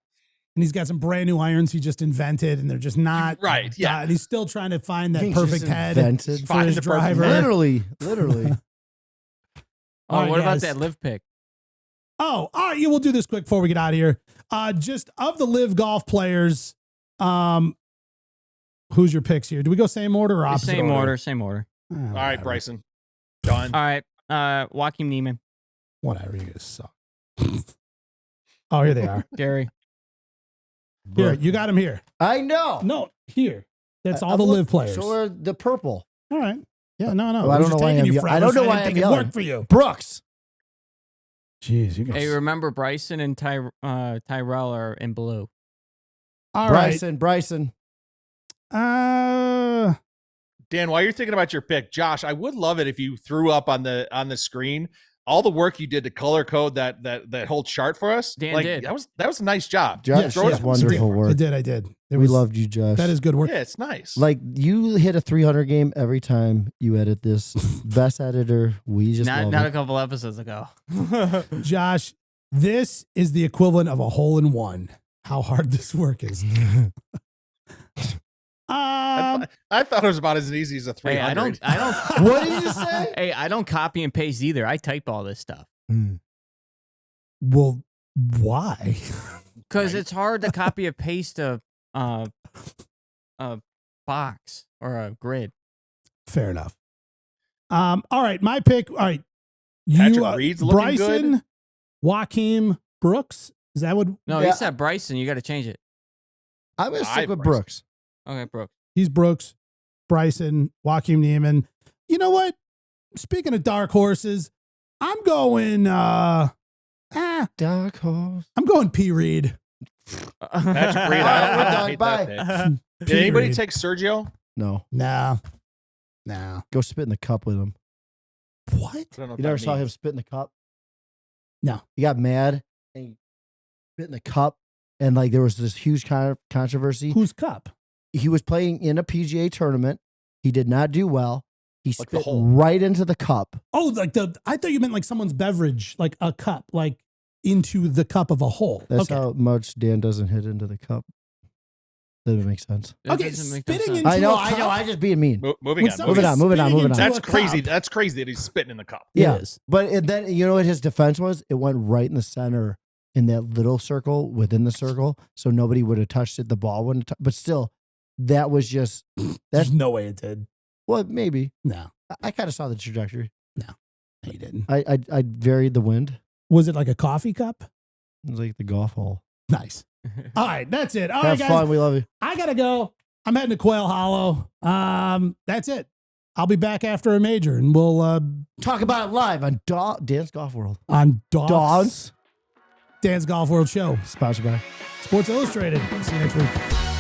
[SPEAKER 1] And he's got some brand new irons he just invented, and they're just not
[SPEAKER 3] right. Yeah,
[SPEAKER 1] and he's still trying to find that
[SPEAKER 4] He
[SPEAKER 1] perfect
[SPEAKER 4] just
[SPEAKER 1] head
[SPEAKER 4] invented.
[SPEAKER 1] for his
[SPEAKER 3] the perfect-
[SPEAKER 1] driver.
[SPEAKER 4] Literally.
[SPEAKER 2] Oh,
[SPEAKER 1] All right,
[SPEAKER 2] what about
[SPEAKER 1] guys.
[SPEAKER 2] that live pick?
[SPEAKER 1] Oh, all right. Yeah, we'll do this quick before we get out of here. Just of the LIV Golf players, who's your picks here? Do we go same order or opposite
[SPEAKER 2] Same
[SPEAKER 1] order?
[SPEAKER 2] same order.
[SPEAKER 1] Ah,
[SPEAKER 3] all right,
[SPEAKER 1] whatever.
[SPEAKER 3] Bryson. Done.
[SPEAKER 2] All right. Joaquin Neiman.
[SPEAKER 1] Whatever. You guys suck. Oh, here they are.
[SPEAKER 2] Gary.
[SPEAKER 1] Here, you got him here.
[SPEAKER 4] I know.
[SPEAKER 1] No, here. That's all
[SPEAKER 4] I'm
[SPEAKER 1] the
[SPEAKER 4] look-
[SPEAKER 1] LIV players.
[SPEAKER 4] So are the purple.
[SPEAKER 1] All right. Yeah, no.
[SPEAKER 4] Well, I don't know why I'm ye- I don't know why I'm
[SPEAKER 1] think it
[SPEAKER 4] yelling.
[SPEAKER 1] worked for you.
[SPEAKER 4] Brooks.
[SPEAKER 1] Jeez, you guys.
[SPEAKER 2] Hey, remember Bryson and Tyrell are in blue.
[SPEAKER 1] All right.
[SPEAKER 4] Bryson.
[SPEAKER 1] Uh,
[SPEAKER 3] Dan, while you're thinking about your pick, Josh, I would love it if you threw up on the screen all the work you did to color code that whole chart for us.
[SPEAKER 2] Dan did.
[SPEAKER 3] That was a nice job.
[SPEAKER 4] Josh,
[SPEAKER 1] Yeah,
[SPEAKER 4] that's wonderful work.
[SPEAKER 1] I did.
[SPEAKER 4] We loved you, Josh.
[SPEAKER 1] That is good work.
[SPEAKER 3] Yeah, it's nice.
[SPEAKER 4] Like, you hit a 300 game every time you edit this. Best editor. We just love
[SPEAKER 2] Not
[SPEAKER 4] it.
[SPEAKER 2] a couple episodes ago.
[SPEAKER 1] Josh, this is the equivalent of a hole in one. How hard this work is.
[SPEAKER 3] I thought it was about as easy as a 300.
[SPEAKER 2] Hey, I don't.
[SPEAKER 4] What did you say?
[SPEAKER 2] Hey, I don't copy and paste either. I type all this stuff
[SPEAKER 1] Well, why?
[SPEAKER 2] because it's hard to copy and paste a box or a grid.
[SPEAKER 1] Fair enough. All right, my pick. All right,
[SPEAKER 3] Patrick Reed's looking
[SPEAKER 1] Bryson,
[SPEAKER 3] good.
[SPEAKER 1] Joaquin Brooks. Is that what?
[SPEAKER 2] No,
[SPEAKER 4] Yeah.
[SPEAKER 2] you said Bryson. You got to change it.
[SPEAKER 4] I'm going to stick with
[SPEAKER 3] Bryson.
[SPEAKER 4] Brooks.
[SPEAKER 2] Okay, Brooke.
[SPEAKER 1] He's Brooks, Bryson, Joaquin Neiman. You know what? Speaking of dark horses, I'm going.
[SPEAKER 4] Dark horse.
[SPEAKER 1] I'm going P. Reed.
[SPEAKER 3] Patrick Reed.
[SPEAKER 4] We're
[SPEAKER 3] I
[SPEAKER 4] done.
[SPEAKER 3] hate
[SPEAKER 4] Bye.
[SPEAKER 3] that pick.
[SPEAKER 1] P.
[SPEAKER 3] Did anybody
[SPEAKER 1] Reed.
[SPEAKER 3] take Sergio?
[SPEAKER 4] No.
[SPEAKER 1] No.
[SPEAKER 4] Go spit in the cup with him.
[SPEAKER 1] What?
[SPEAKER 3] I don't know what
[SPEAKER 4] You never
[SPEAKER 3] that
[SPEAKER 4] saw him
[SPEAKER 3] means.
[SPEAKER 4] spit in the cup?
[SPEAKER 1] No.
[SPEAKER 4] He got mad and he spit in the cup, and like there was this huge controversy.
[SPEAKER 1] Whose cup?
[SPEAKER 4] He was playing in a PGA tournament. He did not do well. He
[SPEAKER 3] Like the
[SPEAKER 4] spit
[SPEAKER 3] hole.
[SPEAKER 4] right into the cup.
[SPEAKER 1] Oh, I thought you meant like someone's beverage, like a cup, like into the cup of a hole.
[SPEAKER 4] That's
[SPEAKER 1] okay.
[SPEAKER 4] how much Dan doesn't hit into the cup. Doesn't make sense.
[SPEAKER 2] It
[SPEAKER 1] Okay,
[SPEAKER 2] doesn't make no
[SPEAKER 1] spitting
[SPEAKER 2] sense.
[SPEAKER 1] in-
[SPEAKER 4] I know.
[SPEAKER 1] a cup?
[SPEAKER 4] I just being mean.
[SPEAKER 3] Moving
[SPEAKER 1] When
[SPEAKER 3] on.
[SPEAKER 1] somebody's
[SPEAKER 4] Moving on.
[SPEAKER 1] spitting into
[SPEAKER 3] That's
[SPEAKER 1] a
[SPEAKER 3] crazy.
[SPEAKER 1] cup,
[SPEAKER 3] That's crazy that he's spitting in the cup.
[SPEAKER 1] it
[SPEAKER 4] Yeah.
[SPEAKER 1] is.
[SPEAKER 4] But then you know what his defense was? It went right in the center in that little circle within the circle, so nobody would have touched it. The ball wouldn't. But still, that was just
[SPEAKER 1] There's
[SPEAKER 4] that's
[SPEAKER 1] no way it did.
[SPEAKER 4] well, maybe.
[SPEAKER 1] No,
[SPEAKER 4] I kind of saw the trajectory.
[SPEAKER 1] he didn't.
[SPEAKER 4] I varied the wind.
[SPEAKER 1] Was it like a coffee cup?
[SPEAKER 4] It was like the golf hole.
[SPEAKER 1] Nice. All right, that's it. All right,
[SPEAKER 4] Have
[SPEAKER 1] guys.
[SPEAKER 4] fun. We love you.
[SPEAKER 1] I gotta go. I'm heading to Quail Hollow. That's it. I'll be back after a major, and we'll
[SPEAKER 4] Talk about it live on Dan's Golf World.
[SPEAKER 1] on
[SPEAKER 4] Dogs.
[SPEAKER 1] Dan's Golf World Show,
[SPEAKER 4] Sponsored by
[SPEAKER 1] Sports Illustrated. See you next week.